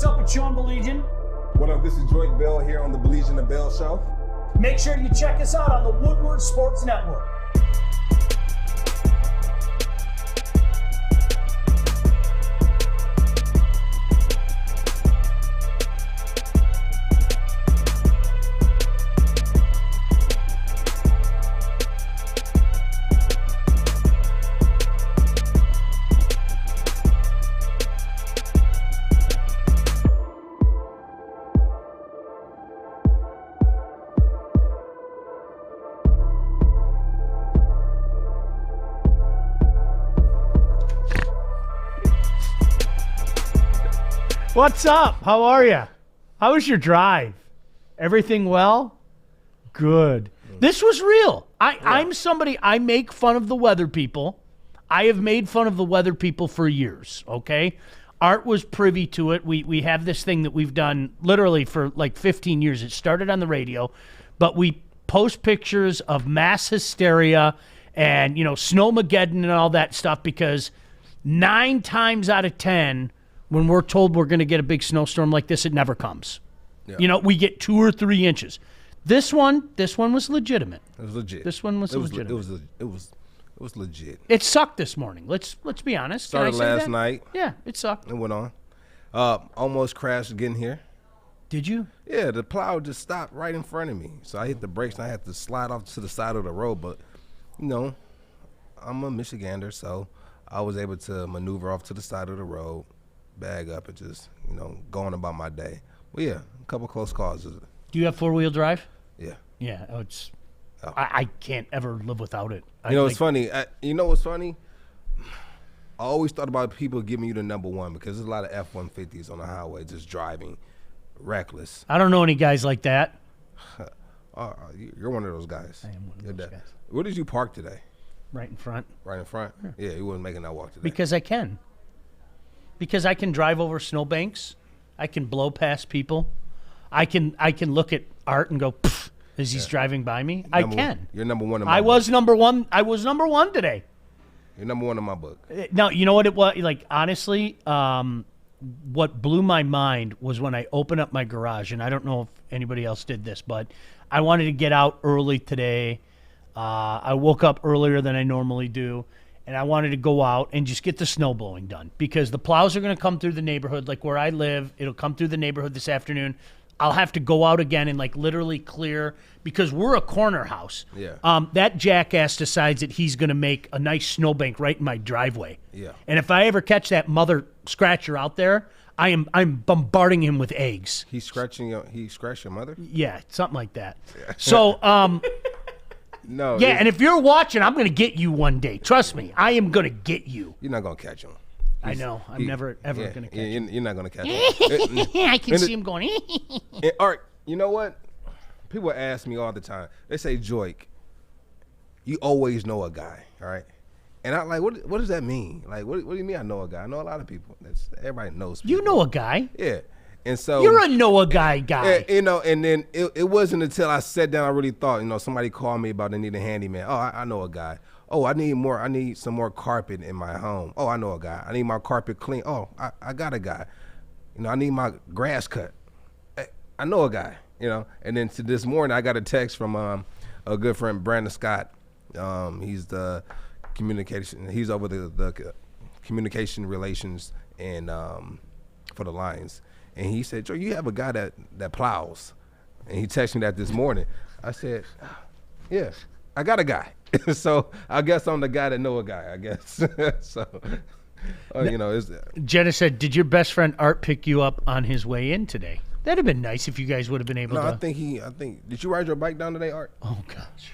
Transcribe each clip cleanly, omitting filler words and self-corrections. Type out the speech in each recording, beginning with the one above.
what's up? It's Sean Baligian. What up? This is Saddiq Bell here on the Baligian Bell Show. Make sure you check us out on the Woodward Sports Network. What's up? How are you? How was your drive? Everything well? Good. This was real. I'm somebody, I make fun of the weather people. I have made fun of the weather people for years, okay? Art was privy to it. We have this thing that we've done literally for like 15 years. It started on the radio, but we post pictures of mass hysteria and, Snowmageddon and all that stuff because 9 times out of 10, when we're told we're going to get a big snowstorm like this, it never comes. Yeah. We get 2 or 3 inches. This one was legitimate. It was legit. This one was legitimate. It was legit. It sucked this morning. Let's be honest. Started last night. Yeah, it sucked. It went on. Almost crashed getting here. Did you? Yeah, the plow just stopped right in front of me. So I hit the brakes and I had to slide off to the side of the road. But, I'm a Michigander, so I was able to maneuver off to the side of the road, bag up, and just, going about my day. Well, yeah, a couple close calls. Do you have 4-wheel drive? Yeah. Yeah. I can't ever live without it. It's funny. What's funny? I always thought about people giving you the number one because there's a lot of F-150s on the highway just driving reckless. I don't know any guys like that. You're one of those guys. I am one of those guys. Where did you park today? Right in front. Right in front? Yeah, you wasn't making that walk today. Because I can. Because I can drive over snowbanks. I can blow past people. I can look at Art and go, pfft, as he's driving by me. I can. You're number one in my book. I was number one today. You're number one in my book. Now, you know what it was? Like, honestly, what blew my mind was when I opened up my garage, and I don't know if anybody else did this, but I wanted to get out early today. I woke up earlier than I normally do, and I wanted to go out and just get the snow blowing done because the plows are going to come through the neighborhood. Like where I live, it'll come through the neighborhood this afternoon. I'll have to go out again and like literally clear because we're a corner house. Yeah. That jackass decides that he's going to make a nice snowbank right in my driveway. Yeah. And if I ever catch that mother scratcher out there, I'm bombarding him with eggs. He scratched your mother? Yeah, something like that. Yeah. So, no. Yeah, and if you're watching, I'm going to get you one day. Trust me, I am going to get you. You're not going to catch him. I know. I'm never, ever going to catch him. You're not going to catch him. I can see him going. Art, you know what? People ask me all the time. They say, Joik, you always know a guy, all right? And I'm like, what does that mean? Like, what do you mean I know a guy? I know a lot of people. Everybody knows people. You know a guy. Yeah. And so you're a know a guy. And then it wasn't until I sat down I really thought, somebody called me about they need a handyman. Oh, I know a guy. Oh, I need some more carpet in my home. Oh, I know a guy. I need my carpet clean. Oh, I got a guy. I need my grass cut. I know a guy, And then this morning I got a text from a good friend, Brandon Scott. He's the communication. He's over the communication relations and for the Lions. And he said, Joe, you have a guy that plows. And he texted me that this morning. I said, yeah, I got a guy. So I guess I'm the guy that know a guy, I guess. So, it's... Jenna said, did your best friend Art pick you up on his way in today? That'd have been nice if you guys would have been able to. I think, did you ride your bike down today, Art? Oh, gosh.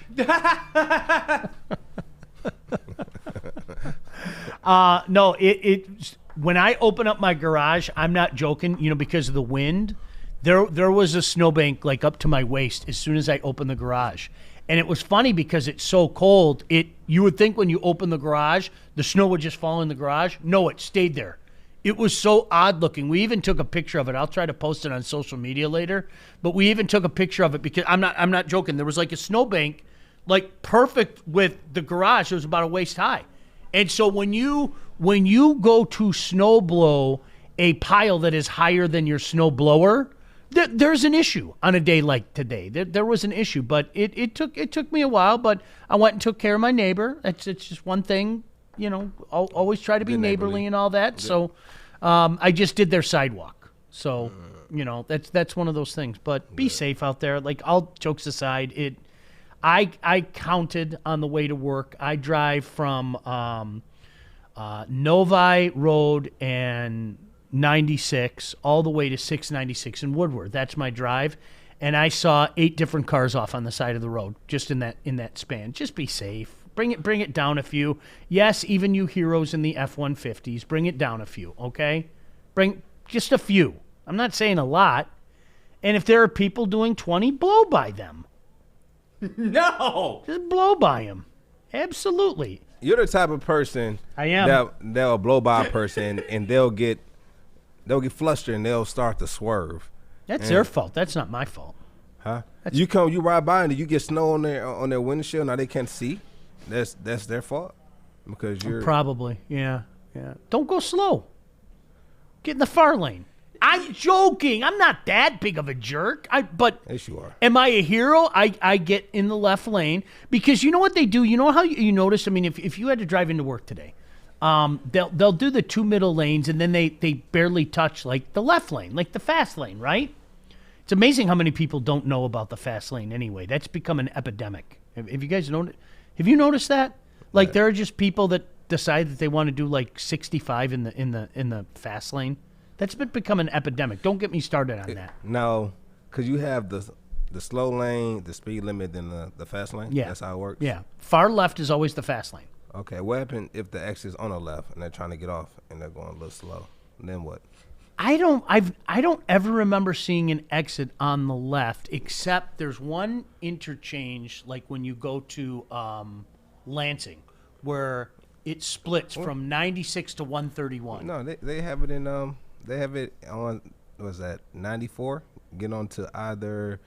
No, it when I open up my garage, I'm not joking, because of the wind, there was a snowbank like up to my waist as soon as I opened the garage. And it was funny because it's so cold, you would think when you open the garage, the snow would just fall in the garage. No, it stayed there. It was so odd looking. We even took a picture of it. I'll try to post it on social media later. But we even took a picture of it because I'm not joking. There was like a snowbank, like perfect with the garage. It was about a waist high. And so when you go to snow blow a pile that is higher than your snow blower, there's an issue on a day like today. There was an issue, but it took me a while, but I went and took care of my neighbor. It's just one thing, always try to be neighborly and all that. Good. So I just did their sidewalk. So, that's one of those things. But be safe out there. Like, all jokes aside, I counted on the way to work. I drive from Novi Road and 96 all the way to 696 in Woodward. That's my drive. And I saw 8 different cars off on the side of the road just in that span. Just be safe. Bring it down a few. Yes, even you heroes in the F-150s, bring it down a few, okay? Bring just a few. I'm not saying a lot. And if there are people doing 20, blow by them. No. Just blow by them. Absolutely. You're the type of person I am. That'll blow by a person and they'll get flustered and they'll start to swerve. That's their fault. That's not my fault. Huh? You ride by and you get snow on their windshield, now they can't see. That's their fault because you're probably yeah. Don't go slow. Get in the far lane. I'm joking. I'm not that big of a jerk. But yes, you are. Am I a hero? I get in the left lane because you know what they do. You know how you notice. I mean, if you had to drive into work today, they'll do the 2 middle lanes and then they barely touch like the left lane, like the fast lane, right? It's amazing how many people don't know about the fast lane anyway. That's become an epidemic. Have you guys noticed? Have you noticed that? Like there are just people that decide that they want to do like 65 in the fast lane. That's become an epidemic. Don't get me started on that. No, because you have the slow lane, the speed limit, then the fast lane. Yeah, that's how it works. Yeah, far left is always the fast lane. Okay, what happens if the exit is on the left and they're trying to get off and they're going a little slow? And then what? I don't ever remember seeing an exit on the left, except there's one interchange, like when you go to Lansing, where it splits from 96 to 131. No, they have it in they have it on, what's that, 94? Get onto either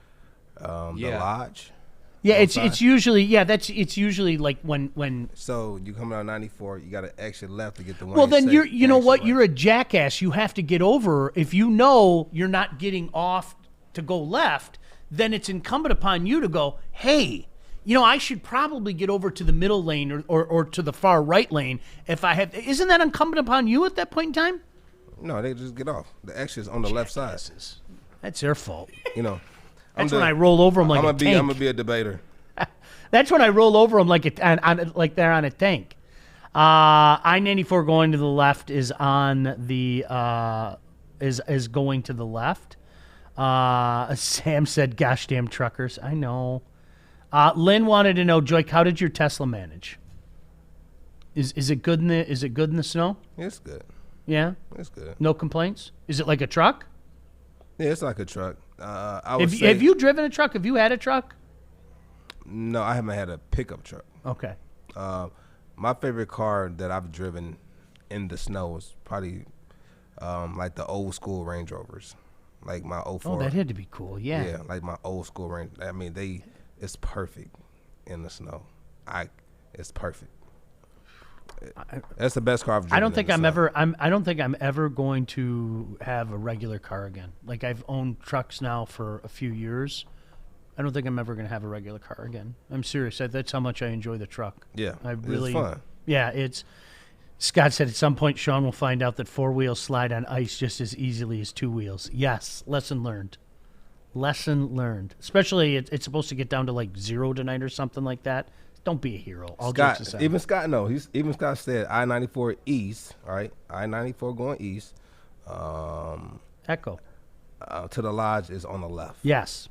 the Lodge. Yeah, it's usually it's usually like when. So you come out 94, you got to exit left to get the one. Well, then you know what? Right. You're a jackass. You have to get over. If you know you're not getting off to go left, then it's incumbent upon you to go, hey, I should probably get over to the middle lane or to the far right lane if I have. Isn't that incumbent upon you at that point in time? No, they just get off. The exit's on the left side. That's their fault. That's when I roll over them like a tank. I'm gonna be a debater. That's when I roll over them like like they're on a tank. I-94 going to the left is on the is going to the left. Sam said, "Gosh damn truckers!" I know. Lynn wanted to know, Joyke, how did your Tesla manage? Is it good in the snow? It's good. Yeah, it's good. No complaints. Is it like a truck? Yeah, it's like a truck. Have you driven a truck? Have you had a truck? No, I haven't had a pickup truck. Okay. My favorite car that I've driven in the snow was probably like the old school Range Rovers, like my 04. Oh, that had to be cool. Yeah. Yeah, like my old school Range. I mean, it's perfect in the snow. It's perfect. That's the best car I've driven. I don't think I'm ever going to have a regular car again. Like, I've owned trucks now for a few years. I don't think I'm ever going to have a regular car again. I'm serious. That's how much I enjoy the truck. Yeah, it's fun. Yeah, Scott said at some point Sean will find out that 4 wheels slide on ice just as easily as 2 wheels. Yes, lesson learned. Lesson learned. Especially it's supposed to get down to like 0 tonight or something like that. Don't be a hero. Even Scott said I-94 east. All right, I-94 going east. Echo. To the Lodge is on the left. Yes.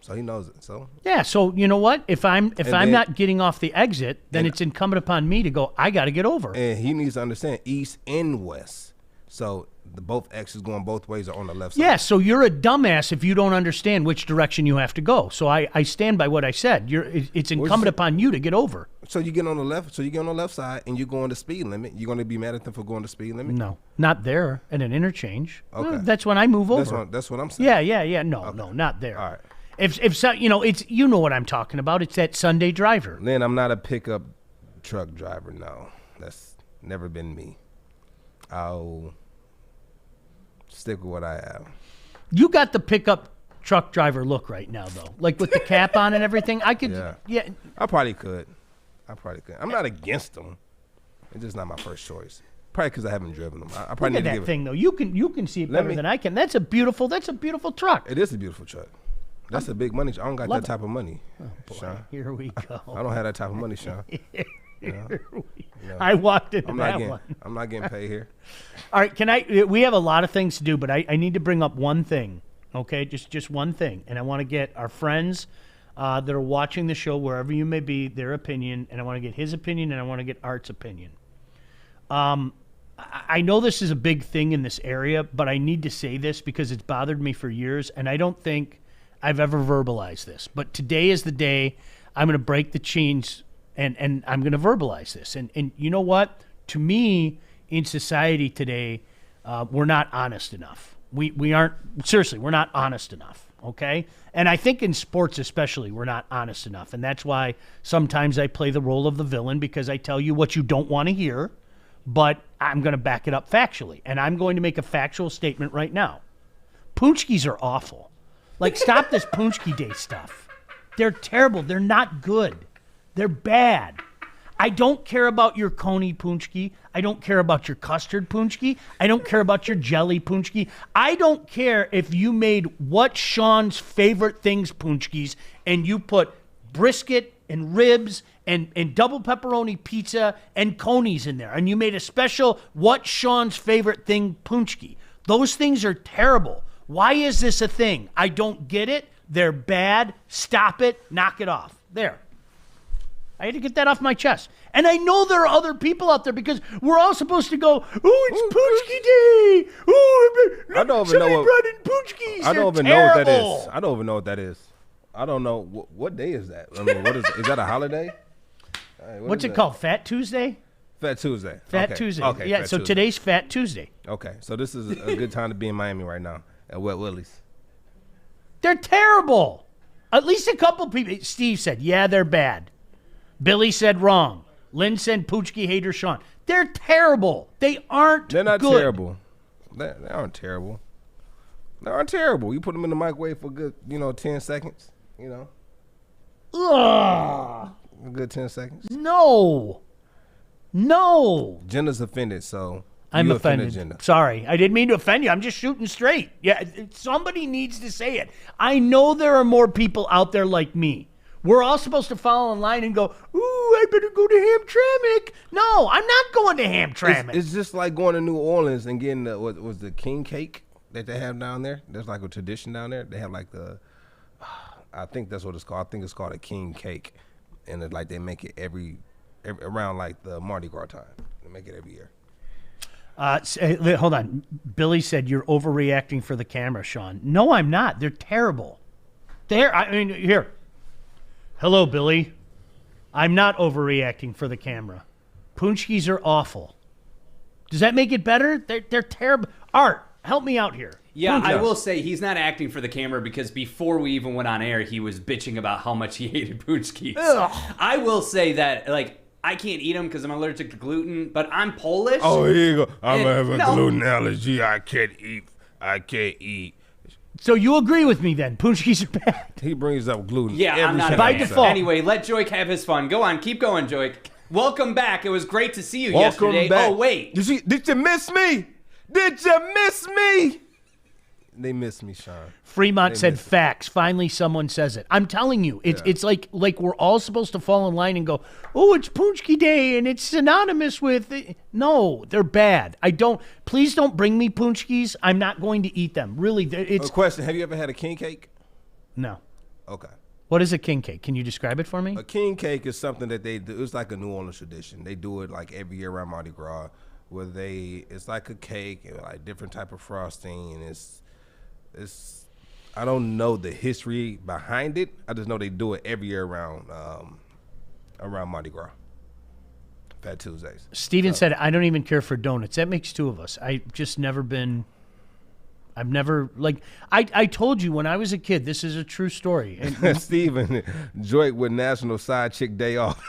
So he knows it. So yeah. So you know what? If I'm not getting off the exit, then it's incumbent upon me to go. I got to get over. And he needs to understand east and west. So both exits going both ways are on the left side. Yeah. So you're a dumbass if you don't understand which direction you have to go. So I stand by what I said. It's incumbent upon you to get over. So you get on the left. So you get on the left side and you go on the speed limit. You're going to be mad at them for going the speed limit? No, not there at an interchange. Okay. That's when I move over. That's what I'm saying. Yeah. No, not there. All right. If so, it's you know what I'm talking about. It's that Sunday driver. Lynn, I'm not a pickup truck driver. No, that's never been me. Stick with what I have. You got the pickup truck driver look right now, though. Like with the cap on and everything. I could, yeah. I probably could. I'm not against them. It's just not my first choice. Probably because I haven't driven them. I probably Look at need to that thing, though. You can see it better than I can. That's a beautiful truck. It is a beautiful truck. That's a big money. I don't got that type of money, Sean. Here we go. I don't have that type of money, Sean. I walked into that one. I'm not getting paid here. All right, we have a lot of things to do, but I need to bring up one thing, okay? Just one thing. And I want to get our friends that are watching the show, wherever you may be, their opinion, and I want to get his opinion, and I want to get Art's opinion. I know this is a big thing in this area, but I need to say this because it's bothered me for years, and I don't think I've ever verbalized this. But today is the day I'm going to break the chains, and I'm going to verbalize this. And you know what? To me, in society today, we're not honest enough. We aren't, seriously, we're not honest enough, okay? And I think in sports especially, we're not honest enough. And that's why sometimes I play the role of the villain, because I tell you what you don't want to hear, but I'm going to back it up factually. And I'm going to make a factual statement right now. Punchkis are awful. Like, stop this Punchki Day stuff. They're terrible. They're not good. They're bad. I don't care about your coney Punchki. I don't care about your custard Punchki. I don't care about your jelly Punchki. I don't care if you made what Sean's favorite things Punchkis and you put brisket and ribs and double pepperoni pizza and conies in there, and you made a special what Sean's favorite thing Punchki. Those things are terrible. Why is this a thing? I don't get it. They're bad. Stop it. Knock it off. There. I had to get that off my chest. And I know there are other people out there because we're all supposed to go, oh, it's Punchki Day. Oh, I don't even know brought in Punchkis. I don't even know what that is. I don't even know what that is. I don't know. What day is that? I mean, what is that a holiday? Right, What's it called? Fat Tuesday? Fat Tuesday. Fat Tuesday. Okay. Yeah, Fat so Tuesday. today's Fat Tuesday. Okay, so this is a good time to be in Miami right now at Wet Willie's. They're terrible. At least a couple people. Steve said, yeah, they're bad. Billy said wrong. Lynn said Poochki hater Sean. They're terrible. They aren't They're not good. terrible. They aren't terrible. They aren't terrible. You put them in the microwave for a good, 10 seconds, Ugh. A good 10 seconds. No. Jenna's offended, so I'm you offended. Jenna. Sorry. I didn't mean to offend you. I'm just shooting straight. Yeah, somebody needs to say it. I know there are more people out there like me. We're all supposed to follow in line and go, ooh, I better go to Hamtramck. No, I'm not going to Hamtramck. It's just like going to New Orleans and getting what was the king cake that they have down there. There's like a tradition down there. They have like I think that's what it's called. I think it's called a king cake, and it's like they make it every around like the Mardi Gras time. They make it every year. Hold on. Billy said you're overreacting for the camera, Sean. No, I'm not. They're terrible. Here. Hello, Billy. I'm not overreacting for the camera. Punchkis are awful. Does that make it better? They're terrible. Art, help me out here. Yeah, I will say he's not acting for the camera because before we even went on air, he was bitching about how much he hated Punchkis. I will say that, I can't eat them because I'm allergic to gluten, but I'm Polish. Oh, here you go. I have a gluten allergy. I can't eat. So you agree with me then? Punchkis are bad. He brings up gluten. Yeah, I'm not by default. Anyway, let Joik have his fun. Go on, keep going, Joik. Welcome back. It was great to see you Welcome yesterday. back. Oh, wait. Did you miss me? Did you miss me? They miss me, Sean. Fremont said facts. Finally, someone says it. I'm telling you, it's like we're all supposed to fall in line and go, oh, it's Punchki Day and it's synonymous with it. No, they're bad. Please don't bring me Punchkis. I'm not going to eat them. Really, it's A question: have you ever had a king cake? no. Okay. What is a king cake? Can you describe it for me? A king cake is something that they do. It's like a New Orleans tradition. They do it like every year around Mardi Gras, where it's like a cake and like different type of frosting, and it's I don't know the history behind it. I just know they do it every year around Mardi Gras. Fat Tuesdays. Steven said, I don't even care for donuts. That makes two of us. I've just never been I've never, like, I told you when I was a kid, this is a true story. And Steven, Joy with National Side Chick Day off.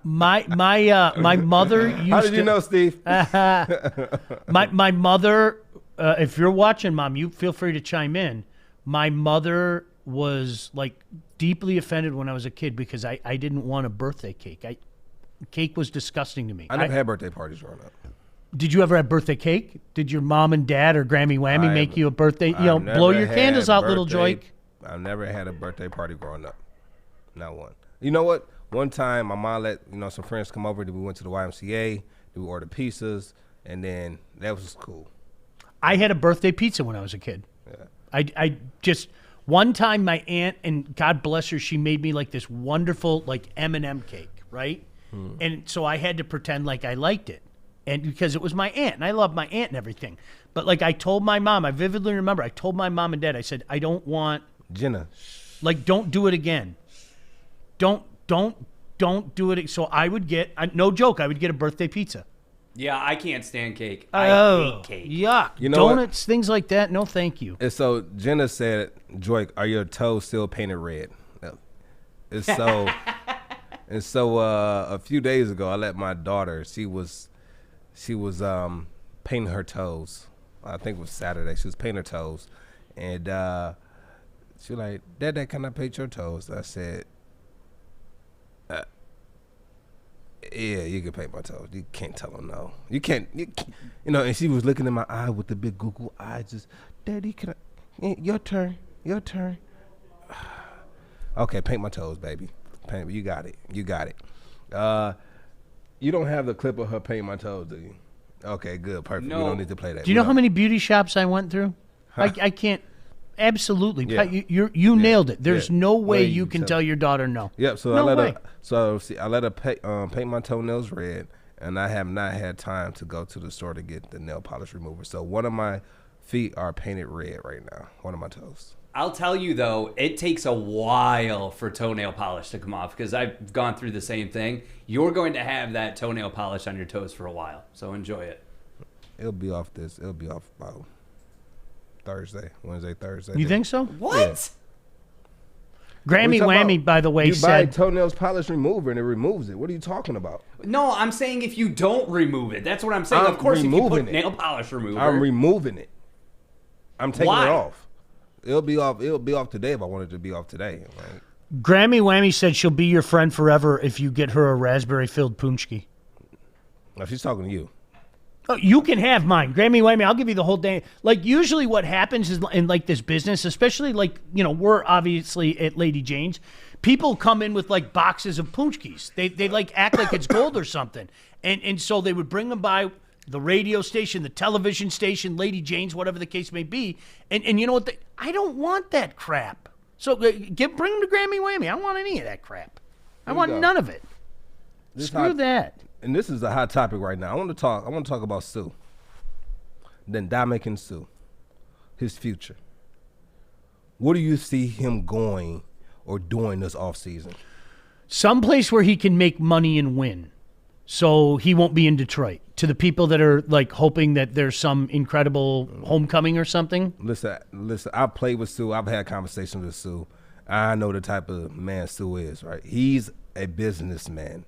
my mother used to. How did you know, Steve? My mother, if you're watching, Mom, you feel free to chime in. My mother was, like, deeply offended when I was a kid because I didn't want a birthday cake. Cake was disgusting to me. I never had birthday parties growing up. Did you ever have birthday cake? Did your mom and dad or Grammy Whammy make you a birthday? Blow your candles out, little Joy. I never had a birthday party growing up. Not one. You know what? One time, my mom let some friends come over. Then we went to the YMCA. We ordered pizzas, and then that was cool. I had a birthday pizza when I was a kid. Yeah. I just one time my aunt, and God bless her, she made me like this wonderful like M&M cake, right? And so I had to pretend like I liked it. And because it was my aunt, and I love my aunt and everything. But like I told my mom, I vividly remember, I told my mom and dad, I said, I don't want Jenna. Like, don't do it again. Don't do it. So I would get, no joke, I would get a birthday pizza. Yeah, I can't stand cake. I hate cake. Yuck. You know Donuts, things like that, no thank you. And so Jenna said, Joy, are your toes still painted red? And so, a few days ago, I let my daughter, she was painting her toes. I think it was Saturday. She was painting her toes. And she was like, Dad, can I paint your toes? I said, yeah, you can paint my toes. You can't tell them no. You can't. And she was looking in my eye with the big Google eye. Just, Daddy, can I? Your turn. Okay, paint my toes, baby. Paint. You got it. You don't have the clip of her painting my toes, do you? Okay, good, perfect. No. We don't need to play that. Do you know how many beauty shops I went through? I can't. Absolutely. Yeah. You nailed it. There's no way Way you can tell your daughter no. Yep. So No I way. let her paint my toenails red, and I have not had time to go to the store to get the nail polish remover. So one of my feet are painted red right now. One of my toes. I'll tell you, though, it takes a while for toenail polish to come off because I've gone through the same thing. You're going to have that toenail polish on your toes for a while, so enjoy it. It'll be off about Wednesday, Thursday. You think so? What? Grammy Whammy, by the way, you said buy toenails polish remover and it removes it. What are you talking about? No, I'm saying if you don't remove it. That's what I'm saying. I'm Of course, if you put removing it. nail polish remover. I'm removing it. I'm taking Why? it off. It'll be off today if I wanted it to be off today. Right? Grammy Whammy said she'll be your friend forever if you get her a raspberry-filled punchki. Now she's talking to you. Oh, you can have mine. Grammy Whammy, I'll give you the whole day. Like, usually what happens is in, like, this business, especially, like, we're obviously at Lady Jane's, people come in with, like, boxes of punchkis. They like, act like it's gold or something. And so they would bring them by the radio station, the television station, Lady Jane's, whatever the case may be. And you know what? I don't want that crap. So bring them to Grammy Whammy. I don't want any of that crap. I want none of it. Screw that. And this is a hot topic right now. I want to talk about Sue. Then Dominic Sue, his future. What do you see him going or doing this offseason? Someplace where he can make money and win. So he won't be in Detroit. To the people that are like hoping that there's some incredible homecoming or something. Listen, I've played with Sue. I've had conversations with Sue. I know the type of man Sue is, right? He's a businessman,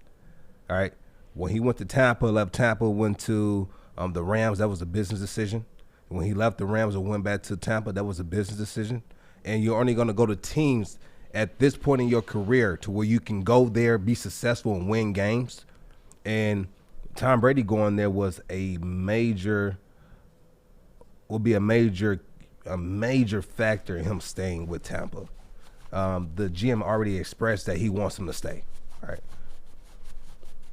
all right? When he went to left Tampa, went to the Rams, that was a business decision. When he left the Rams and went back to Tampa, that was a business decision. And you're only going to go to teams at this point in your career to where you can go there, be successful, and win games. And Tom Brady going there was a major factor in him staying with Tampa. The GM already expressed that he wants him to stay. All right.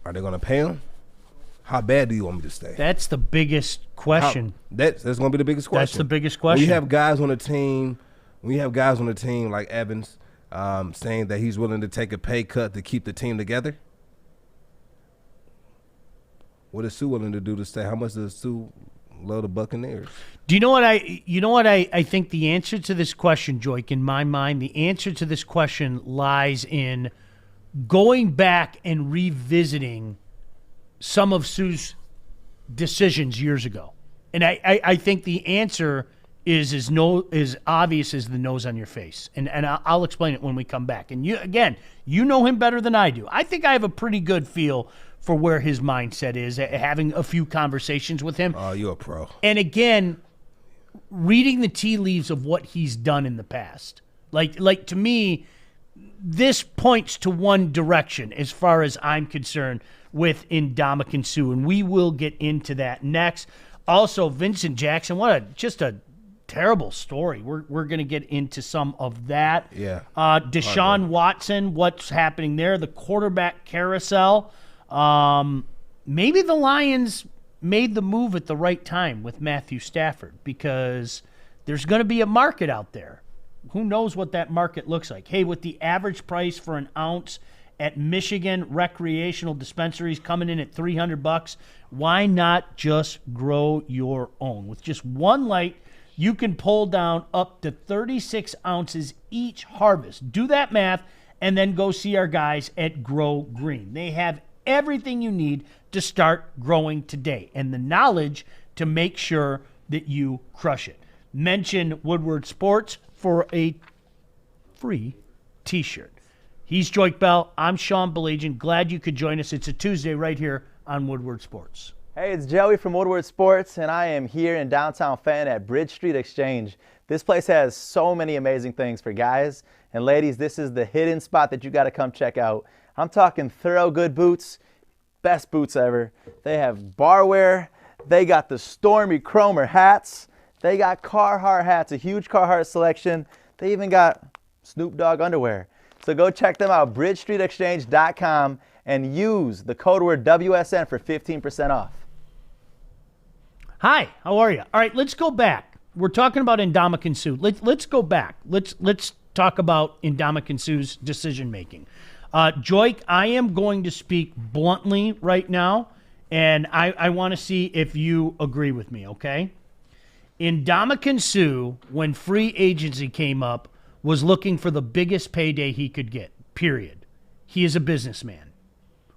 Are they going to pay him? How bad do you want me to stay? That's the biggest question. That's going to be the biggest question. That's the biggest question. We have guys on the team. Like Evans saying that he's willing to take a pay cut to keep the team together. What is Sue willing to do to stay? How much does Sue love the Buccaneers? Do you know what I think the answer to this question, Joik, in my mind, the answer to this question lies in going back and revisiting some of Sue's decisions years ago And I think the answer is as obvious as the nose on your face. And I'll explain it when we come back. And you know him better than I do. I think I have a pretty good feel for where his mindset is, having a few conversations with him. Oh, you're a pro. And again, reading the tea leaves of what he's done in the past. Like to me, this points to one direction as far as I'm concerned with Ndamukong Suh, and we will get into that next. Also, Vincent Jackson, just a terrible story. We're going to get into some of that. Yeah. Deshaun Watson, what's happening there? The quarterback carousel. Maybe the Lions made the move at the right time with Matthew Stafford because there's going to be a market out there. Who knows what that market looks like? Hey, with the average price for an ounce at Michigan recreational dispensaries coming in at $300, why not just grow your own? With just one light, you can pull down up to 36 ounces each harvest. Do that math and then go see our guys at Grow Green. They have everything you need to start growing today and the knowledge to make sure that you crush it. Mention Woodward Sports for a free t-shirt. He's Joik Bell. I'm Sean Baligian. Glad you could join us. It's a Tuesday right here on Woodward Sports. Hey, it's Joey from Woodward Sports, and I am here in downtown Fenton at Bridge Street Exchange. This place has so many amazing things for guys and ladies. This is the hidden spot that you got to come check out. I'm talking thorough good boots, best boots ever. They have barware. They got the Stormy Cromer hats. They got Carhartt hats, a huge Carhartt selection. They even got Snoop Dogg underwear. So go check them out, bridgestreetexchange.com, and use the code word WSN for 15% off. Hi, how are you? All right, let's go back. We're talking about Ndamukong Suh. Let's go back. Let's talk about Ndamukong Suh's decision making. Joik, I am going to speak bluntly right now, and I want to see if you agree with me, okay? Ndamukong Suh, when free agency came up, was looking for the biggest payday he could get, period. He is a businessman.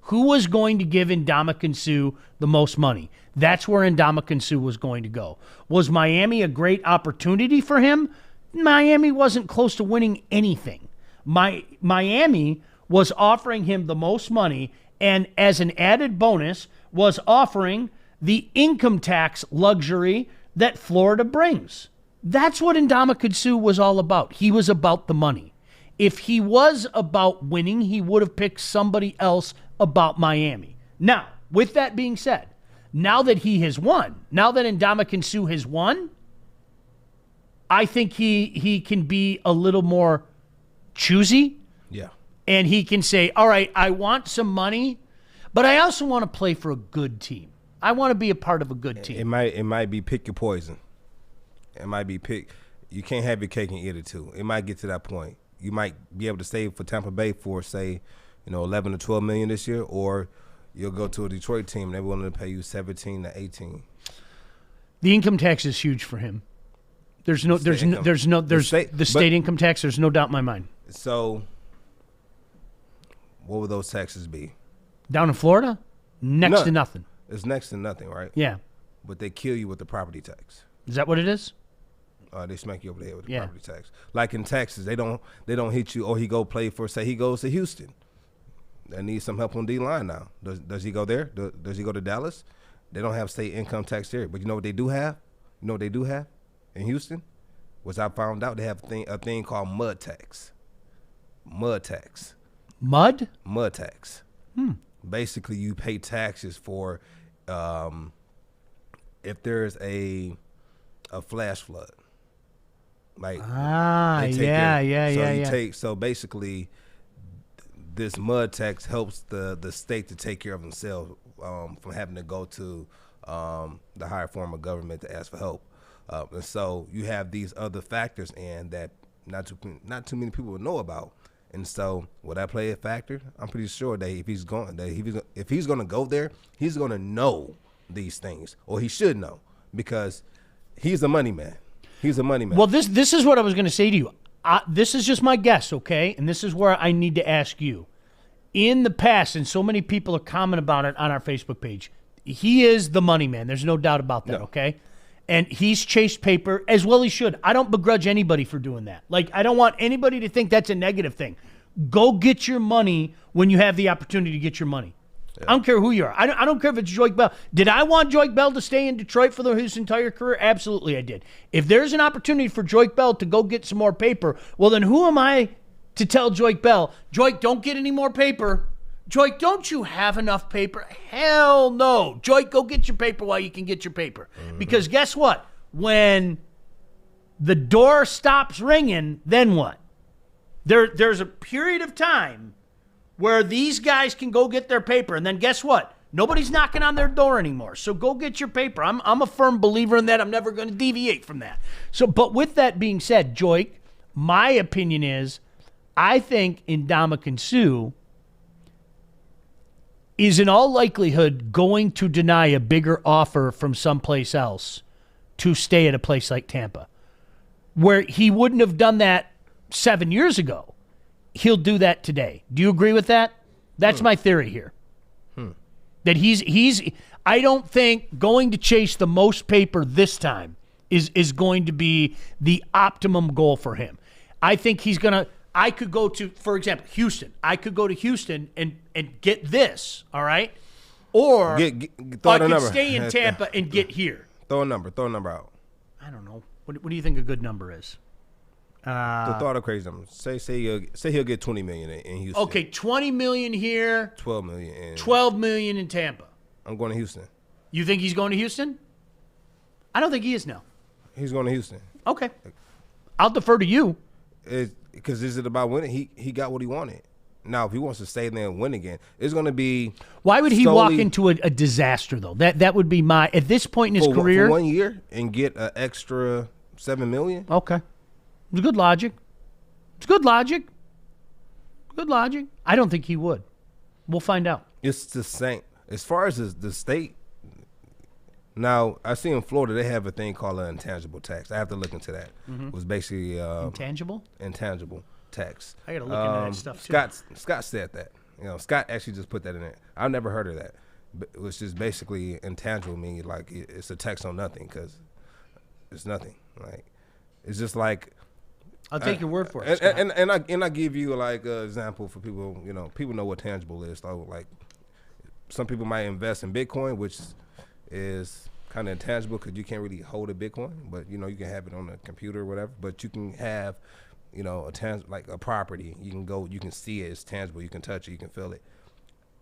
Who was going to give Ndamukong Suh the most money? That's where Ndamukong Suh was going to go. Was Miami a great opportunity for him? Miami wasn't close to winning anything. Miami was offering him the most money, and as an added bonus, was offering the income tax luxury that Florida brings. That's what Ndamukong Suh was all about. He was about the money. If he was about winning, he would have picked somebody else about Miami. Now, with that being said, now that he has won, now that Ndamukong Suh has won, I think he can be a little more choosy. Yeah. And he can say, all right, I want some money, but I also want to play for a good team. I want to be a part of a good team. It might be pick your poison. It might be pick. You can't have your cake and eat it too. It might get to that point. You might be able to save for Tampa Bay for, say, 11 to 12 million this year, or you'll go to a Detroit team and they're willing to pay you 17 to 18. The income tax is huge for him. The state income tax. There's no doubt in my mind. So, what would those taxes be? Down in Florida, next to nothing. It's next to nothing, right? Yeah. But they kill you with the property tax. Is that what it is? They smack you over the head with the property tax. Like in Texas, they don't hit you. Or he go play for, say he goes to Houston. They need some help on D-line now. Does he go there? Does he go to Dallas? They don't have state income tax there. But you know what they do have? You know what they do have in Houston? Was I found out they have a thing called mud tax. Mud tax. Mud? Mud tax. Basically, you pay taxes for if there's a flash flood. Like So basically, this mud tax helps the state to take care of themselves from having to go to the higher form of government to ask for help. And so you have these other factors in that not too many people will know about. And so will that play a factor? I'm pretty sure that if he's going to go there, he's going to know these things, or he should know, because he's a money man. He's a money man. Well, this is what I was going to say to you. This is just my guess, okay? And this is where I need to ask you. In the past, and so many people are commenting about it on our Facebook page, he is the money man. There's no doubt about that, okay? And he's chased paper as well he should. I don't begrudge anybody for doing that. Like, I don't want anybody to think that's a negative thing. Go get your money when you have the opportunity to get your money. Yeah. I don't care who you are. I don't care if it's Joique Bell. Did I want Joique Bell to stay in Detroit for his entire career? Absolutely I did. If there's an opportunity for Joique Bell to go get some more paper, well, then who am I to tell Joique Bell, Joique, don't get any more paper. Joique, don't you have enough paper? Hell no. Joique, go get your paper while you can get your paper. Mm-hmm. Because guess what? When the door stops ringing, then what? There's a period of time where these guys can go get their paper, and then guess what? Nobody's knocking on their door anymore. So go get your paper. I'm a firm believer in that. I'm never going to deviate from that. So, but with that being said, Joique, my opinion is, I think Ndamukong Suh is in all likelihood going to deny a bigger offer from someplace else to stay at a place like Tampa, where he wouldn't have done that 7 years ago. He'll do that today. Do you agree with that? That's my theory here. That he's I don't think going to chase the most paper this time is going to be the optimum goal for him. I think he's going to I could go to, for example, Houston. I could go to Houston and get this, all right? Or I could stay in Tampa and get here. Throw a number out. I don't know. What do you think a good number is? Throw out a crazy number. Say he'll get $20 million in Houston. Okay, $20 million here. $12 million. $12 million in Tampa. I'm going to Houston. You think he's going to Houston? I don't think he is now. He's going to Houston. Okay. I'll defer to you. Because is it about winning? He got what he wanted. Now, if he wants to stay there and win again, it's going to be. Why would he walk into a disaster though? That would be my at this point in his career. For 1 year and get an extra $7 million. Okay, it's good logic. Good logic. I don't think he would. We'll find out. It's the same as far as the state. Now, I see in Florida they have a thing called an intangible tax. I have to look into that. It was basically intangible tax. I got to look into that stuff too. Scott said that. Scott actually just put that in there. I've never heard of that. But it was just basically intangible, meaning like it's a tax on nothing because it's nothing. Like it's just like. I'll take your word for it. And I give you like an example for people. People know what tangible is. So like some people might invest in Bitcoin, which is kind of intangible because you can't really hold a Bitcoin, but you can have it on a computer or whatever. But you can have, like a property. You can see it. It's tangible. You can touch it. You can feel it.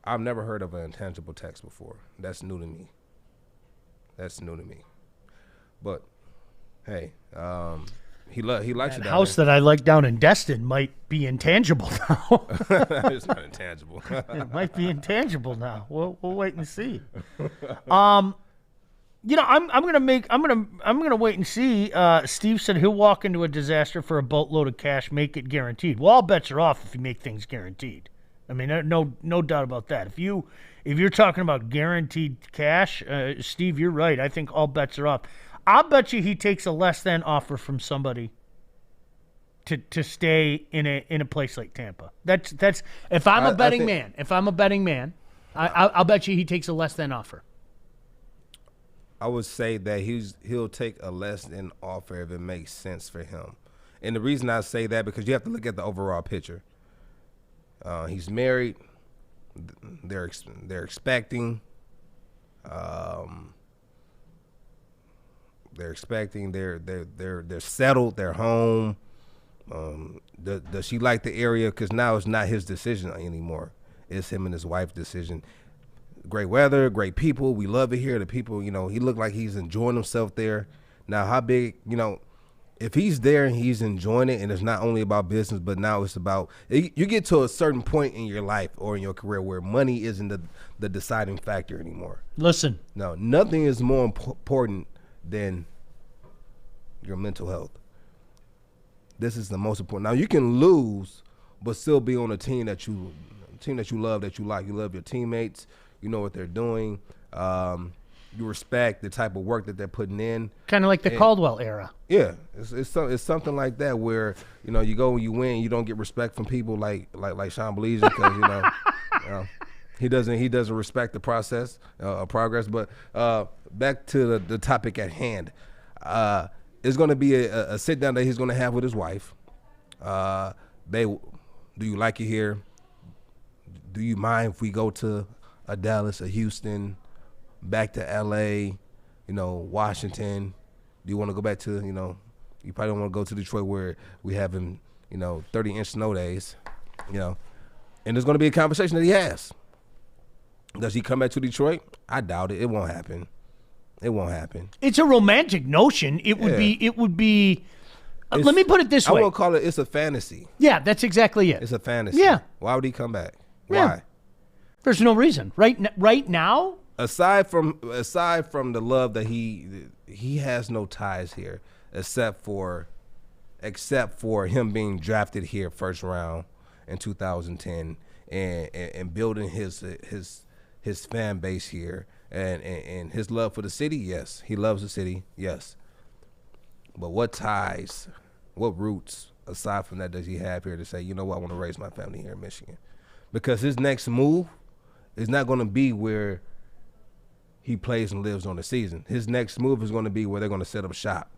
I've never heard of an intangible tax before. That's new to me. But hey, he likes it. That house that I like down in Destin might be intangible now. It's not intangible. It might be intangible now. We'll wait and see. I'm gonna wait and see. Steve said he'll walk into a disaster for a boatload of cash, make it guaranteed. Well, all bets are off if you make things guaranteed. I mean, no doubt about that. If you're talking about guaranteed cash, Steve, you're right. I think all bets are off. I'll bet you he takes a less than offer from somebody to stay in a place like Tampa. That's if I'm a betting man, I'll bet you he takes a less than offer. I would say that he'll take a less than offer if it makes sense for him. And the reason I say that because you have to look at the overall picture. He's married. They're expecting. They're expecting. They're settled. They're home. Does she like the area? Because now it's not his decision anymore. It's him and his wife's decision. Great weather, great people. We love it here. The people, he looked like he's enjoying himself there. Now, how big, if he's there and he's enjoying it, and it's not only about business, but now it's about you get to a certain point in your life or in your career where money isn't the deciding factor anymore. Listen, no, nothing is more important than your mental health. This is the most important. Now you can lose, but still be on a team that you love, that you like. You love your teammates. You know what they're doing. You respect the type of work that they're putting in. Kind of like the Caldwell era. Yeah, it's something like that where you go and you win, you don't get respect from people like Sean Baligian because he doesn't respect the process of progress. But back to the topic at hand, It's going to be a sit down that he's going to have with his wife. Do you like it here? Do you mind if we go to a Dallas, a Houston, back to LA, Washington? Do you want to go back to, you probably don't want to go to Detroit where we having, 30-inch snow days, And there's going to be a conversation that he has. Does he come back to Detroit? I doubt it. It won't happen. It won't happen. It's a romantic notion. It would be. Let me put it this way. I won't call it. It's a fantasy. Yeah, that's exactly it. It's a fantasy. Yeah. Why would he come back? Yeah. Why? There's no reason. Right now. Aside from the love that he has no ties here, except for him being drafted here first round in 2010 and building his fan base here and his love for the city. Yes, he loves the city. Yes, but what ties, what roots aside from that does he have here to say, I want to raise my family here in Michigan? Because his next move is not going to be where he plays and lives on the season. His next move is going to be where they're going to set up shop.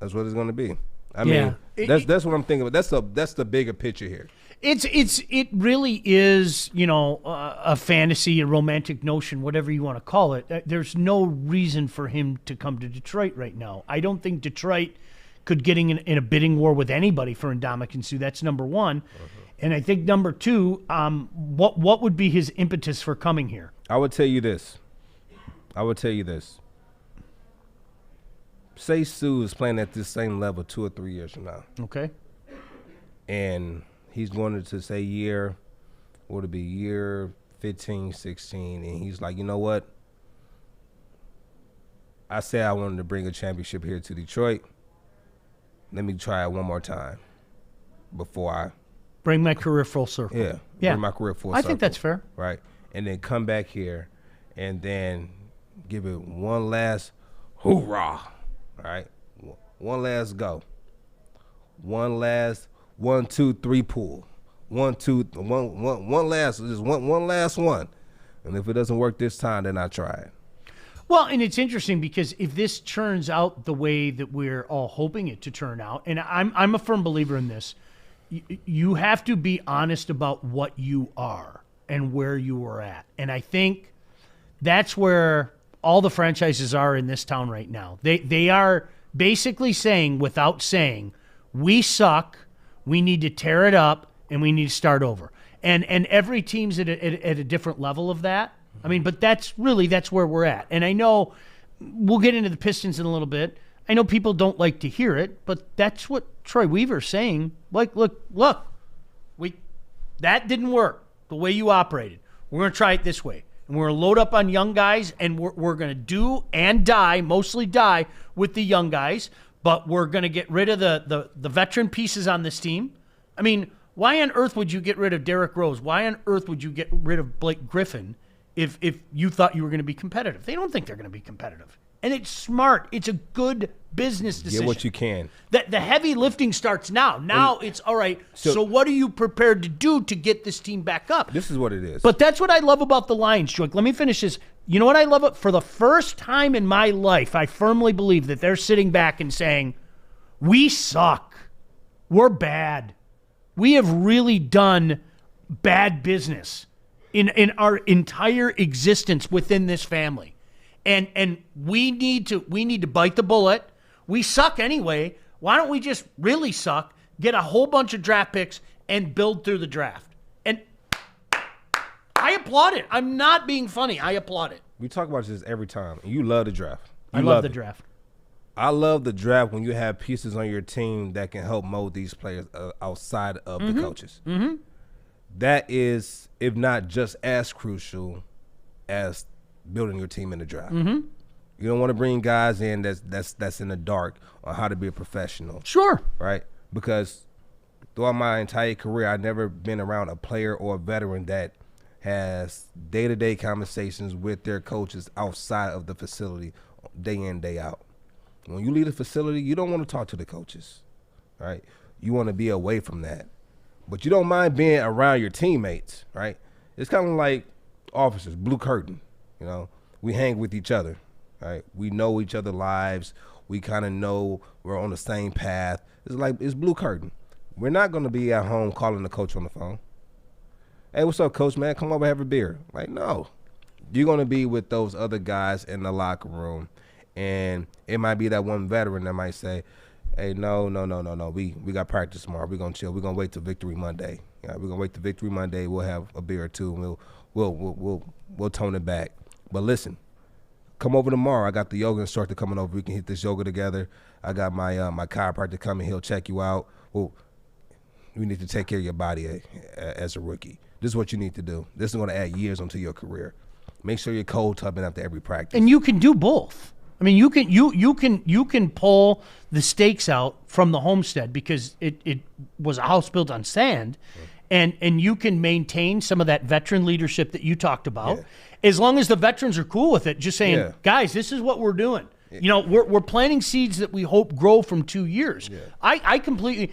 That's what it's going to be. I mean, that's what I'm thinking about. That's the bigger picture here. It really is, a fantasy, a romantic notion, whatever you want to call it. There's no reason for him to come to Detroit right now. I don't think Detroit could get in a bidding war with anybody for Ndamukong Suh. That's number one. And I think number two, what would be his impetus for coming here? I would tell you this. Say Suh is playing at this same level 2 or 3 years from now. Okay. And he's going to say year 15, 16, and he's like, you know what? I said I wanted to bring a championship here to Detroit. Let me try it one more time before I bring my career full circle. Yeah. Bring my career full circle. I think that's fair. Right. And then come back here and then give it one last hoorah. All right. One last go. One last 1, 2, 3 pull. One last one. And if it doesn't work this time, then I try it. Well, and it's interesting because if this turns out the way that we're all hoping it to turn out, and I'm a firm believer in this, you have to be honest about what you are and where you are at. And I think that's where all the franchises are in this town right now. They are basically saying, without saying, we suck, we need to tear it up, and we need to start over. And every team's at a different level of that. I mean, but that's where we're at. And I know we'll get into the Pistons in a little bit. I know people don't like to hear it, but that's what Troy Weaver's saying. Like, look, that didn't work the way you operated. We're going to try it this way. And we're going to load up on young guys, and we're going to do and die, mostly die, with the young guys. But we're going to get rid of the veteran pieces on this team. I mean, why on earth would you get rid of Derrick Rose? Why on earth would you get rid of Blake Griffin if you thought you were going to be competitive? They don't think they're going to be competitive. And it's smart. It's a good business decision. Get what you can. The heavy lifting starts now. Now it's, all right, so what are you prepared to do to get this team back up? This is what it is. But that's what I love about the Lions, Joy. Let me finish this. You know what I love? For the first time in my life, I firmly believe that they're sitting back and saying, we suck. We're bad. We have really done bad business in our entire existence within this family. And we need to bite the bullet. We suck anyway. Why don't we just really suck, get a whole bunch of draft picks, and build through the draft? And I applaud it. I'm not being funny. I applaud it. We talk about this every time. You love the draft. I love the draft. I love the draft when you have pieces on your team that can help mold these players outside of the coaches. Mm-hmm. That is, if not just as crucial as building your team in the draft. Mm-hmm. You don't want to bring guys in that's in the dark on how to be a professional. Sure. Right? Because throughout my entire career, I've never been around a player or a veteran that has day-to-day conversations with their coaches outside of the facility day in, day out. When you leave the facility, you don't want to talk to the coaches, right? You want to be away from that. But you don't mind being around your teammates, right? It's kind of like officers, blue curtain. You know, we hang with each other, right? We know each other's lives. We kind of know we're on the same path. It's blue curtain. We're not going to be at home calling the coach on the phone. Hey, what's up, coach, man? Come over, have a beer. Like, no. You're going to be with those other guys in the locker room, and it might be that one veteran that might say, hey, no. We got practice tomorrow. We're going to chill. We're going to wait till Victory Monday. Yeah, we're going to wait till Victory Monday. We'll have a beer or two, and we'll tone it back. But listen, come over tomorrow. I got the yoga instructor coming over. We can hit this yoga together. I got my chiropractor coming. He'll check you out. Well, you need to take care of your body as a rookie. This is what you need to do. This is going to add years onto your career. Make sure you're cold tubbing after every practice. And you can do both. I mean, you can pull the stakes out from the homestead because it was a house built on sand, and you can maintain some of that veteran leadership that you talked about, as long as the veterans are cool with it. Just saying, guys, this is what we're doing. You know, we're planting seeds that we hope grow from 2 years. Yeah. I completely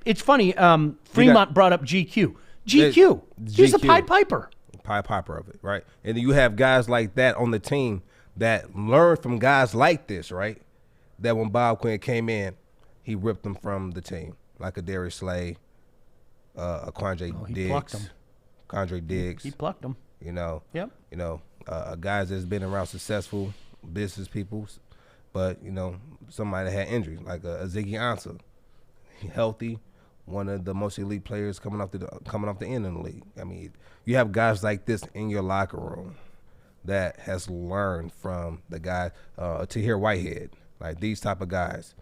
It's funny. Fremont brought up GQ. GQ. He's the Pied Piper. Pied Piper of it, right? And then you have guys like that on the team that learn from guys like this, right? That when Bob Quinn came in, he ripped them from the team, like a Darius Slay, a Quandre Diggs. Plucked him. Quandre Diggs. He plucked them. You know. Yep. You know, guys that's been around successful business people, but you know, somebody that had injuries, like a Ziggy Ansah, healthy, one of the most elite players coming off the end in the league. I mean, you have guys like this in your locker room that has learned from the guy, Tahir Whitehead, like these type of guys.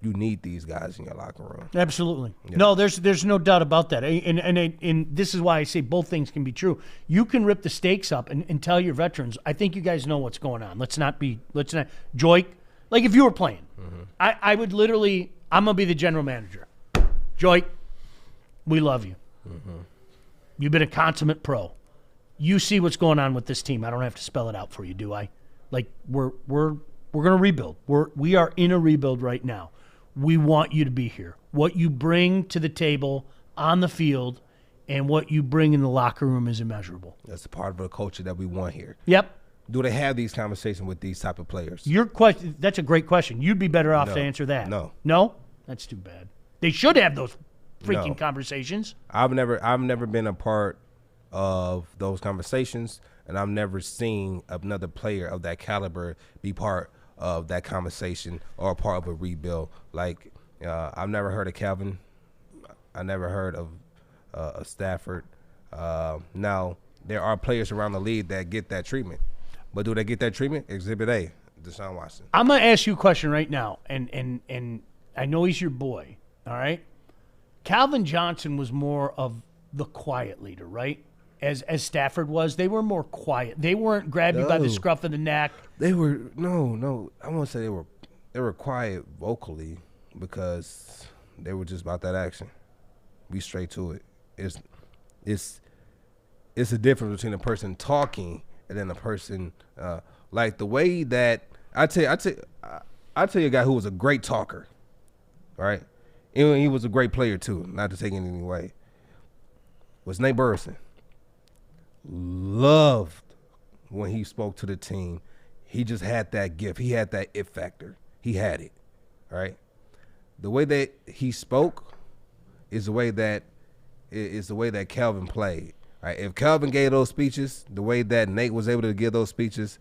You need these guys in your locker room. Absolutely. Yeah. No, there's no doubt about that. And this is why I say both things can be true. You can rip the stakes up and tell your veterans, I think you guys know what's going on. Let's not Joik, like if you were playing, I would literally, I'm going to be the general manager. Joik, we love you. You've been a consummate pro. You see what's going on with this team. I don't have to spell it out for you, do I? Like we're going to rebuild. We are in a rebuild right now. We want you to be here. What you bring to the table on the field and what you bring in the locker room is immeasurable. That's a part of the culture that we want here. Yep. Do they have these conversations with these type of players? Your question, that's a great question. You'd be better off to answer that. No. No? That's too bad. They should have those freaking conversations. I've never been a part of those conversations, and I've never seen another player of that caliber be part of that conversation or a part of a rebuild. Like, I've never heard of Calvin. I never heard of Stafford. Now, there are players around the league that get that treatment. But do they get that treatment? Exhibit A, Deshaun Watson. I'm going to ask you a question right now, and I know he's your boy, all right? Calvin Johnson was more of the quiet leader, right? As Stafford was, they were more quiet. They weren't grab you by the scruff of the neck. They were no. I won't say they were quiet vocally because they were just about that action. Be straight to it. It's a difference between a person talking and then a person like the way that I tell you a guy who was a great talker, right? And he was a great player too. Not to take it any way. Was Nate Burleson. Loved when he spoke to the team. He just had that gift. He had that it factor. He had it, right? The way that he spoke is the way that Calvin played. Right? If Calvin gave those speeches the way that Nate was able to give those speeches,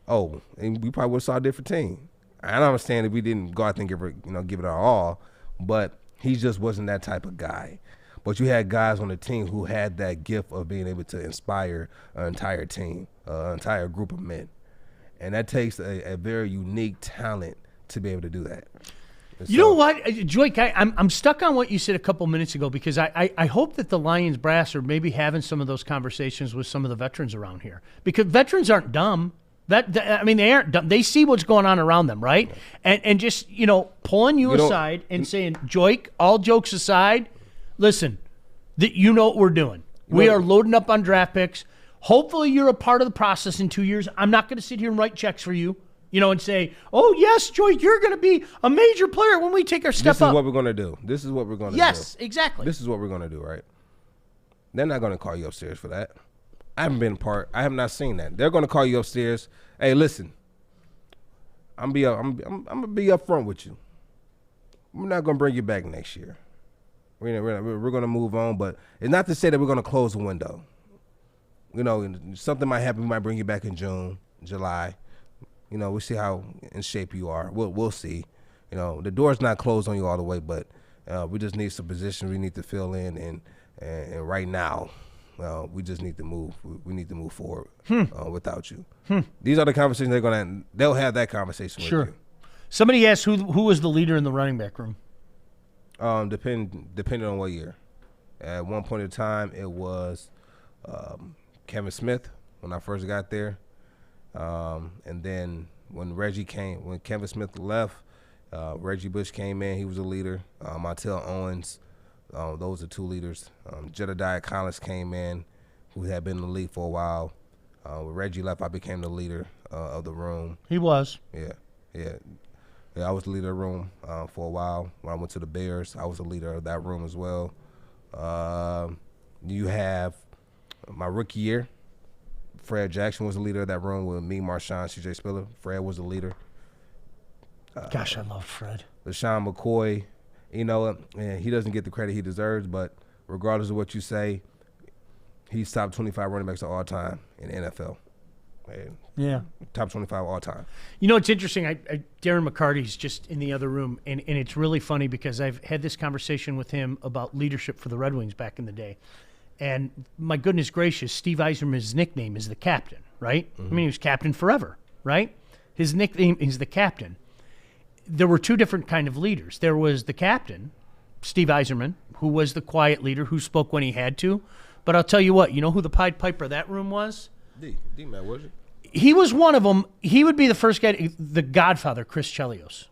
and we probably would have saw a different team. I don't understand if we didn't go out there and give it our all, but he just wasn't that type of guy. But you had guys on the team who had that gift of being able to inspire an entire team, an entire group of men. And that takes a very unique talent to be able to do that. You know what, Joik, I'm stuck on what you said a couple minutes ago because I hope that the Lions brass are maybe having some of those conversations with some of the veterans around here. Because veterans aren't dumb. They aren't dumb. They see what's going on around them, right? And just, pulling you aside and saying, Joik, all jokes aside, listen, you know what we're doing. We are loading up on draft picks. Hopefully you're a part of the process in 2 years. I'm not going to sit here and write checks for you, and say, oh, yes, Joik, you're going to be a major player when we take our step up. This is what we're going to do. This is what we're going to do. Yes, exactly. This is what we're going to do, right? They're not going to call you upstairs for that. I haven't been a part. I have not seen that. They're going to call you upstairs. Hey, listen, I'm gonna be upfront with you. We're not gonna bring you back next year. We're gonna move on, but it's not to say that we're gonna close the window. You know, something might happen. We might bring you back in June, July. You know, we'll see how in shape you are. We'll see. You know, the door's not closed on you all the way, but we just need some positions we need to fill in, and right now, we just need to move. We need to move forward without you. These are the conversations they'll have that conversation with you. Somebody asked who was the leader in the running back room. Depending on what year. At one point in time, it was Kevin Smith when I first got there, and then when Kevin Smith left, Reggie Bush came in. He was a leader. Montel Owens, those are two leaders. Jedediah Collins came in, who had been in the league for a while. When Reggie left, I became the leader of the room. He was. Yeah, I was the leader of the room for a while. When I went to the Bears, I was the leader of that room as well. You have my rookie year. Fred Jackson was the leader of that room with me, Marshawn, C.J. Spiller. Fred was the leader. Gosh, I love Fred. LaShawn McCoy, you know, and he doesn't get the credit he deserves, but regardless of what you say, he's top 25 running backs of all time in the NFL. And yeah. Top 25 all time. You know, it's interesting. Darren McCarty's just in the other room, and it's really funny because I've had this conversation with him about leadership for the Red Wings back in the day. And my goodness gracious, Steve Yzerman's nickname is the captain, right? I mean, he was captain forever, right? His nickname is the captain. There were two different kind of leaders. There was the captain, Steve Yzerman, who was the quiet leader who spoke when he had to. But I'll tell you what, you know who the Pied Piper of that room was? D-Man, was it? He was one of them. He would be the first guy, the Godfather, Chris Chelios.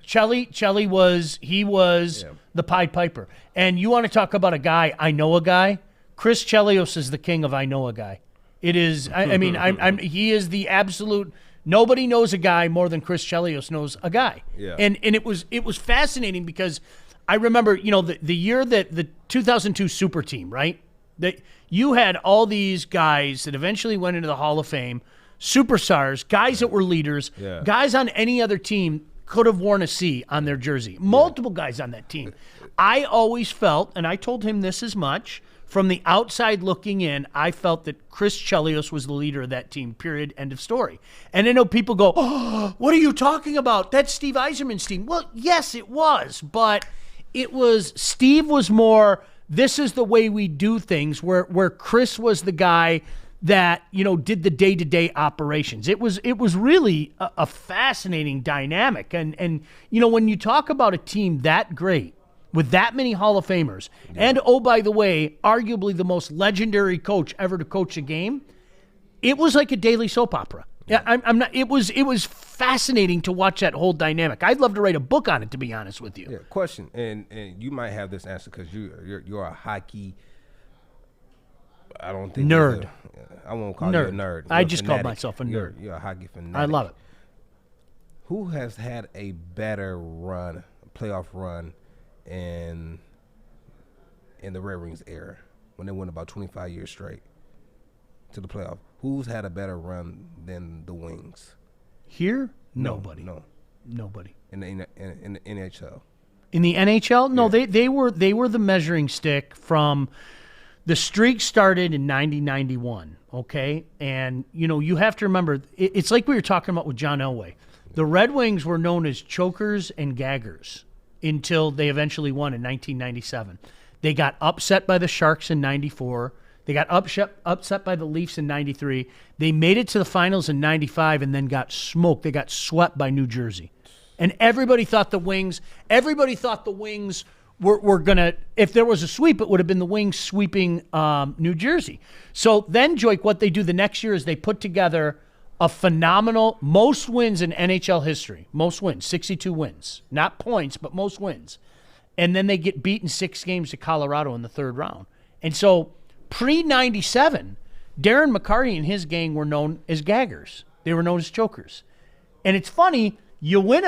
Chelly was the Pied Piper. And you want to talk about a guy, I know a guy? Chris Chelios is the king of I know a guy. It is, he is the absolute, nobody knows a guy more than Chris Chelios knows a guy. Yeah. And it was fascinating because I remember, you know, the year that the 2002 Super Team, right? That you had all these guys that eventually went into the Hall of Fame, superstars, guys that were leaders, guys on any other team could have worn a C on their jersey. Multiple guys on that team. I always felt, and I told him this as much, from the outside looking in, I felt that Chris Chelios was the leader of that team, period, end of story. And I know people go, oh, what are you talking about? That's Steve Yzerman's team. Well, yes, it was, but Steve was more, this is the way we do things, where Chris was the guy that, you know, did the day-to-day operations. It was really a fascinating dynamic. And you know, when you talk about a team that great, with that many Hall of Famers, and oh, by the way, arguably the most legendary coach ever to coach a game, it was like a daily soap opera. Yeah, I'm not. It was fascinating to watch that whole dynamic. I'd love to write a book on it, to be honest with you. Yeah. Question, and you might have this answer because you're a hockey. I don't think nerd. I won't call you a nerd. I just call myself a nerd. You're a hockey fanatic. I love it. Who has had a better run, playoff run, in the Red Wings era when they went about 25 years straight to the playoff? Who's had a better run than the Wings? Here? Nobody. No. Nobody. In the NHL. In the NHL? No, they were the measuring stick from the streak started in 90-91, okay? And, you know, you have to remember, it's like we were talking about with John Elway. The Red Wings were known as chokers and gaggers until they eventually won in 1997. They got upset by the Sharks in 94. They got upset by the Leafs in 93. They made it to the finals in 95 and then got smoked. They got swept by New Jersey. And everybody thought the Wings were going to, if there was a sweep, it would have been the Wings sweeping New Jersey. So then, Joik, what they do the next year is they put together a phenomenal, most wins in NHL history. Most wins, 62 wins. Not points, but most wins. And then they get beaten 6 games to Colorado in the third round. And so pre-97, Darren McCarty and his gang were known as gaggers. They were known as chokers. And it's funny, you win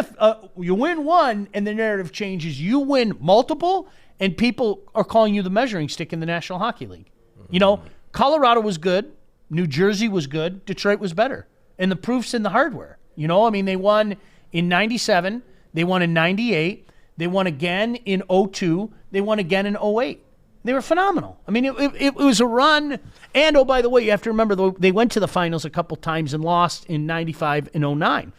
one, and the narrative changes. You win multiple, and people are calling you the measuring stick in the National Hockey League. You know, Colorado was good. New Jersey was good. Detroit was better. And the proof's in the hardware. You know, I mean, they won in 97, they won in 98, they won again in 02, they won again in 08. They were phenomenal. I mean, it was a run. And, oh, by the way, you have to remember, they went to the finals a couple times and lost in 95 and 09.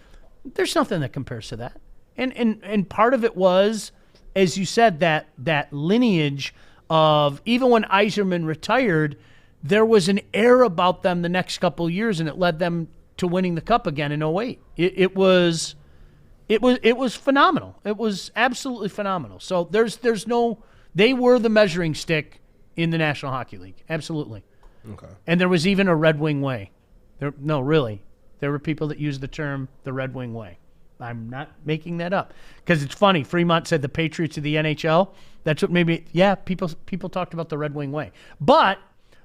There's nothing that compares to that. And part of it was, as you said, that lineage of, even when Yzerman retired, there was an air about them the next couple of years, and it led them to winning the cup again in 08. It was phenomenal. It was absolutely phenomenal. So there's no... They were the measuring stick in the National Hockey League. Absolutely. Okay. And there was even a Red Wing way. No, really. There were people that used the term the Red Wing way. I'm not making that up. Because it's funny. Fremont said the Patriots of the NHL. That's what maybe, yeah, people talked about the Red Wing way. But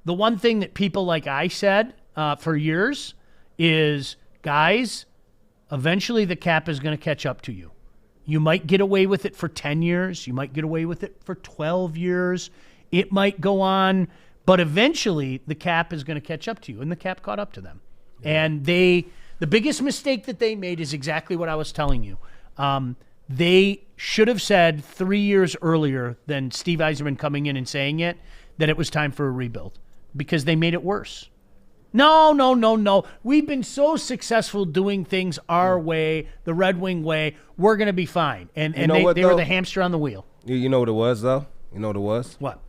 the one thing that people like I said for years is, guys, eventually the cap is going to catch up to you. You might get away with it for 10 years. You might get away with it for 12 years. It might go on. But eventually, the cap is going to catch up to you. And the cap caught up to them. Yeah. And the biggest mistake that they made is exactly what I was telling you. They should have said 3 years earlier than Steve Yzerman coming in and saying it, that it was time for a rebuild. Because they made it worse. No. We've been so successful doing things our way, the Red Wing way. We're going to be fine. And they were the hamster on the wheel. You know what it was, though? You know what it was? What?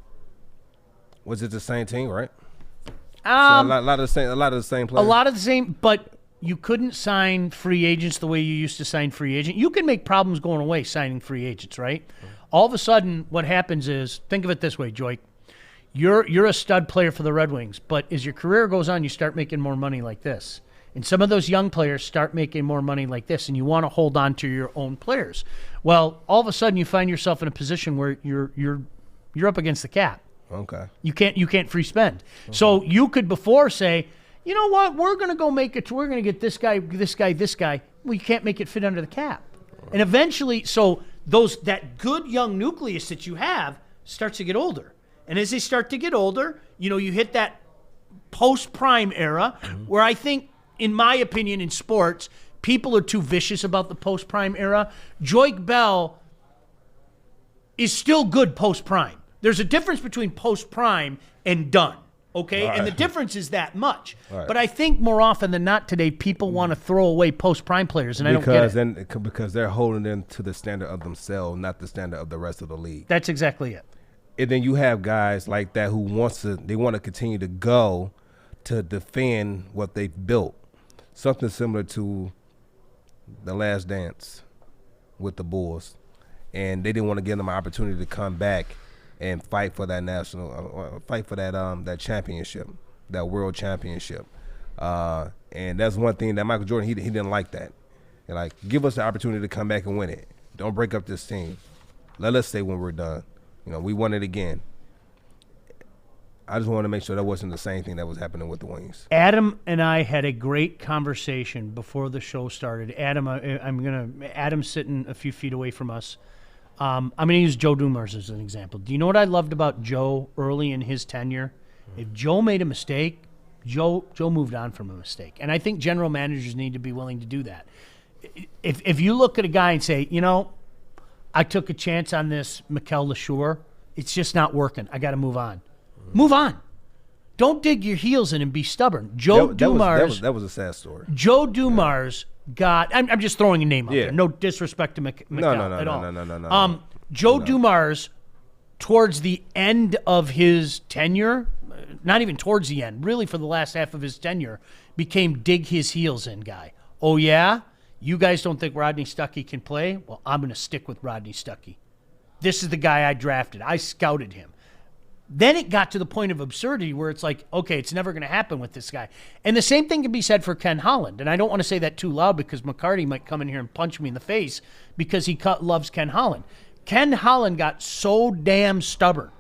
Was it the same team, right? So a lot of the same players. A lot of the same, but you couldn't sign free agents the way you used to sign free agents. You can make problems going away signing free agents, right? All of a sudden, what happens is, think of it this way, Joy. You're a stud player for the Red Wings, but as your career goes on, you start making more money like this. And some of those young players start making more money like this, and you want to hold on to your own players. Well, all of a sudden, you find yourself in a position where you're up against the cap. Okay. You can't free spend. Okay. So you could before say, you know what, we're going to go make it. We're going to get this guy. Well, you can't make it fit under the cap. And eventually, so that good young nucleus that you have starts to get older. And as they start to get older, you hit that post-prime era where I think, in my opinion, in sports, people are too vicious about the post-prime era. Joik Bell is still good post-prime. There's a difference between post-prime and done, okay? Right. And the difference is that much. Right. But I think more often than not today, people want to throw away post-prime players, and I don't get it. Because they're holding them to the standard of themselves, not the standard of the rest of the league. That's exactly it. And then you have guys like that who want to continue to go to defend what they've built. Something similar to The Last Dance with the Bulls. And they didn't want to give them an opportunity to come back and fight for that that championship, that world championship. And that's one thing that Michael Jordan, he didn't like that. And like, give us the opportunity to come back and win it. Don't break up this team. Let us stay when we're done. We won it again. I just want to make sure that wasn't the same thing that was happening with the Wings. Adam and I had a great conversation before the show started. Adam's sitting a few feet away from us. I'm going to use Joe Dumars as an example. Do you know what I loved about Joe early in his tenure? If Joe made a mistake, Joe moved on from a mistake. And I think general managers need to be willing to do that. If you look at a guy and say, I took a chance on this Mikel LeSure. It's just not working. I got to move on. Move on. Don't dig your heels in and be stubborn. Joe Dumars. That was a sad story. Joe Dumars got. I'm just throwing a name out there. No disrespect to Mikel at all. No. Joe Dumars, towards the end of his tenure, not even towards the end, really for the last half of his tenure, became dig his heels in guy. Oh yeah. You guys don't think Rodney Stuckey can play? Well, I'm going to stick with Rodney Stuckey. This is the guy I drafted. I scouted him. Then it got to the point of absurdity where it's like, okay, it's never going to happen with this guy. And the same thing can be said for Ken Holland. And I don't want to say that too loud because McCarty might come in here and punch me in the face because he loves Ken Holland. Ken Holland got so damn stubborn.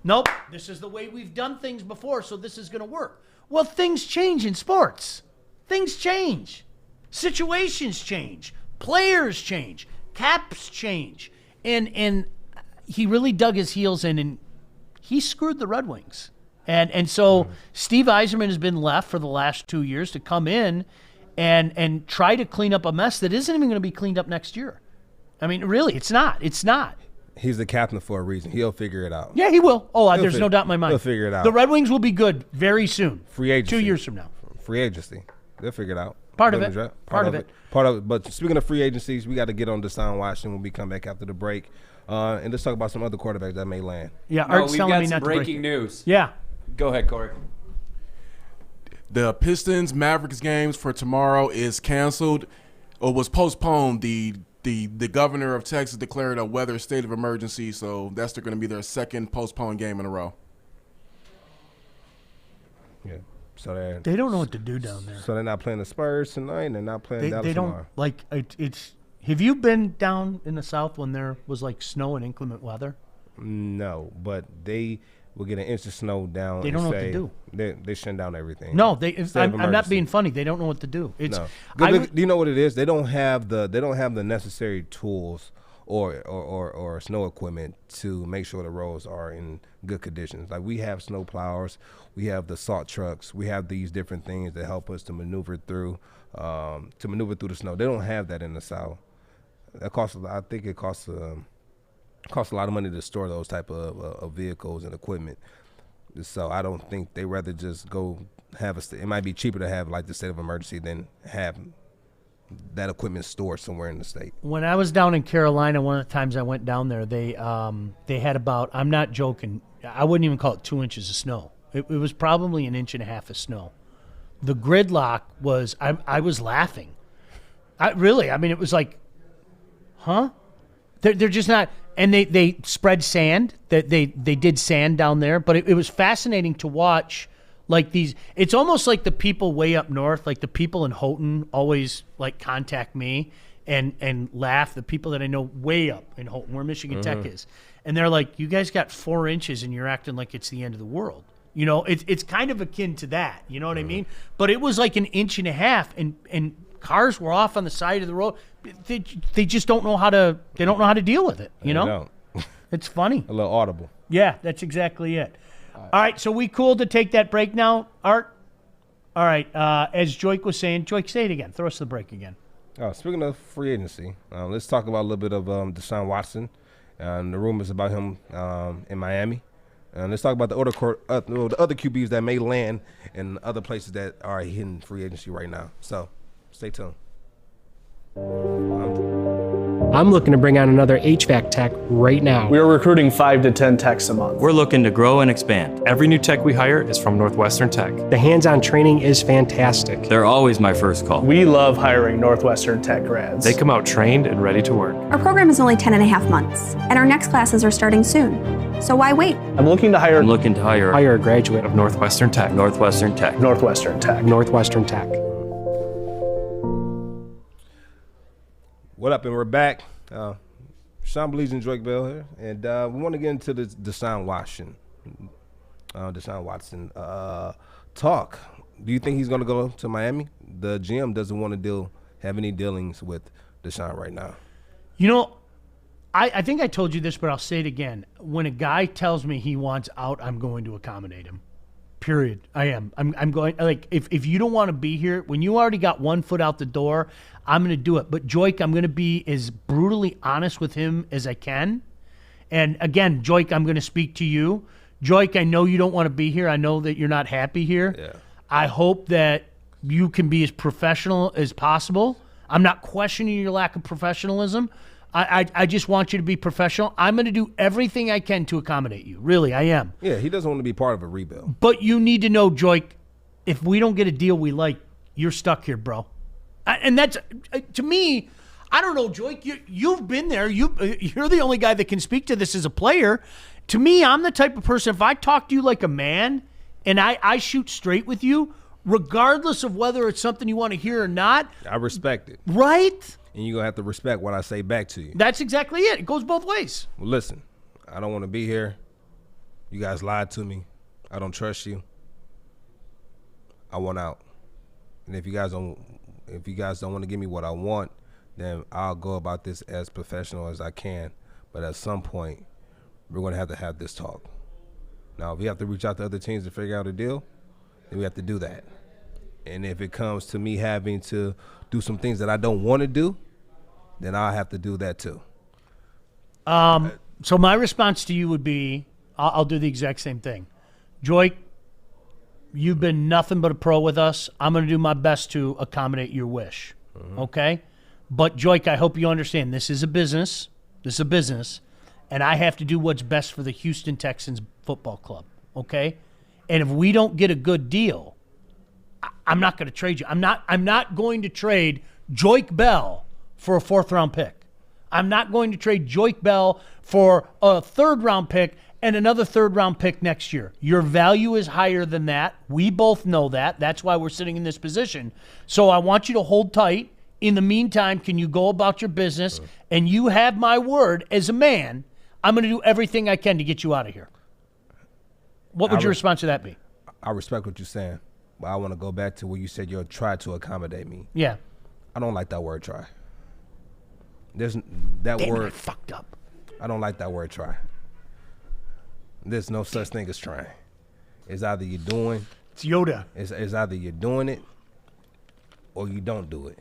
Nope, this is the way we've done things before, so this is going to work. Well, things change in sports. Things change. Situations change, players change, caps change, and he really dug his heels in and he screwed the Red Wings. And so Steve Yzerman has been left for the last 2 years to come in and try to clean up a mess that isn't even going to be cleaned up next year. I mean, really, it's not. It's not. He's the captain for a reason. He'll figure it out. Yeah, he will. There's no doubt in my mind. He'll figure it out. The Red Wings will be good very soon. Free agency. 2 years from now. Free agency. They'll figure it out. Part of it. Part of it. But speaking of free agencies, we got to get on Deshaun Watson when we come back after the break. And let's talk about some other quarterbacks that may land. Yeah, Art's we've telling got me some not to break breaking it. news. Yeah. Go ahead, Corey. The Pistons Mavericks games for tomorrow is canceled or was postponed. The governor of Texas declared a weather state of emergency, so that's going to be their second postponed game in a row. Yeah. So They don't know what to do down there. So they're not playing the Spurs tonight, and they're not playing Dallas They don't tomorrow. like it's. Have you been down in the South when there was like snow and inclement weather? No, but they will get an inch of snow down. They don't know what to do. They shut down everything. No, State of I'm not emergency. being funny. They don't know what to do. It's. No. Do you know what it is? They don't have the necessary tools or snow equipment to make sure the roads are in good conditions. Like we have snow plowers, we have the salt trucks, we have these different things that help us to maneuver through the snow. They don't have that in the South. That costs. I think it costs a lot of money to store those type of vehicles and equipment. So I don't think they rather just go have it might be cheaper to have like the state of emergency than have that equipment stored somewhere in the state. When I was down in Carolina, one of the times I went down there, they had about, I'm not joking, I wouldn't even call it 2 inches of snow. It was probably 1.5 inches of snow. The gridlock was, I was laughing. It was like, huh? They're just not, and they spread sand. They did sand down there, but it was fascinating to watch. Like these, it's almost like the people way up north, like the people in Houghton always like contact me and laugh. The people that I know way up in Houghton, where Michigan Tech is, and they're like, "You guys got 4 inches and you're acting like it's the end of the world." You know, it's kind of akin to that. You know what I mean? But it was like 1.5 inches, and cars were off on the side of the road. They just don't know how to. They don't know how to deal with it. You know, it's funny. A little audible. Yeah, that's exactly it. All right, so we cool to take that break now, Art? All right, as Joik was saying, Joik, say it again. Throw us the break again. Speaking of free agency, let's talk about a little bit of Deshaun Watson and the rumors about him in Miami. And let's talk about the other QBs that may land in other places that are hidden free agency right now. So stay tuned. I'm looking to bring on another HVAC tech right now. We are recruiting 5 to 10 techs a month. We're looking to grow and expand. Every new tech we hire is from Northwestern Tech. The hands-on training is fantastic. They're always my first call. We love hiring Northwestern Tech grads. They come out trained and ready to work. Our program is only 10.5 months, and our next classes are starting soon. So why wait? I'm looking to hire Hire a graduate of Northwestern Tech. Northwestern Tech. Northwestern Tech. Northwestern Tech. What up, and we're back. Sean Baligian Bell here, and we want to get into the Deshaun Watson talk. Do you think he's going to go to Miami? The GM doesn't want to have any dealings with Deshaun right now. You know, I think I told you this, but I'll say it again. When a guy tells me he wants out, I'm going to accommodate him. Period. I am. I'm going, like, if you don't want to be here, when you already got 1 foot out the door, I'm going to do it. But Joik, I'm going to be as brutally honest with him as I can. And again, Joik, I'm going to speak to you. Joik, I know you don't want to be here. I know that you're not happy here. Yeah. I hope that you can be as professional as possible. I'm not questioning your lack of professionalism. I just want you to be professional. I'm going to do everything I can to accommodate you. Really, I am. Yeah, he doesn't want to be part of a rebuild. But you need to know, Joik, if we don't get a deal we like, you're stuck here, bro. And that's, to me, I don't know, Joik, you've been there. You're the only guy that can speak to this as a player. To me, I'm the type of person, if I talk to you like a man and I shoot straight with you, regardless of whether it's something you want to hear or not. I respect it. Right? And you're going to have to respect what I say back to you. That's exactly it. It goes both ways. Well, listen, I don't want to be here. You guys lied to me. I don't trust you. I want out. And if you guys don't want to give me what I want, then I'll go about this as professional as I can. But at some point, we're going to have this talk. Now, if we have to reach out to other teams to figure out a deal, then we have to do that. And if it comes to me having to do some things that I don't want to do, then I'll have to do that too. So my response to you would be, I'll do the exact same thing. Joik, you've been nothing but a pro with us. I'm going to do my best to accommodate your wish, okay? But, Joik, I hope you understand this is a business. This is a business, and I have to do what's best for the Houston Texans football club, okay? And if we don't get a good deal, I'm not going to trade you. I'm not going to trade Joik Bell for a 4th-round pick. I'm not going to trade Joik Bell for a 3rd-round pick and another 3rd-round pick next year. Your value is higher than that. We both know that. That's why we're sitting in this position. So I want you to hold tight. In the meantime, can you go about your business? And you have my word as a man, I'm going to do everything I can to get you out of here. What would your response to that be? I respect what you're saying, but I want to go back to where you said you'll try to accommodate me. Yeah. I don't like that word try. There's that Damn, word. I fucked up. I don't like that word try. There's no such thing as trying. It's either you're doing. It's Yoda. It's either you're doing it or you don't do it.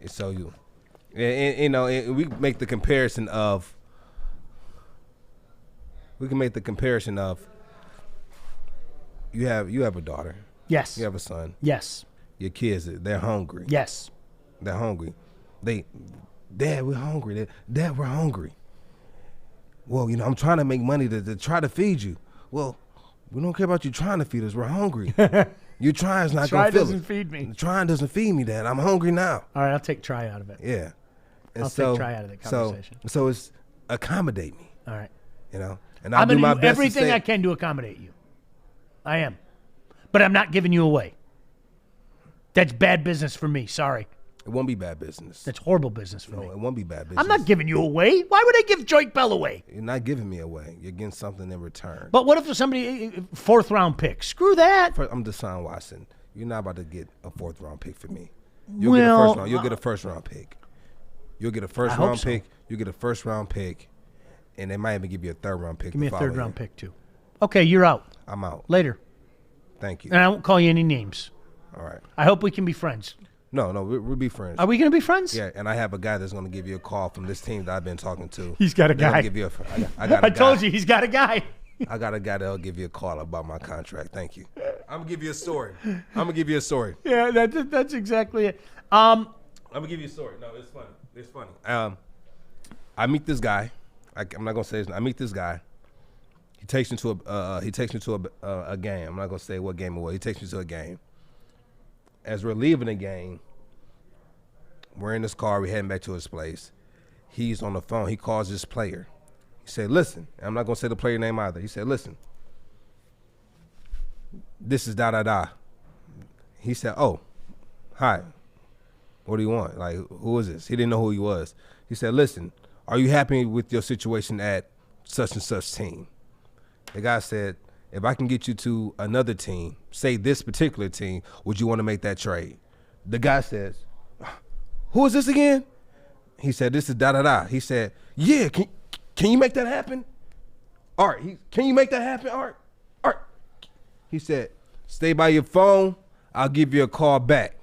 And so we make the comparison of. We can make the comparison of. You have a daughter. Yes. You have a son. Yes. Your kids, they're hungry. Yes. They're hungry. Dad, we're hungry. Dad, we're hungry. Well, I'm trying to make money to try to feed you. Well, we don't care about you trying to feed us. We're hungry. You trying is not going to Try fill doesn't it. feed me. Trying doesn't feed me, Dad. I'm hungry now. All right, I'll take try out of it. Yeah. And I'll take try out of the conversation. So it's accommodate me. All right. And I'll I'm do going my to do best everything to say, I can to accommodate you. I am. But I'm not giving you away. That's bad business for me. Sorry. It won't be bad business. That's horrible business for me. No, it won't be bad business. I'm not giving you away. Why would I give Joik Bell away? You're not giving me away. You're getting something in return. But what if somebody 4th-round pick? Screw that. I'm Deshaun Watson. You're not about to get a 4th-round pick for me. You'll get a first round. You'll get a first-round pick. You'll get a first-round pick. You get a first-round pick, and they might even give you a 3rd-round pick. Give me a 3rd-round pick too. Okay, you're out. I'm out. Later. Thank you. And I won't call you any names. All right. I hope we can be friends. No, we'll be friends. Are we going to be friends? Yeah, and I have a guy that's going to give you a call from this team that I've been talking to. He's got a guy. Give you I got a I told you, he's got a guy. I got a guy that'll give you a call about my contract. Thank you. I'm going to give you a story. Yeah, that's exactly it. I'm going to give you a story. No, it's funny. It's funny. I meet this guy. I'm not going to say his name. I meet this guy. He takes me to a game. I'm not going to say what game it was. He takes me to a game. As we're leaving the game, we're in this car. We're heading back to his place. He's on the phone. He calls this player. He said, listen. I'm not going to say the player name either. He said, listen. This is da-da-da. He said, oh, hi. What do you want? Like, who is this? He didn't know who he was. He said, listen, are you happy with your situation at such and such team? The guy said, if I can get you to another team, say this particular team, would you want to make that trade? The guy says, who is this again? He said, this is da-da-da. He said, yeah, can you make that happen? Art, can you make that happen, Art? He said, stay by your phone. I'll give you a call back.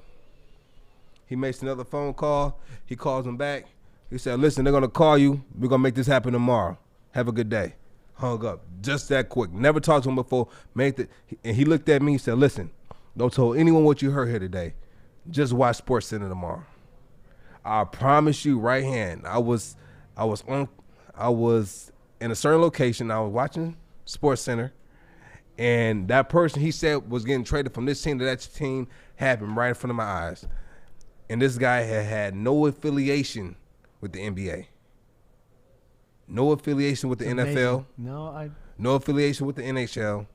He makes another phone call. He calls him back. He said, listen, they're going to call you. We're going to make this happen tomorrow. Have a good day. Hung up. Just that quick. Never talked to him before. And he looked at me. He said, listen, don't tell anyone what you heard here today. Just watch Sports Center tomorrow. I promise you right hand. I was in a certain location. I was watching Sports Center. And that person he said was getting traded from this team to that team happened right in front of my eyes. And this guy had no affiliation with the NBA. No affiliation with the NFL. No affiliation with the NHL.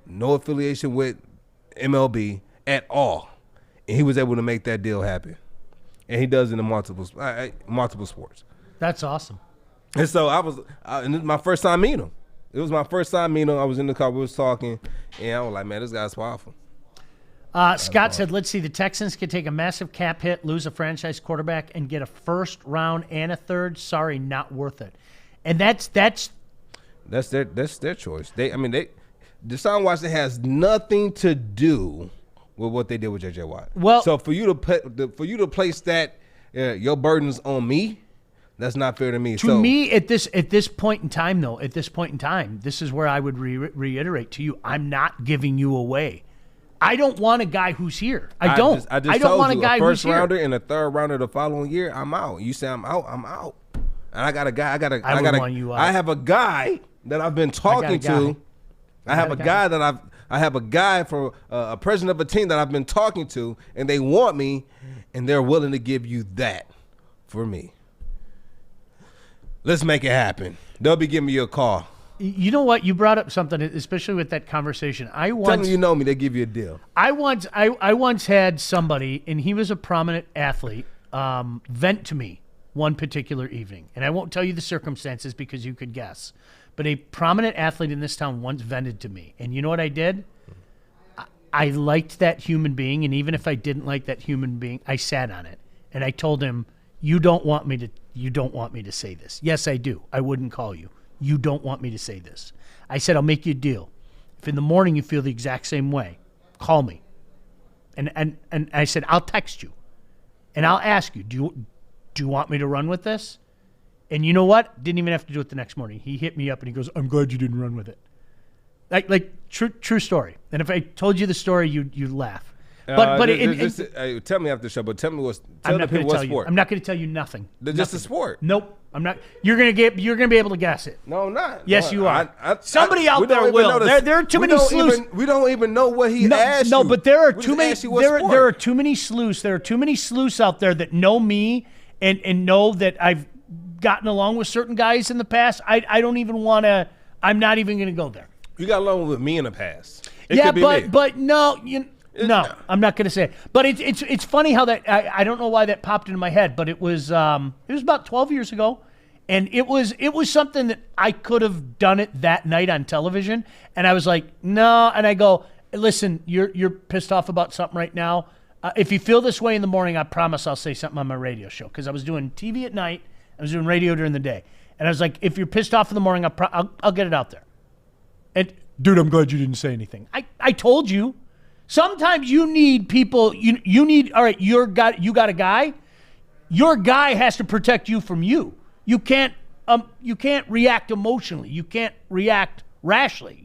No affiliation with MLB at all. And he was able to make that deal happen. And he does it in multiple sports. That's awesome. And so and this is my first time meeting him. It was my first time meeting him. I was in the car, we was talking, and I was like, man, this guy's powerful. Scott said, let's see, the Texans could take a massive cap hit, lose a franchise quarterback, and get a 1st round and a 3rd. Sorry, not worth it. And that's their choice. Deshaun Watson has nothing to do with what they did with J.J. Watt. Well, so for you to place that your burdens on me, that's not fair to me. To me, at this point in time, though, this is where I would reiterate to you: I'm not giving you away. I don't want a guy who's here. I don't. I don't want a guy who's here. First rounder and a third rounder the following year, I'm out. You say I'm out, I'm out. And I got a guy. I have a guy that I've been talking to. I have a guy for a president of a team that I've been talking to, and they want me, and they're willing to give you that for me. Let's make it happen. They'll be giving me a call. You know what? You brought up something, especially with that conversation. Tell them you know me. They give you a deal. I once had somebody, and he was a prominent athlete, vent to me one particular evening. And I won't tell you the circumstances because you could guess. But a prominent athlete in this town once vented to me. And you know what I did? I liked that human being, and even if I didn't like that human being, I sat on it. And I told him, you don't want me to say this. Yes, I do. I wouldn't call you. You don't want me to say this. I said, I'll make you a deal. If in the morning you feel the exact same way, call me. And I said, I'll text you. And I'll ask you, do you want me to run with this? And you know what? Didn't even have to do it the next morning. He hit me up and he goes, I'm glad you didn't run with it. Like true story. And if I told you the story, you'd laugh. But tell me after the show. But tell me tell the people what sport. I'm not going to tell you nothing. Just a sport. Nope. I'm not. You're gonna be able to guess it. No, I'm not. Yes, no, you are. Somebody out there will. There are too many sleuths. We don't even know what he asked. No, but there are too many. There are too many sleuths. There are too many sleuths out there that know me and know that I've gotten along with certain guys in the past. I don't even want to. I'm not even going to go there. You got along with me in the past. But no, no, I'm not going to say it. But it's funny how that I don't know why that popped into my head, but it was about 12 years ago, and it was something that I could have done it that night on television, and I was like, no, and I go, listen, you're pissed off about something right now. If you feel this way in the morning, I promise I'll say something on my radio show, because I was doing TV at night, I was doing radio during the day, and I was like, if you're pissed off in the morning, I'll get it out there. And dude, I'm glad you didn't say anything. I told you. Sometimes you need people. You need. All right, you got a guy. Your guy has to protect you from you. You can't react emotionally. You can't react rashly.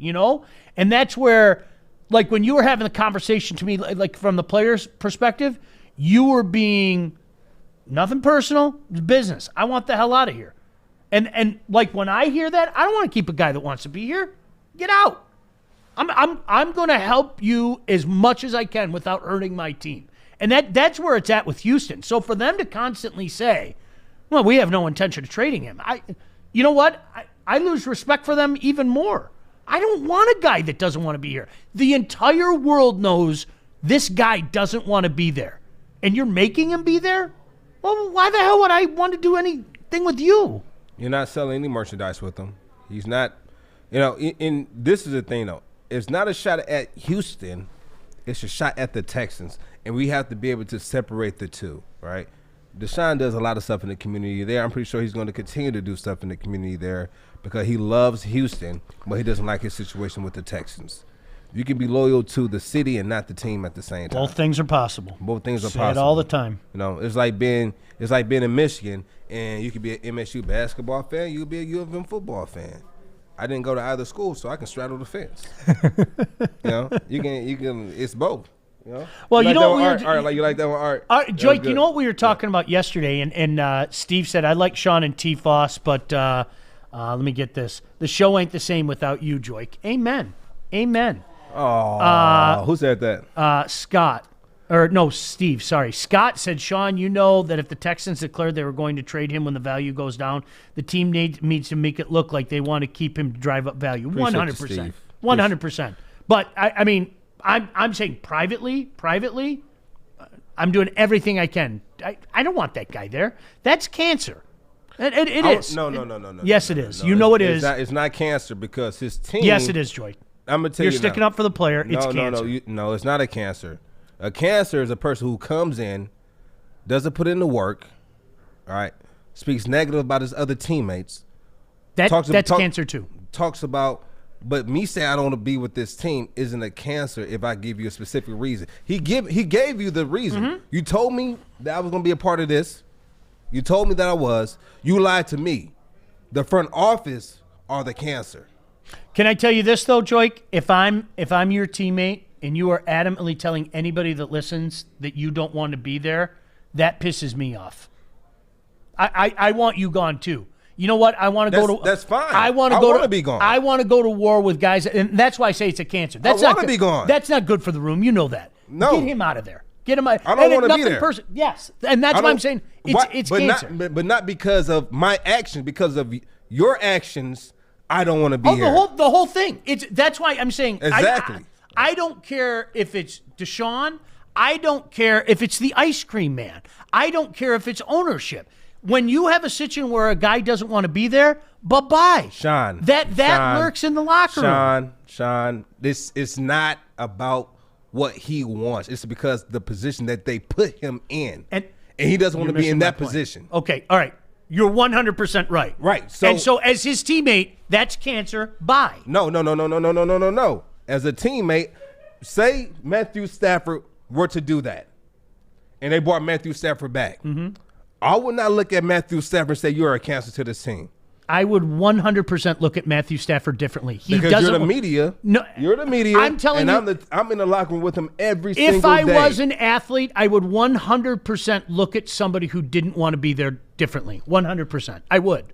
And that's where, like when you were having the conversation to me, like from the player's perspective, you were being nothing personal. It's business. I want the hell out of here. And like when I hear that, I don't want to keep a guy that wants to be here. Get out. I'm going to help you as much as I can without hurting my team. And that's where it's at with Houston. So for them to constantly say, well, we have no intention of trading him. You know what? I lose respect for them even more. I don't want a guy that doesn't want to be here. The entire world knows this guy doesn't want to be there. And you're making him be there? Well, why the hell would I want to do anything with you? You're not selling any merchandise with him. He's not, and this is the thing, though. It's not a shot at Houston. It's a shot at the Texans. And we have to be able to separate the two, right? Deshaun does a lot of stuff in the community there. I'm pretty sure he's going to continue to do stuff in the community there because he loves Houston, but he doesn't like his situation with the Texans. You can be loyal to the city and not the team at the same time. Both things are possible. Both things are Say possible. it all the time. It's like being in Michigan, and you could be an MSU basketball fan. You could be a U of M football fan. I didn't go to either school, so I can straddle the fence. You can. It's both. Well, you know what Art, you like that one, Art? Joik, you know what we were talking about yesterday, and Steve said, I like Sean and T. Foss, but let me get this. The show ain't the same without you, Joik. Amen. Oh, who said that? Steve, sorry. Scott said, Sean, you know that if the Texans declared they were going to trade him when the value goes down, the team needs to make it look like they want to keep him to drive up value. 100%. 100%. But, I mean, I'm saying privately, I'm doing everything I can. I don't want that guy there. That's cancer. It is. No. Yes, it is. You know it is. It's not cancer because his team. Yes, it is, Joy. I'm going to tell you You're sticking up for the player. It's cancer. No, it's not a cancer. A cancer is a person who comes in, doesn't put in the work, all right, speaks negative about his other teammates. That's cancer too. Talks about But me saying I don't want to be with this team isn't a cancer if I give you a specific reason. He gave you the reason. Mm-hmm. You told me that I was going to be a part of this. You told me that I was. You lied to me. The front office are the cancer. Can I tell you this though, Joik? If I'm your teammate and you are adamantly telling anybody that listens that you don't want to be there, that pisses me off. I want you gone too. You know what? I want to go to. That's fine. I want to be gone. I want to go to war with guys, and that's why I say it's a cancer. That's I want not to good. be gone. That's not good for the room. You know that. No. Get him out of there. Get him out. I don't want to be there. Yes, and that's why I'm saying it's cancer. But not because of my actions. Because of your actions, I don't want to be here. The whole thing. That's why I'm saying exactly. I don't care if it's Deshaun. I don't care if it's the ice cream man. I don't care if it's ownership. When you have a situation where a guy doesn't want to be there, bye-bye. Sean. That works in the locker room. Sean, this is not about what he wants. It's because the position that they put him in. And he doesn't want to be in that position. Okay, all right. You're 100% right. Right. So as his teammate, that's cancer. Bye. No. As a teammate, say Matthew Stafford were to do that, and they brought Matthew Stafford back. Mm-hmm. I would not look at Matthew Stafford and say you're a cancer to this team. I would 100% look at Matthew Stafford differently. Because you're the media. No, you're the media. I'm telling you, I'm in the locker room with him every single day. If I was an athlete, I would 100% look at somebody who didn't want to be there differently. 100%. I would.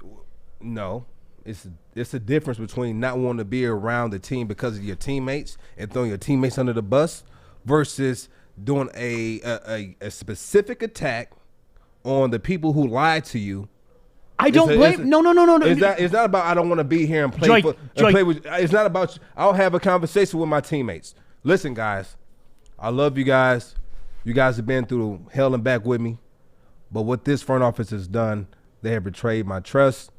No, it's a difference between not wanting to be around the team because of your teammates and throwing your teammates under the bus versus doing a specific attack on the people who lied to you. I don't blame. No. It's not about I don't want to be here and play. Play with. It's not about. I'll have a conversation with my teammates. Listen, guys, I love you guys. You guys have been through hell and back with me, but what this front office has done, they have betrayed my trust.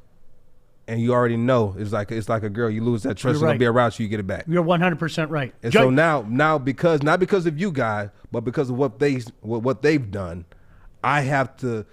And you already know it's like a girl. You lose that trust, it's gonna be around you. You get it back. You're 100% right. And so now because not because of you guys, but because of what they've done. I have to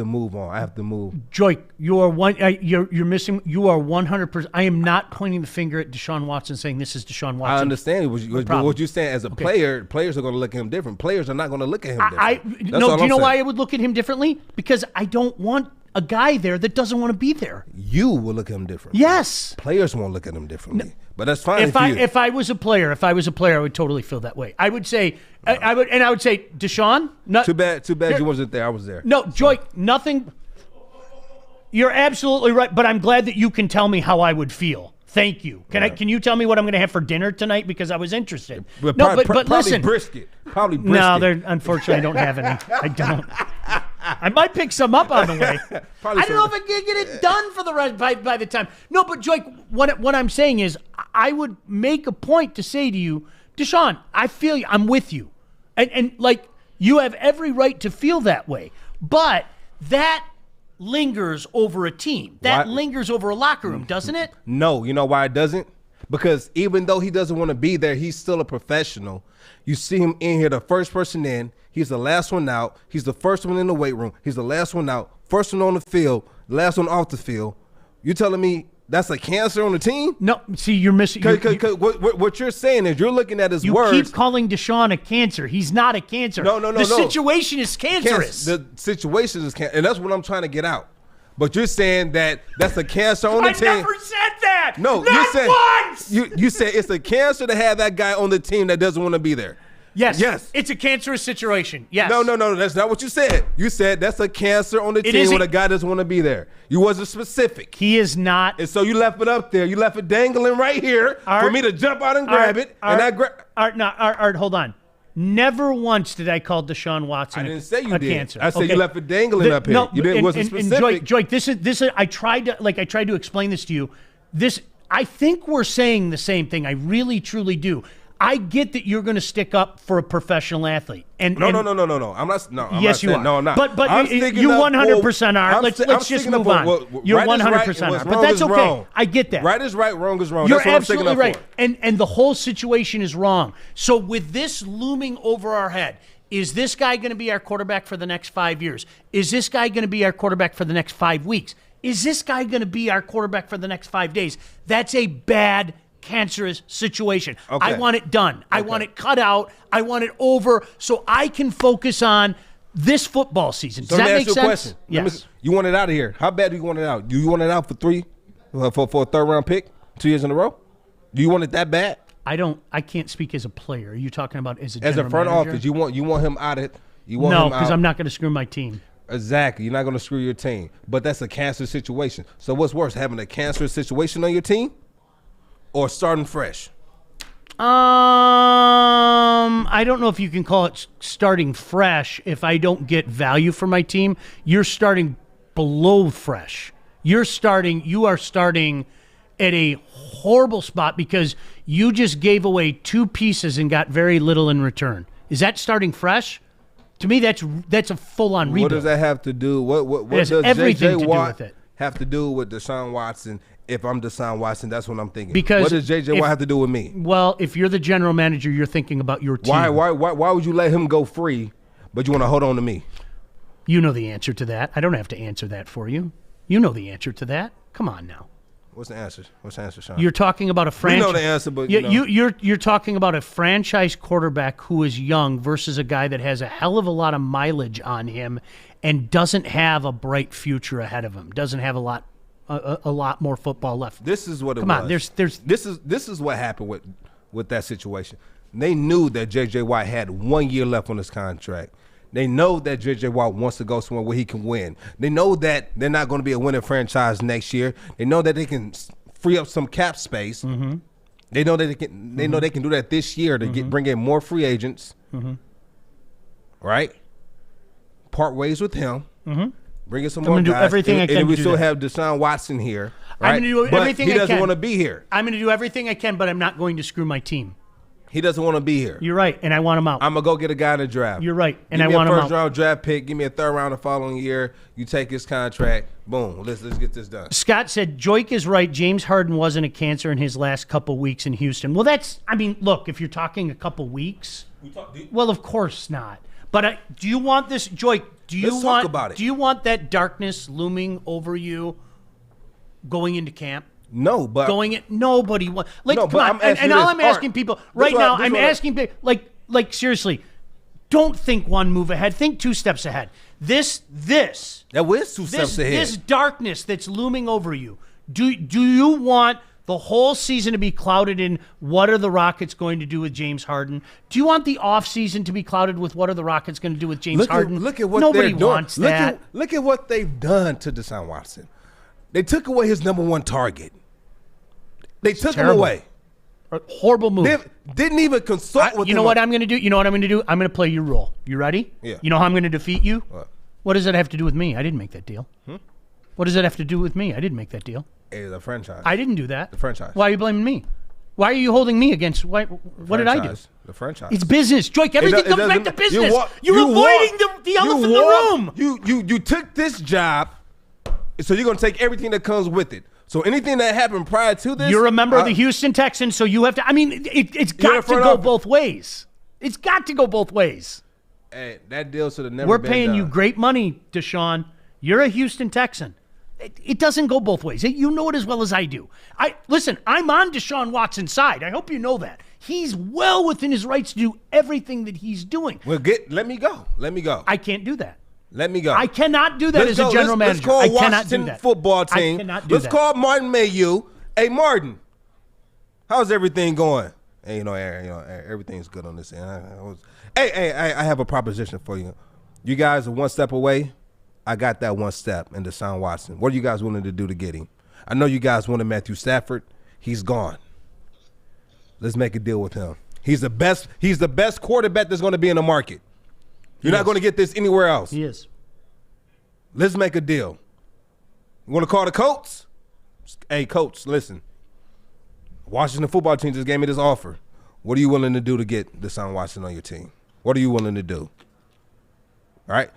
move on. I have to move. Joy, you are you're missing. You are 100%. I am not pointing the finger at Deshaun Watson saying this is Deshaun Watson. I understand what you're saying. As a player, players are going to look at him different. Players are not going to look at him different. Do you know why I would look at him differently? Because I don't want a guy there that doesn't want to be there. You will look at him differently. Yes. Players won't look at him differently. But that's fine. If I was a player, I would totally feel that way. I would say, I would say, Deshaun. Too bad you wasn't there. I was there. No, Joy, nothing. You're absolutely right, but I'm glad that you can tell me how I would feel. Thank you. Can you tell me what I'm going to have for dinner tonight because I was interested? But listen. Probably brisket. No, unfortunately I don't have any. I don't. I might pick some up on the way. I don't know if I can get it done for the rest by the time. No, but Joy, what I'm saying is I would make a point to say to you, Deshaun, I feel you. I'm with you. And like you have every right to feel that way. But that lingers over a team. That lingers over a locker room, doesn't it? No, you know why it doesn't? Because even though he doesn't want to be there, he's still a professional. You see him in here, the first person in. He's the last one out. He's the first one in the weight room. He's the last one out. First one on the field. Last one off the field. You telling me that's a cancer on the team? No, see, you're missing. What you're saying is you're looking at his words. You keep calling Deshaun a cancer. He's not a cancer. No. The situation is cancerous. The situation is cancer, and that's what I'm trying to get out. But you're saying that's a cancer on the team. I never said that. No, once. You said it's a cancer to have that guy on the team that doesn't want to be there. Yes. It's a cancerous situation. Yes. No. That's not what you said. You said that's a cancer on the team when a guy doesn't want to be there. You wasn't specific. He is not. And so you left it up there. You left it dangling right here for me to jump out and grab it. Art, hold on. Never once did I call Deshaun Watson I didn't say you a did. cancer. I said you left it dangling up here. No, you didn't. Wasn't specific. And Joy, this is. I tried to explain this to you. I think we're saying the same thing. I really, truly do. I get that you're going to stick up for a professional athlete. No. I'm not. No, I'm yes, not you are. No, I'm not. But you 100% are. Let's just move on. You're 100% are. But that's okay. I get that. Right is right. Wrong is wrong. You're that's what absolutely I'm sticking up right. for. And the whole situation is wrong. So with this looming over our head, is this guy going to be our quarterback for the next 5 years? Is this guy going to be our quarterback for the next 5 weeks? Is this guy going to be our quarterback for the next 5 days? That's a bad cancerous situation. Okay. I want it done. I want it cut out. I want it over so I can focus on this football season. Does So let that me make ask you a sense? question. Yes. You want it out of here. How bad do you want it out? Do you want it out for a third-round pick 2 years in a row? Do you want it that bad? I can't speak as a player. Are you talking about as a general As a front manager? office, you want him out of you want No, him out. because I'm not going to screw my team. Exactly. You're not going to screw your team. But that's a cancerous situation. So what's worse, having a cancerous situation on your team or starting fresh? I don't know if you can call it starting fresh if I don't get value for my team. You're starting below fresh. You are starting at a horrible spot because you just gave away 2 pieces and got very little in return. Is that starting fresh? To me, that's a full-on rebuild. What does that have to do? What has does everything J.J. to do Watt with it. have to do with Deshaun Watson? If I'm Deshaun Watson, that's what I'm thinking. Because what does J.J. Watt have to do with me? Well, if you're the general manager, you're thinking about your team. Why would you let him go free, but you want to hold on to me? You know the answer to that. I don't have to answer that for you. You know the answer to that. Come on now. What's the answer? What's the answer, Sean? You're talking about a franchise. We know the answer, but you're talking about a franchise quarterback who is young versus a guy that has a hell of a lot of mileage on him and doesn't have a bright future ahead of him. Doesn't have a lot more football left. This is what it Come was. on, there's this is what happened with that situation. They knew that J.J. Watt had 1 year left on his contract. They know that J.J. Watt wants to go somewhere where he can win. They know that they're not going to be a winning franchise next year. They know that they can free up some cap space. Mm-hmm. They know that they can. They know they can do that this year to bring in more free agents. Mm-hmm. Right. Part ways with him. Mm-hmm. Bring in some I'm more gonna do guys. everything I can and we to do still that. have Deshaun Watson here. Right? I'm going to do but everything I he can. doesn't want to be here. I'm going to do everything I can, but I'm not going to screw my team. He doesn't want to be here. You're right, and I want him out. I'm going to go get a guy in the draft. You're right, and give I me want a him first out. round draft pick. Give me a third round the following year. You take his contract. Boom. Let's get this done. Scott said, Joik is right. James Harden wasn't a cancer in his last couple weeks in Houston. Well, look, if you're talking a couple weeks, well, of course not. But do you want this, Joik, Let's talk about it. Do you want that darkness looming over you going into camp? No, but Nobody wants. Like, No, come but on. I'm asking And you all this, I'm asking Art, people this right what- now, this I'm what I- asking people, like seriously, don't think one move ahead. Think 2 steps ahead. This that was 2 steps ahead. This darkness that's looming over you. Do you want the whole season to be clouded in what are the Rockets going to do with James Harden? Do you want the offseason to be clouded with what are the Rockets going to do with James Harden? Look at what Nobody they're doing. wants that. Look at what they've done to Deshaun Watson. They took away his number 1 target. They took him terrible. away. A horrible move. They didn't even consult with him. You know what I'm going to do? You know what I'm going to do? I'm going to play your role. You ready? Yeah. You know how I'm going to defeat you? What does that have to do with me? I didn't make that deal. What does that have to do with me? I didn't make that deal. Hey, the franchise. I didn't do that. The franchise. Why are you blaming me? Why are you holding me against? What did I do? The franchise. It's business, Joik. Everything comes back to business. You're you avoiding the elephant in the room. You took this job, so you're gonna take everything that comes with it. So anything that happened prior to this, You're a member of the Houston Texans, so you have to. I mean, it's got to go both ways. It's got to go both ways. Hey, that deal should have never. We're been paying done. you great money, Deshaun. You're a Houston Texan. It doesn't go both ways. You know it as well as I do. Listen, I'm on Deshaun Watson's side. I hope you know that. He's well within his rights to do everything that he's doing. Well, let me go. I can't do that. Let me go. I cannot do that as a general manager. Let's call I cannot Washington do that. football team. I cannot do Let's that. call Martin Mayhew. Hey, Martin, how's everything going? Hey, everything's good on this end. I have a proposition for you. You guys are 1 step away. I got that 1 step in Deshaun Watson. What are you guys willing to do to get him? I know you guys wanted Matthew Stafford. He's gone. Let's make a deal with him. He's the best quarterback that's going to be in the market. You're not going to get this anywhere else. He is. Let's make a deal. You want to call the Colts? Hey, Coach, listen. Washington football team just gave me this offer. What are you willing to do to get Deshaun Watson on your team? What are you willing to do? All right?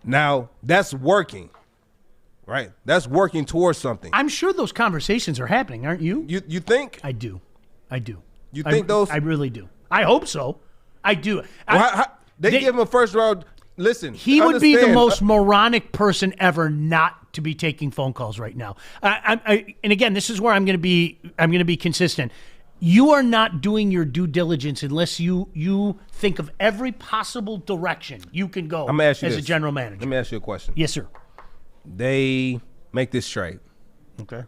Now, that's working, right? That's working towards something. I'm sure those conversations are happening, aren't you? You think? I do. You think those? I really do. I hope so. I do. They give him a first round. Listen, he would be the understand. most moronic person ever not to be taking phone calls right now. And again, this is where I'm going to be consistent. You are not doing your due diligence unless you think of every possible direction you can go as a general manager. Let me ask you a question. Yes, sir. They make this trade. Okay.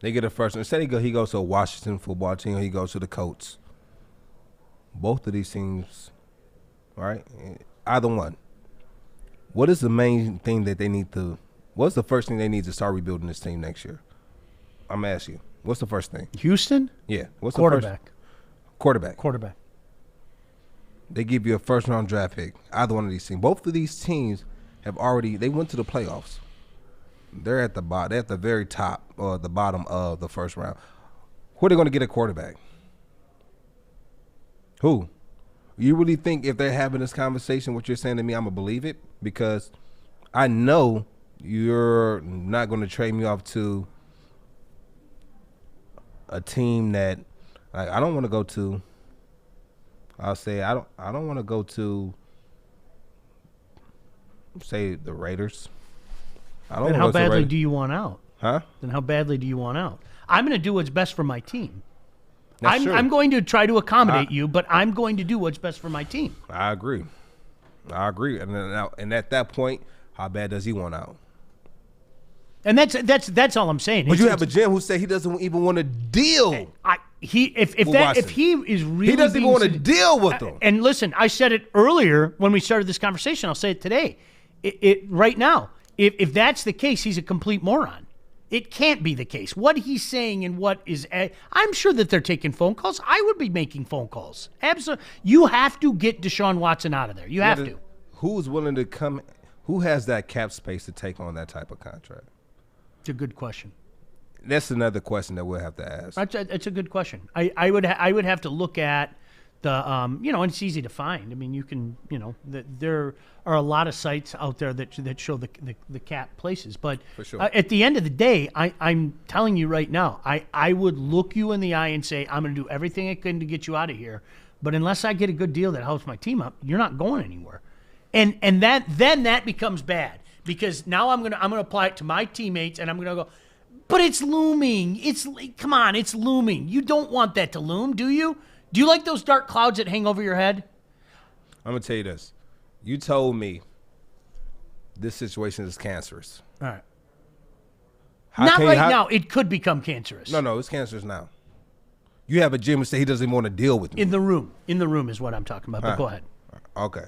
They get a first. Instead, he goes to a Washington football team. Or he goes to the Colts. Both of these teams, right? Either one. What is the main thing that they need to? What's the first thing they need to start rebuilding this team next year? I'm asking you. What's the first thing? Houston? Yeah. What's quarterback? The first? Quarterback. They give you a first-round draft pick. Either one of these teams. Both of these teams have already. They went to the playoffs. They're at the bottom. They're at the very top or the bottom of the first round. Who are they going to get a quarterback? Who? You really think if they're having this conversation, what you're saying to me, I'm going to believe it? Because I know you're not going to trade me off to a team that I don't want to go to. I'll say I don't want to go to, say, the Raiders. Then how badly do you want out? Huh? Then how badly do you want out? I'm going to do what's best for my team. That's true. I'm going to try to accommodate you, but I'm going to do what's best for my team. I agree. And then at that point, how bad does he want out? And that's all I'm saying. But you have a GM who said he doesn't even want to deal. If he is really he doesn't even want to deal with them. And listen, I said it earlier when we started this conversation. I'll say it today. Right now. If that's the case, he's a complete moron. It can't be the case. What he's saying and what is, I'm sure that they're taking phone calls. I would be making phone calls. Absolutely. You have to get Deshaun Watson out of there. You have to. Who's willing to come? Who has that cap space to take on that type of contract? It's a good question. That's another question that we'll have to ask. It's a good question. I would have to look at the and it's easy to find. I mean, you can there are a lot of sites out there that show the cap places. But for sure. At the end of the day, I'm telling you right now, I would look you in the eye and say I'm going to do everything I can to get you out of here. But unless I get a good deal that helps my team up, you're not going anywhere. And that becomes bad because now I'm gonna apply it to my teammates and I'm gonna go. But it's looming. Come on, it's looming. You don't want that to loom, do you? Do you like those dark clouds that hang over your head? I'm going to tell you this. You told me this situation is cancerous. All right. Not right now. It could become cancerous. No, it's cancerous now. You have a GM who say he doesn't even want to deal with me. In the room is what I'm talking about, but go ahead. Okay.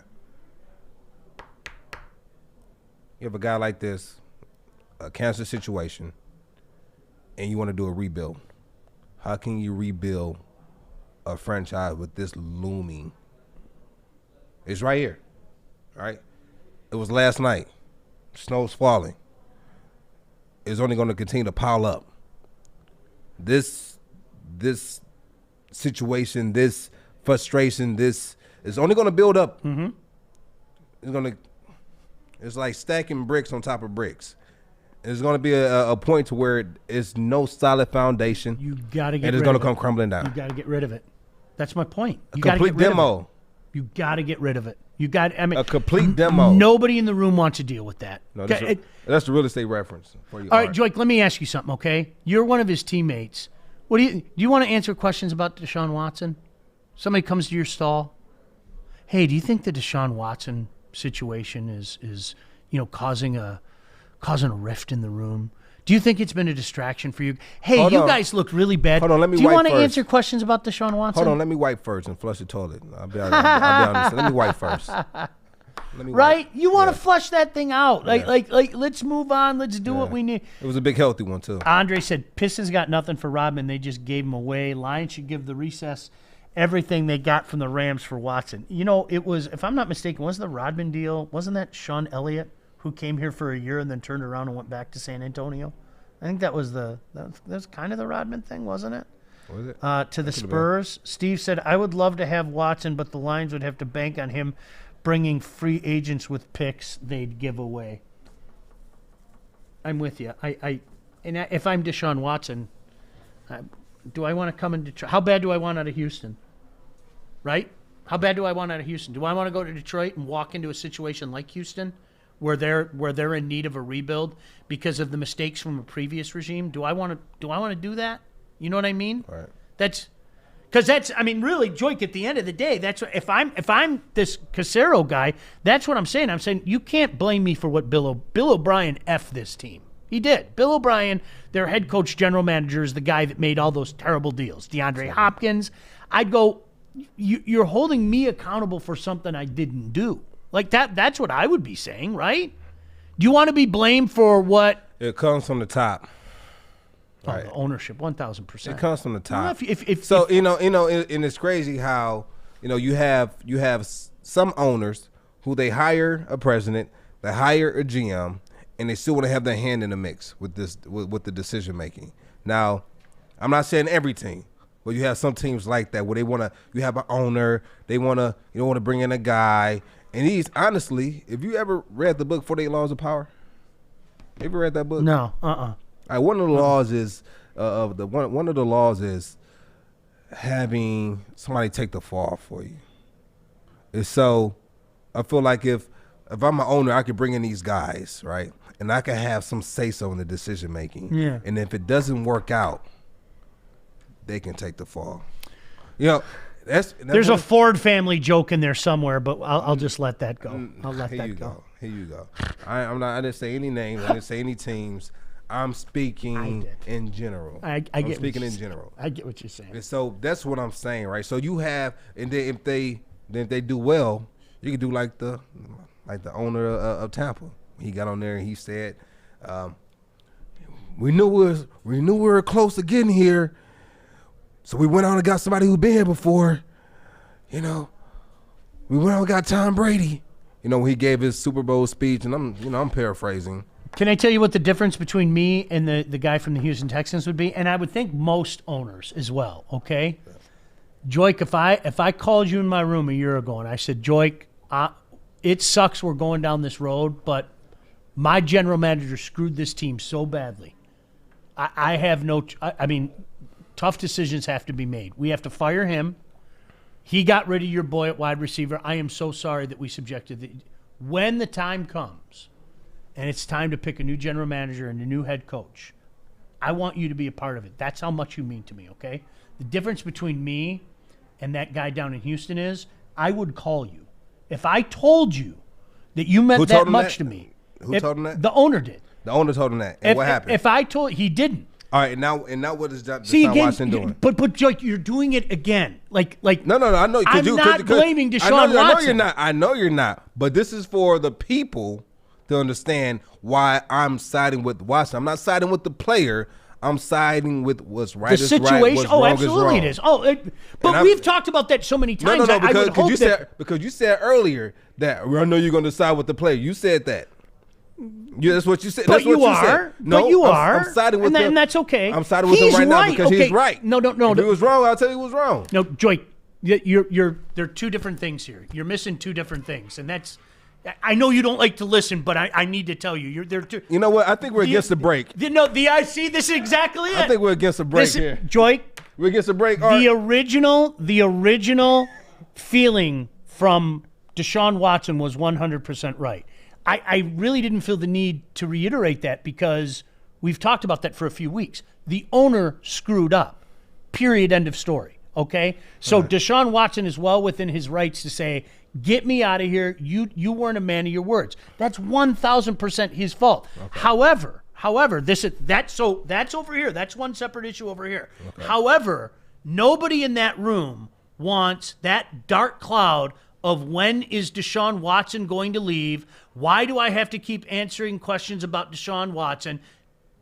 You have a guy like this, a cancer situation, and you want to do a rebuild. How can you rebuild a franchise with this looming? It's right here, right? It was last night. Snow's falling. It's only going to continue to pile up. This situation, this frustration, this is only going to build up. Mm-hmm. It's like stacking bricks on top of bricks. There's going to be a point to where it's no solid foundation. You got to get rid of it. And it's going to come crumbling down. You got to get rid of it. That's my point. You got to get rid of it. You got to get rid of it. A complete demo. Nobody in the room wants to deal with that. No, that's the real estate reference for you. All right, Joik, let me ask you something, okay? You're one of his teammates. Do you want to answer questions about Deshaun Watson? Somebody comes to your stall. Hey, do you think the Deshaun Watson situation is causing a rift in the room? Do you think it's been a distraction for you? Hey, guys look really bad. Hold on, let me Do you wipe want to first. answer questions about Deshaun Watson? Hold on, let me wipe first and flush the toilet. I'll be honest. Let me wipe first. Right? You want to flush that thing out. Like let's move on. Let's do what we need. It was a big healthy one, too. Andre said, Pistons got nothing for Rodman. They just gave him away. Lions should give the recess everything they got from the Rams for Watson. It was, if I'm not mistaken, wasn't the Rodman deal, wasn't that Sean Elliott who came here for a year and then turned around and went back to San Antonio? I think that was that's kind of the Rodman thing, wasn't it? Was it? To the Spurs. Steve said, I would love to have Watson, but the Lions would have to bank on him bringing free agents with picks they'd give away. I'm with you. If I'm Deshaun Watson, do I want to come into how bad do I want out of Houston? Right? How bad do I want out of Houston? Do I want to go to Detroit and walk into a situation like Houston where they're in need of a rebuild because of the mistakes from a previous regime? Do I want to do that? You know what I mean? Right. Really, Joik, at the end of the day, that's what, if I'm this Caserio guy, that's what I'm saying. I'm saying you can't blame me for what Bill O'Brien F this team. He did. Bill O'Brien, their head coach, general manager, is the guy that made all those terrible deals. DeAndre Hopkins. I'd go, you're holding me accountable for something I didn't do. Like that's what I would be saying, right? Do you want to be blamed for what? It comes from the top. Right. The ownership, 1,000%. It comes from the top. And it's crazy how you have some owners who they hire a president, they hire a GM, and they still want to have their hand in the mix with the decision making. Now, I'm not saying every team, but you have some teams like that where you have an owner, you don't want to bring in a guy, and he's honestly, if you ever read the book 48 Laws of Power, you ever read that book? No, one of the laws is one of the laws is having somebody take the fall for you. And so I feel like if I'm an owner, I could bring in these guys, right? And I can have some say-so in the decision making. Yeah. And if it doesn't work out, they can take the fall. There's a Ford family joke in there somewhere, but I'll just let that go. I'll let that go. Here you go. I didn't say any names. I didn't say any teams. I'm speaking in general. I'm speaking in general. I get what you're saying. And so that's what I'm saying, right? So you have, and then if they do well, you can do like the owner of Tampa. He got on there and he said, "We knew we were close to getting here, so we went on and got somebody who's been here before. We went on and got Tom Brady. When he gave his Super Bowl speech, and I'm paraphrasing." Can I tell you what the difference between me and the guy from the Houston Texans would be? And I would think most owners as well, okay? Joik, if I called you in my room a year ago and I said, Joik, it sucks we're going down this road, but my general manager screwed this team so badly. I have tough decisions have to be made. We have to fire him. He got rid of your boy at wide receiver. I am so sorry that we subjected when the time comes and it's time to pick a new general manager and a new head coach, I want you to be a part of it. That's how much you mean to me, okay? The difference between me and that guy down in Houston is I would call you. If I told you that you meant that much to me. Who told him that? The owner did. The owner told him that. And what happened? If I told, he didn't. All right, and now what is Deshaun Watson doing? But Joik, you're doing it again. Like no, I know. I'm not blaming Deshaun Watson. I know you're not. But this is for the people to understand why I'm siding with Watson. I'm not siding with the player. I'm siding with what's right is right, what's wrong absolutely is wrong. it is. But we've talked about that so many times. No, because you said earlier that I know you're going to side with the player. You said that. Yeah, that's what you said. But you are. No, but you are. I'm siding with him. And that's okay. I'm siding with him right now because he's right. No. If he was wrong, I'll tell you he was wrong. No, Joik, there are two different things here. You're missing two different things, and that's. I know you don't like to listen, but I need to tell you. There two. You know what? I think we're against the break. I see. This is exactly it. I think we're against the break here. Joik, we're against the break. The original feeling from Deshaun Watson was 100% right. I really didn't feel the need to reiterate that because we've talked about that for a few weeks. The owner screwed up. Period. End of story. Okay? So Deshaun Watson is well within his rights to say, get me out of here. You weren't a man of your words. That's 1,000% his fault. Okay. However, that's over here. That's one separate issue over here. Okay. However, nobody in that room wants that dark cloud of when is Deshaun Watson going to leave? Why do I have to keep answering questions about Deshaun Watson?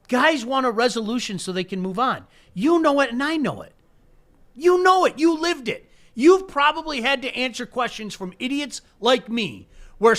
Guys want a resolution so they can move on. You know it and I know it. You know it. You lived it. You've probably had to answer questions from idiots like me where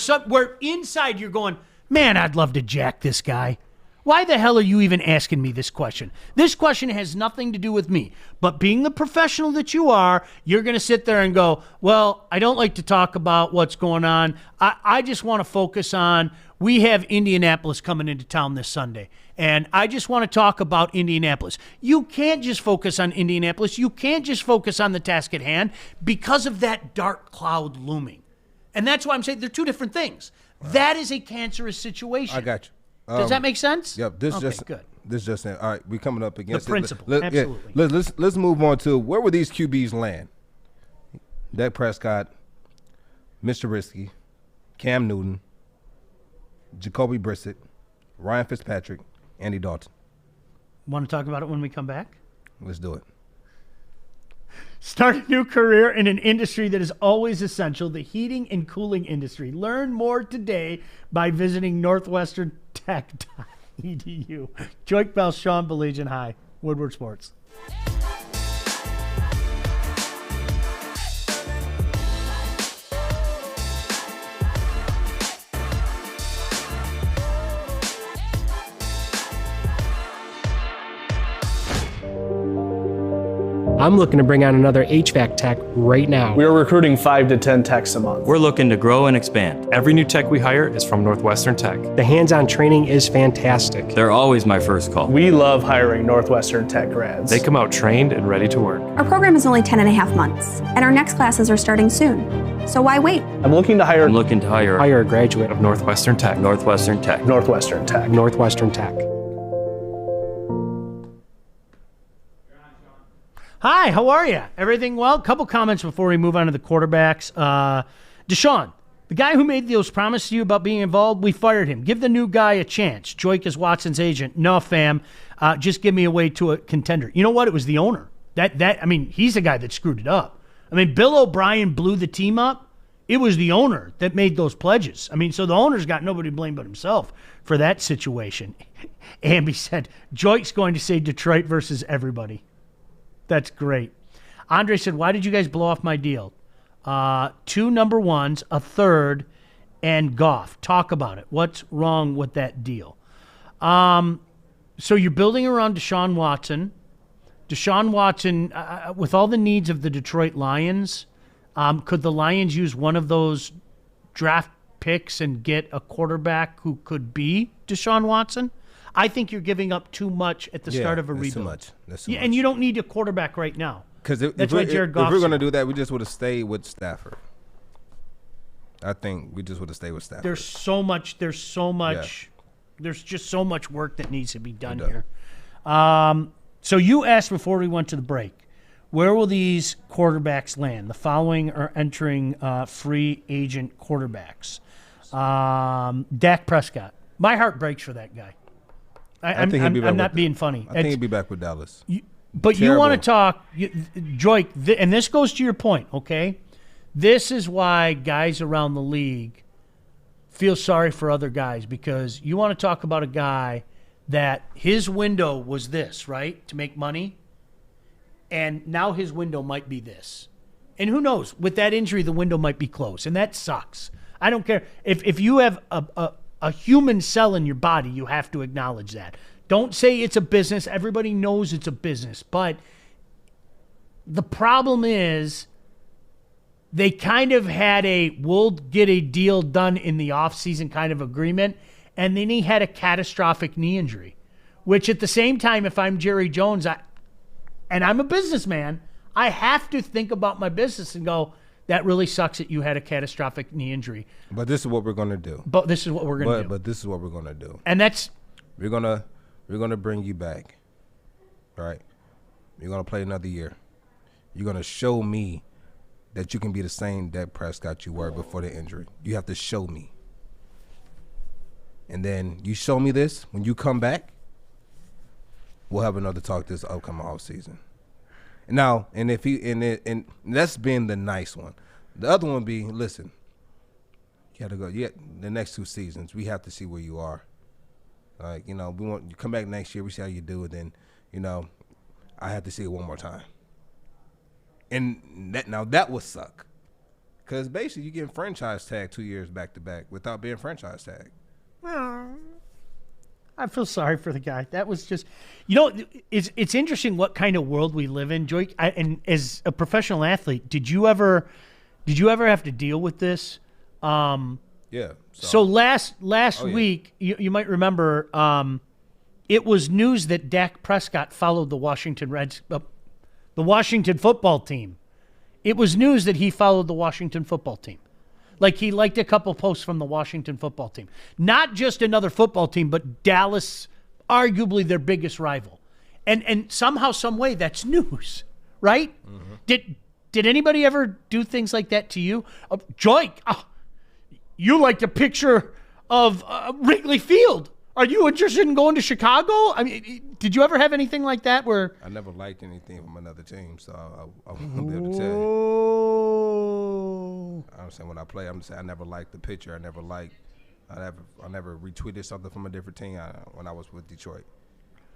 inside you're going, man, I'd love to jack this guy. Why the hell are you even asking me this question? This question has nothing to do with me. But being the professional that you are, you're going to sit there and go, well, I don't like to talk about what's going on. I just want to focus on we have Indianapolis coming into town this Sunday. And I just want to talk about Indianapolis. You can't just focus on Indianapolis. You can't just focus on the task at hand because of that dark cloud looming. And that's why I'm saying they're two different things. Right. That is a cancerous situation. I got you. Does that make sense? Yep. Good. This just all right. We're coming up against the principle. Absolutely. Yeah, let's move on to where will these QBs land? Dak Prescott, Mr. Risky, Cam Newton, Jacoby Brissett, Ryan Fitzpatrick, Andy Dalton. Want to talk about it when we come back? Let's do it. Start a new career in an industry that is always essential, the heating and cooling industry. Learn more today by visiting northwesterntech.edu. Joik Bell, Sean Baligian, hi. Woodward Sports. I'm looking to bring on another HVAC tech right now. We are recruiting 5 to 10 techs a month. We're looking to grow and expand. Every new tech we hire is from Northwestern Tech. The hands-on training is fantastic. They're always my first call. We love hiring Northwestern Tech grads. They come out trained and ready to work. Our program is only 10 and a half months, and our next classes are starting soon. So why wait? I'm looking to hire Hire a graduate of Northwestern Tech. Northwestern Tech. Northwestern Tech. Northwestern Tech. Hi, how are you? Everything well? Couple comments before we move on to the quarterbacks. Deshaun, the guy who made those promises to you about being involved, we fired him. Give the new guy a chance. Joik is Watson's agent. No, fam. Just give me a way to a contender. You know what? It was the owner. He's the guy that screwed it up. Bill O'Brien blew the team up. It was the owner that made those pledges. So the owner's got nobody to blame but himself for that situation. Amby said, Joik's going to say Detroit versus everybody. That's great. Andre said, why did you guys blow off my deal? 2 number ones, a third, and Goff. Talk about it. What's wrong with that deal? So you're building around Deshaun Watson. Deshaun Watson, with all the needs of the Detroit Lions, could the Lions use one of those draft picks and get a quarterback who could be Deshaun Watson? I think you're giving up too much at the start of a rebuild. That's too much. And you don't need a quarterback right now. Because that's why Jared Goff. If we're going to do that, we just would have stayed with Stafford. I think we just would have stayed with Stafford. There's so much. There's just so much work that needs to be done here. So you asked before we went to the break, where will these quarterbacks land? The following are entering free agent quarterbacks. Dak Prescott. My heart breaks for that guy. I'm not being funny. I think he'll be back with Dallas. But you want to talk, Joik, and this goes to your point, okay? This is why guys around the league feel sorry for other guys, because you want to talk about a guy that his window was this, right, to make money, and now his window might be this. And who knows, with that injury, the window might be closed, and that sucks. I don't care. If you have a human cell in your body, you have to acknowledge that. Don't say it's a business. Everybody knows it's a business. But the problem is they kind of had we'll get a deal done in the offseason kind of agreement, and then he had a catastrophic knee injury, which at the same time, if I'm Jerry Jones, and I'm a businessman, I have to think about my business and go, that really sucks that you had a catastrophic knee injury. But this is what we're going to do. But this is what we're going to do. But this is what we're going to do. And that's... We're gonna bring you back, right? You're going to play another year. You're going to show me that you can be the same Dak Prescott you were before the injury. You have to show me. And then you show me this. When you come back, we'll have another talk this upcoming offseason. Now, and that's been the nice one. The other one be, listen, you got to go. Yeah, the next 2 seasons, we have to see where you are. Like, we want you come back next year. We see how you do it. Then, I have to see it one more time. And that would suck, because basically you getting franchise tagged 2 years back to back without being franchise tagged. I feel sorry for the guy. That was just, it's interesting what kind of world we live in, Joik. And as a professional athlete, did you ever have to deal with this? Yeah. So last week, you might remember, it was news that Dak Prescott followed the Washington football team. It was news that he followed the Washington football team. Like he liked a couple posts from the Washington football team. Not just another football team, but Dallas, arguably their biggest rival. And somehow, some way, that's news, right? Mm-hmm. Did anybody ever do things like that to you? Joik, you liked a picture of Wrigley Field. Are you interested in going to Chicago? I mean, did you ever have anything like that where... I never liked anything from another team, so I won't be able to tell you. I'm saying when I play, I'm saying I never liked the picture. I never retweeted something from a different team when I was with Detroit.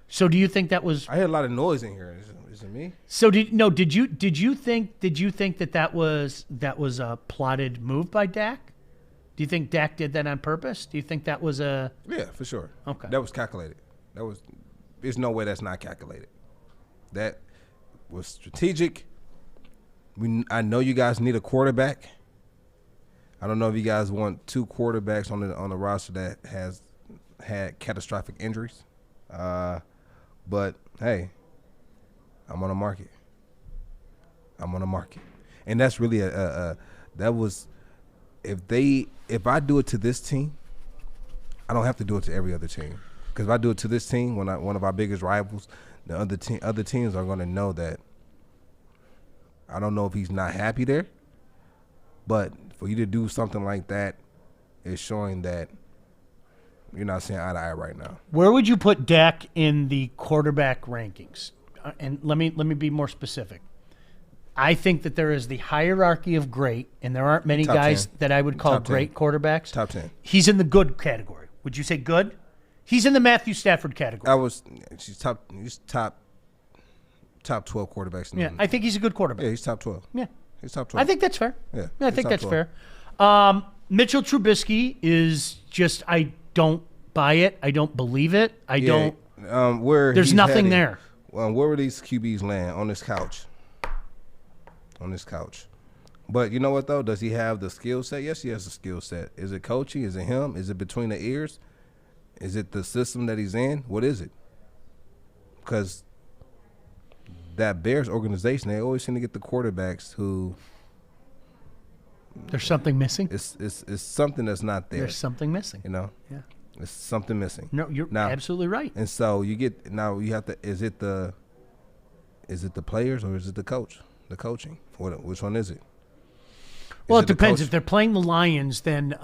So do you think that was... I heard a lot of noise in here. Is it me? So did you think that was a plotted move by Dak? Do you think Dak did that on purpose? Do you think that was a... Yeah, for sure. Okay. That was calculated. There's no way that's not calculated. That was strategic. I know you guys need a quarterback. I don't know if you guys want 2 quarterbacks on the roster that has had catastrophic injuries. But hey, I'm on the market. And that's really if I do it to this team, I don't have to do it to every other team. Because if I do it to this team, one of our biggest rivals, the other teams are going to know that. I don't know if he's not happy there, but for you to do something like that is showing that you're not seeing eye to eye right now. Where would you put Dak in the quarterback rankings? And let me be more specific. I think that there is the hierarchy of great, and there aren't many guys that I would call great quarterbacks. Top 10. He's in the good category. Would you say good? He's in the Matthew Stafford category. He's top 12 quarterbacks. Yeah, I think he's a good quarterback. Yeah, he's top 12. Yeah. He's top 12. I think that's fair. Yeah, I think that's 12. fair. Mitchell Trubisky is just, I don't buy it. I don't believe it. There's nothing there. Where were these QBs land? On this couch. But you know what, though? Does he have the skill set? Yes, he has the skill set. Is it coaching? Is it him? Is it between the ears? Is it the system that he's in? What is it? Because that Bears organization, they always seem to get the quarterbacks who... There's something missing? It's something that's not there. There's something missing. You know? Yeah. It's something missing. No, you're absolutely right. And so you have to, is it the players or is it the coach? The coaching? Which one is it? Well, it depends. If they're playing the Lions, then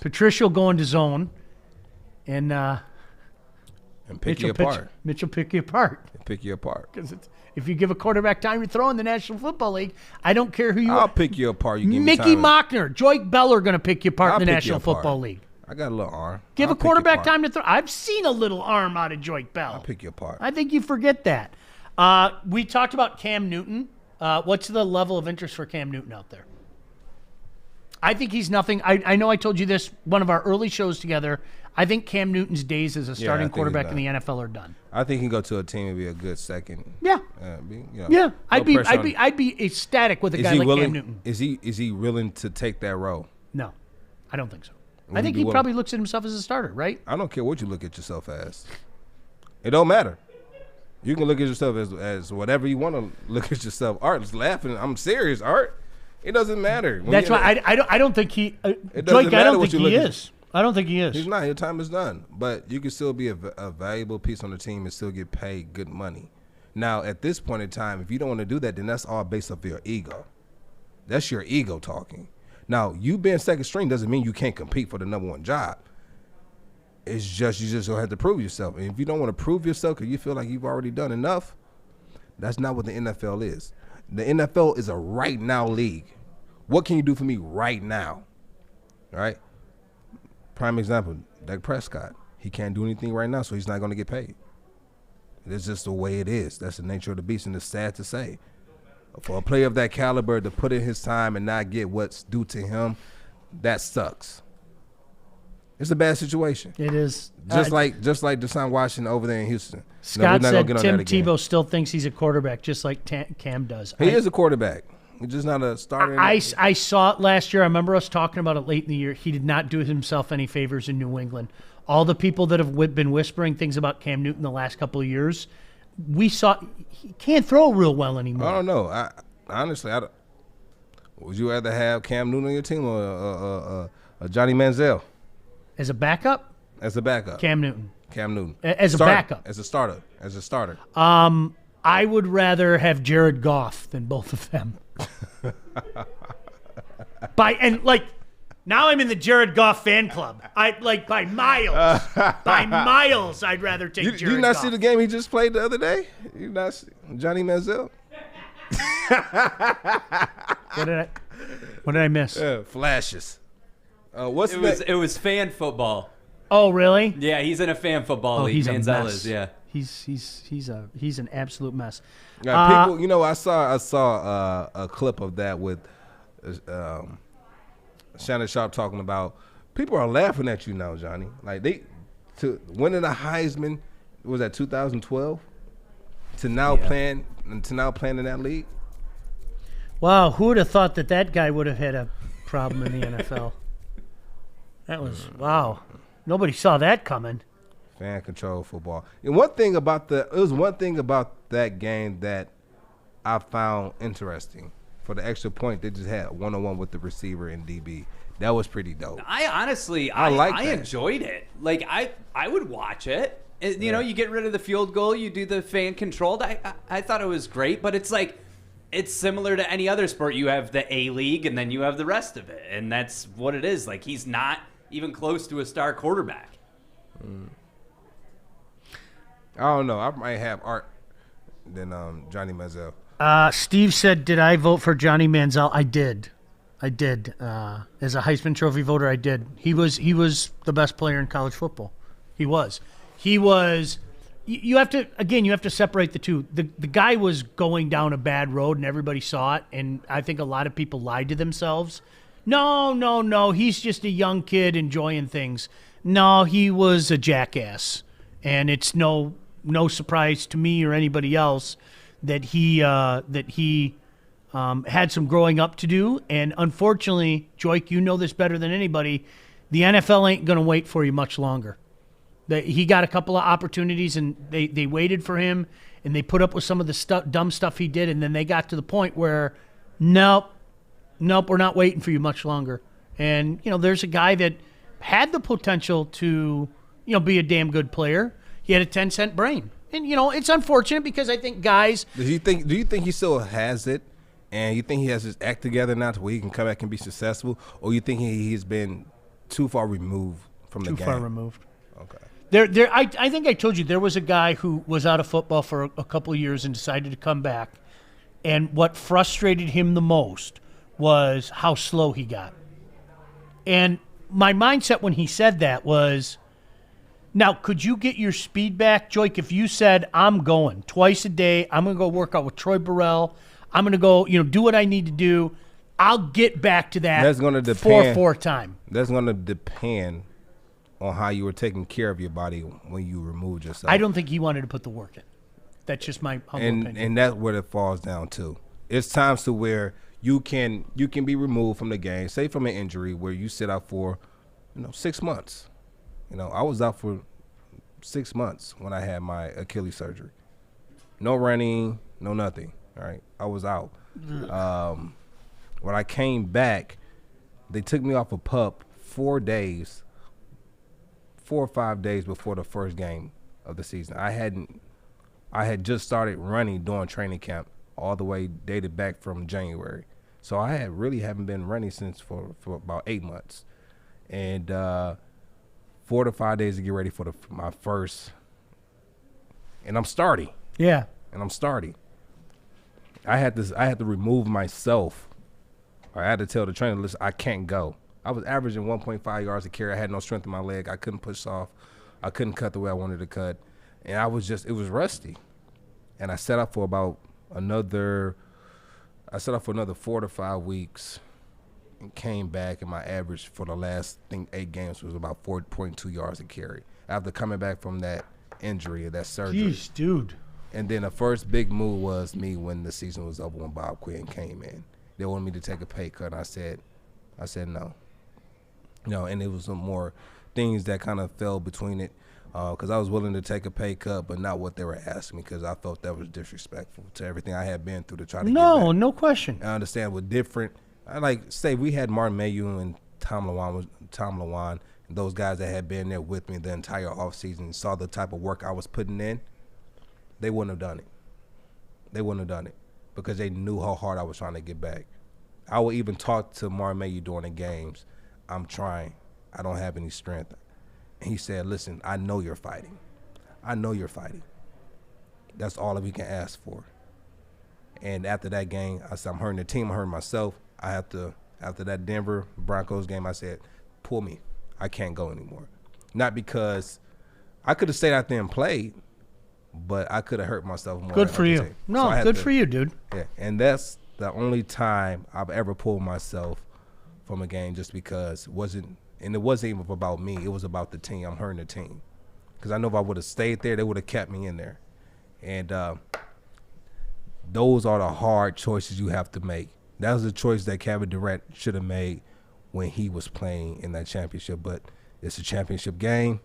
Patricia will go into zone and pick you apart. Mitchell pick you apart. Pick you apart. Because if you give a quarterback time to throw in the National Football League, I don't care who you are. I'll pick you apart. You give Mickey me Mockner, Joik Bell are going to pick you apart in the National Football League. I got a little arm. Give a quarterback time to throw. I've seen a little arm out of Joik Bell. I'll pick you apart. I think you forget that. We talked about Cam Newton. What's the level of interest for Cam Newton out there? I think he's nothing. I know I told you this one of our early shows together. I think Cam Newton's days as a starting quarterback in the NFL are done. I think he can go to a team and be a good second. Yeah. Yeah. I'd be ecstatic with a guy like Cam Newton. Is he willing to take that role? No, I don't think so. I think he probably looks at himself as a starter, right? I don't care what you look at yourself as. It don't matter. You can look at yourself as whatever you want to look at yourself. Art is laughing. I'm serious, Art. It doesn't matter. That's why I don't think he. Drake, I don't think he is. I don't think he is. He's not. Your time is done. But you can still be a valuable piece on the team and still get paid good money. Now, at this point in time, if you don't want to do that, then that's all based off your ego. That's your ego talking. Now, you being second string doesn't mean you can't compete for the number one job. It's just you just don't have to prove yourself. And if you don't want to prove yourself because you feel like you've already done enough, that's not what the NFL is. The NFL is a right now league. What can you do for me right now? All right? Prime example, Dak Prescott. He can't do anything right now, so he's not going to get paid. It's just the way it is. That's the nature of the beast, and it's sad to say. For a player of that caliber to put in his time and not get what's due to him, that sucks. It's a bad situation. It is. Just like Deshaun Washington over there in Houston. Scott said Tim Tebow still thinks he's a quarterback, just like Cam does. He is a quarterback. He's just not a starter. I saw it last year. I remember us talking about it late in the year. He did not do himself any favors in New England. all the people that have been whispering things about Cam Newton the last couple of years, we saw he can't throw real well anymore. I don't know. Honestly, would you rather have Cam Newton on your team or Johnny Manziel? As a backup? As a backup. Cam Newton. As a backup. As a starter. I would rather have Jared Goff than both of them. Now I'm in the Jared Goff fan club. By miles. By miles, I'd rather take Jared Goff. Did you not see the game he just played the other day? You not see Johnny Manziel? What did I miss? Flashes. It was fan football. Oh, really? Yeah, he's in a fan football league. He's Manziel a mess. is, yeah. He's an absolute mess. People, I saw a clip of that with Shannon Sharp talking about people are laughing at you now, Johnny. Like winning a Heisman, was that 2012? To now playing in that league. Wow, who would have thought that guy would have had a problem in the NFL? That was wow. Nobody saw that coming. Fan control football. And one thing about that game that I found interesting. For the extra point, they just had one-on-one with the receiver and DB. That was pretty dope. I enjoyed it. Like I would watch it. You get rid of the field goal, you do the fan controlled. I thought it was great, but it's like it's similar to any other sport. You have the A League and then you have the rest of it, and that's what it is. Like he's not even close to a star quarterback. I don't know. I might have Art than Johnny Manziel. Steve said, "Did I vote for Johnny Manziel?" I did. As a Heisman Trophy voter, I did. He was the best player in college football. He was. You have to separate the two. The guy was going down a bad road, and everybody saw it. And I think a lot of people lied to themselves. No. He's just a young kid enjoying things. No, he was a jackass, and it's no surprise to me or anybody else that he had some growing up to do. And unfortunately, Joik, you know this better than anybody, the NFL ain't going to wait for you much longer. He got a couple of opportunities, and they waited for him, and they put up with some of the dumb stuff he did, and then they got to the point where, nope, we're not waiting for you much longer. And, there's a guy that had the potential to, be a damn good player. He had a 10-cent brain. And, it's unfortunate because I think guys... Do you think he still has it, and you think he has his act together now to where he can come back and be successful, or you think he's been too far removed from the game? Too far removed. Okay. I think I told you there was a guy who was out of football for a couple of years and decided to come back, and what frustrated him the most was how slow he got. And my mindset when he said that was, now, could you get your speed back, Joik, if you said, I'm going twice a day, I'm going to go work out with Troy Burrell, I'm going to go, do what I need to do, I'll get back to that 4-4 time. That's going to depend on how you were taking care of your body when you removed yourself. I don't think he wanted to put the work in. That's just my humble opinion. And that's where it falls down to. It's times to where you can be removed from the game, say from an injury where you sit out for, 6 months. I was out for 6 months when I had my Achilles surgery. No running, no nothing. All right, I was out. When I came back, they took me off a pup 4 or 5 days before the first game of the season. I had just started running during training camp, all the way dated back from January. So I haven't been running since for about 8 months. And 4 to 5 days to get ready for my first, and I'm starting. Yeah. And I'm starting. I had to remove myself. I had to tell the trainer, listen, I can't go. I was averaging 1.5 yards a carry. I had no strength in my leg. I couldn't push off. I couldn't cut the way I wanted to cut. And it was rusty. And I set up for another 4 to 5 weeks and came back, and my average for the last, 8 games was about 4.2 yards a carry after coming back from that injury, that surgery. Jeez, dude. And then the first big move was me when the season was over, when Bob Quinn came in. They wanted me to take a pay cut, and I said no. And it was some more things that kind of fell between it. Because I was willing to take a pay cut, but not what they were asking me, because I felt that was disrespectful to everything I had been through to try to get back. No question. I understand with different. I say we had Martin Mayhew and Tom Lawan, and those guys that had been there with me the entire offseason and saw the type of work I was putting in. They wouldn't have done it. They wouldn't have done it because they knew how hard I was trying to get back. I would even talk to Martin Mayhew during the games. I'm trying. I don't have any strength. And he said, listen, I know you're fighting. I know you're fighting. That's all that we can ask for. And after that game, I said, I'm hurting the team, I'm hurting myself. After that Denver Broncos game, I said, pull me. I can't go anymore. Not because I could have stayed out there and played, but I could have hurt myself more. Good for you. No, so good for you, dude. Yeah, and that's the only time I've ever pulled myself from a game, just because it wasn't even about me. It was about the team. I'm hurting the team. Because I know if I would have stayed there, they would have kept me in there. And those are the hard choices you have to make. That was the choice that Kevin Durant should have made when he was playing in that championship. But it's a championship game.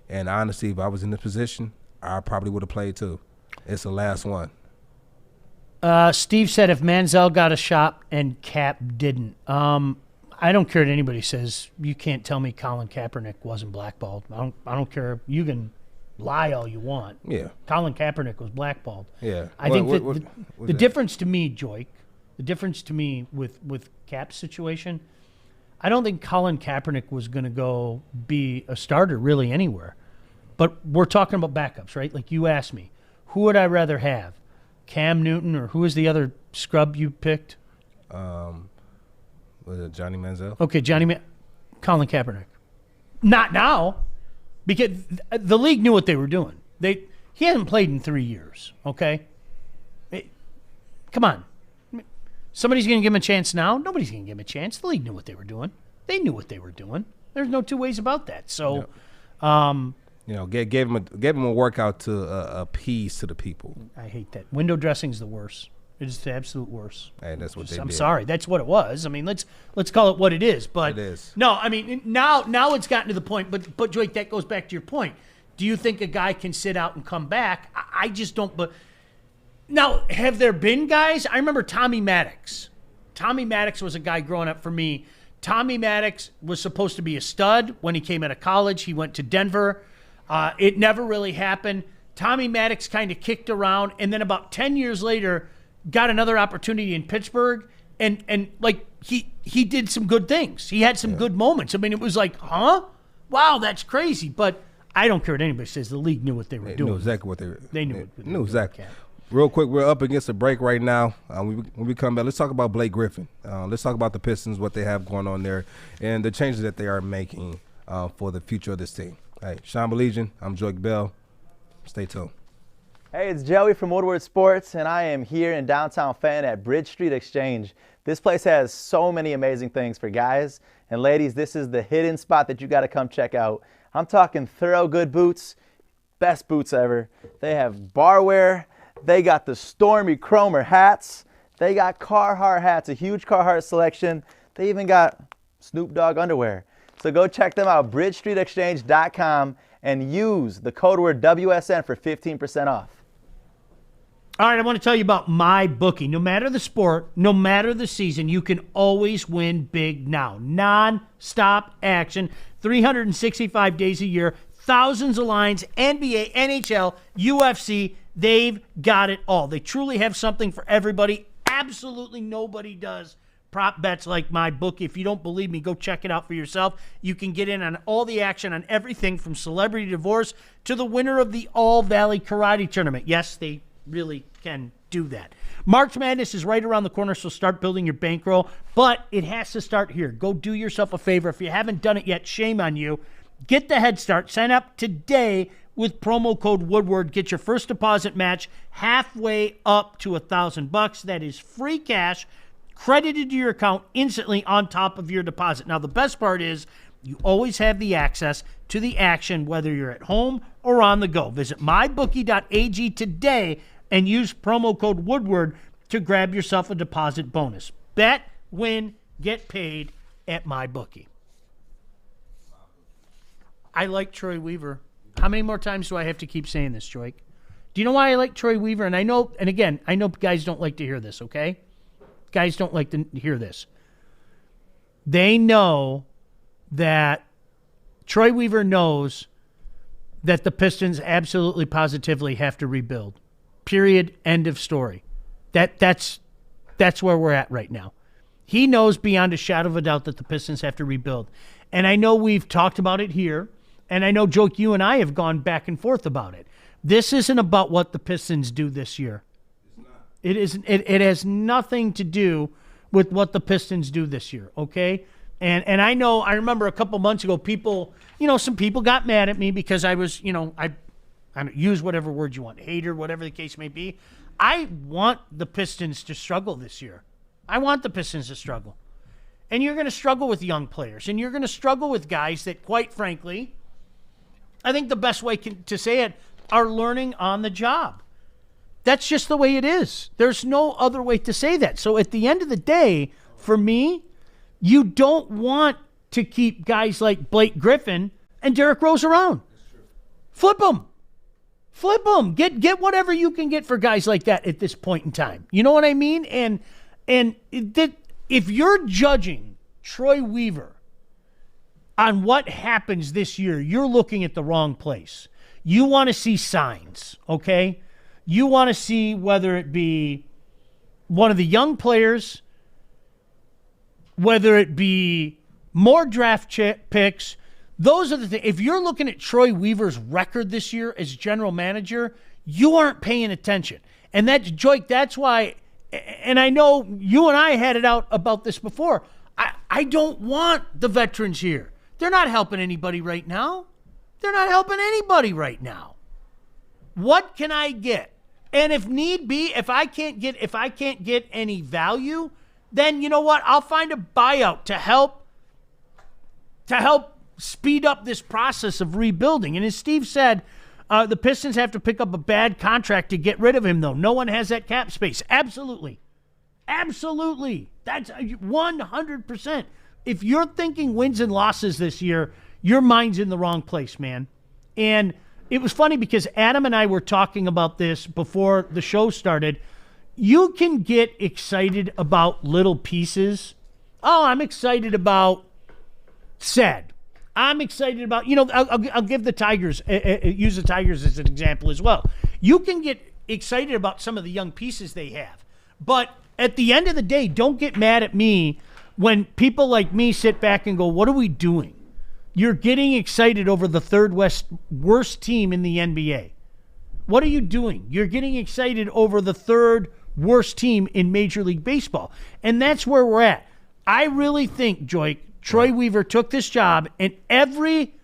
And honestly, if I was in this position, I probably would have played too. It's the last one. Steve said if Manziel got a shot and Cap didn't. I don't care what anybody says. You can't tell me Colin Kaepernick wasn't blackballed. I don't care. You can lie all you want. Yeah. Colin Kaepernick was blackballed. Yeah. I think the difference to me, Joik, the difference to me with Cap's situation, I don't think Colin Kaepernick was going to go be a starter really anywhere. But we're talking about backups, right? Like you asked me, who would I rather have? Cam Newton, or who is the other scrub you picked? Was it Johnny Manziel? Okay, Colin Kaepernick. Not now, because the league knew what they were doing. He hasn't played in 3 years, okay? Come on. Somebody's going to give him a chance now? Nobody's going to give him a chance. The league knew what they were doing. They knew what they were doing. There's no two ways about that. So, gave him a workout to appease to the people. I hate that. Window dressing's the worst. It's the absolute worst. Hey, that's what they did. I'm sorry. That's what it was. I mean, let's call it what it is. But it is. No, I mean, now it's gotten to the point. But Joik, that goes back to your point. Do you think a guy can sit out and come back? I just don't. But now, have there been guys? I remember Tommy Maddox. Tommy Maddox was a guy growing up for me. Tommy Maddox was supposed to be a stud when he came out of college. He went to Denver. It never really happened. Tommy Maddox kind of kicked around, and then about 10 years later, got another opportunity in Pittsburgh, and like he did some good things. He had some good moments. I mean, it was like, huh? Wow, that's crazy. But I don't care what anybody says. The league knew what they were doing. Knew exactly what they were. They knew what knew exactly. Real quick, we're up against a break right now. When we come back, let's talk about Blake Griffin. Let's talk about the Pistons, what they have going on there, and the changes that they are making for the future of this team. Hey, Sean Baligian, I'm Saddiq Bell. Stay tuned. Hey, it's Joey from Woodward Sports, and I am here in downtown Fenton at Bridge Street Exchange. This place has so many amazing things for guys. And ladies, this is the hidden spot that you got to come check out. I'm talking thorough good boots, best boots ever. They have barware. They got the Stormy Cromer hats. They got Carhartt hats, a huge Carhartt selection. They even got Snoop Dogg underwear. So go check them out, bridgestreetexchange.com, and use the code word WSN for 15% off. All right, I want to tell you about MyBookie. No matter the sport, no matter the season, you can always win big now. Non-stop action, 365 days a year, thousands of lines, NBA, NHL, UFC, they've got it all. They truly have something for everybody. Absolutely nobody does prop bets like MyBookie. If you don't believe me, go check it out for yourself. You can get in on all the action on everything from celebrity divorce to the winner of the All Valley Karate Tournament. Yes, they really can do that. March Madness is right around the corner, so start building your bankroll, but it has to start here. Go do yourself a favor. If you haven't done it yet, shame on you. Get the head start. Sign up today with promo code Woodward. Get your first deposit match halfway up to $1,000. That is free cash credited to your account instantly on top of your deposit. Now, the best part is you always have the access to the action, whether you're at home or on the go. Visit mybookie.ag today and use promo code Woodward to grab yourself a deposit bonus. Bet, win, get paid at MyBookie. I like Troy Weaver. How many more times do I have to keep saying this, Joik? Do you know why I like Troy Weaver? And I know, and again, I know guys don't like to hear this, okay? Guys don't like to hear this. They know that Troy Weaver knows that the Pistons absolutely positively have to rebuild. Period. End of story. That's where we're at right now. He knows beyond a shadow of a doubt that the Pistons have to rebuild. And I know we've talked about it here, and I know, Joke, you and I have gone back and forth about it. This isn't about what the Pistons do this year. It isn't. It has nothing to do with what the Pistons do this year, okay? And I know, I remember a couple months ago, people, some people got mad at me because I was, I use whatever word you want, hater, whatever the case may be. I want the Pistons to struggle this year. I want the Pistons to struggle. And you're going to struggle with young players, and you're going to struggle with guys that, quite frankly, I think the best way to say it, are learning on the job. That's just the way it is. There's no other way to say that. So at the end of the day, for me, you don't want to keep guys like Blake Griffin and Derrick Rose around. Flip them. Flip them. Get whatever you can get for guys like that at this point in time. You know what I mean? And if you're judging Troy Weaver on what happens this year, you're looking at the wrong place. You want to see signs, okay? You want to see whether it be one of the young players, whether it be more draft picks. Those are the things. If you're looking at Troy Weaver's record this year as general manager, you aren't paying attention. And that's why, and I know you and I had it out about this before, I don't want the veterans here. They're not helping anybody right now. They're not helping anybody right now. What can I get? And if need be, if I can't get any value, then you know what? I'll find a buyout to help speed up this process of rebuilding. And as Steve said, the Pistons have to pick up a bad contract to get rid of him, though. No one has that cap space. Absolutely. Absolutely. That's 100%. If you're thinking wins and losses this year, your mind's in the wrong place, man. And it was funny because Adam and I were talking about this before the show started. You can get excited about little pieces. Oh, I'm excited about Sad. I'm excited about, I'll give the Tigers, use the Tigers as an example as well. You can get excited about some of the young pieces they have. But at the end of the day, don't get mad at me when people like me sit back and go, what are we doing? You're getting excited over the third worst team in the NBA. What are you doing? You're getting excited over the third worst team in Major League Baseball. And that's where we're at. I really think, Joik, Troy Weaver took this job, and every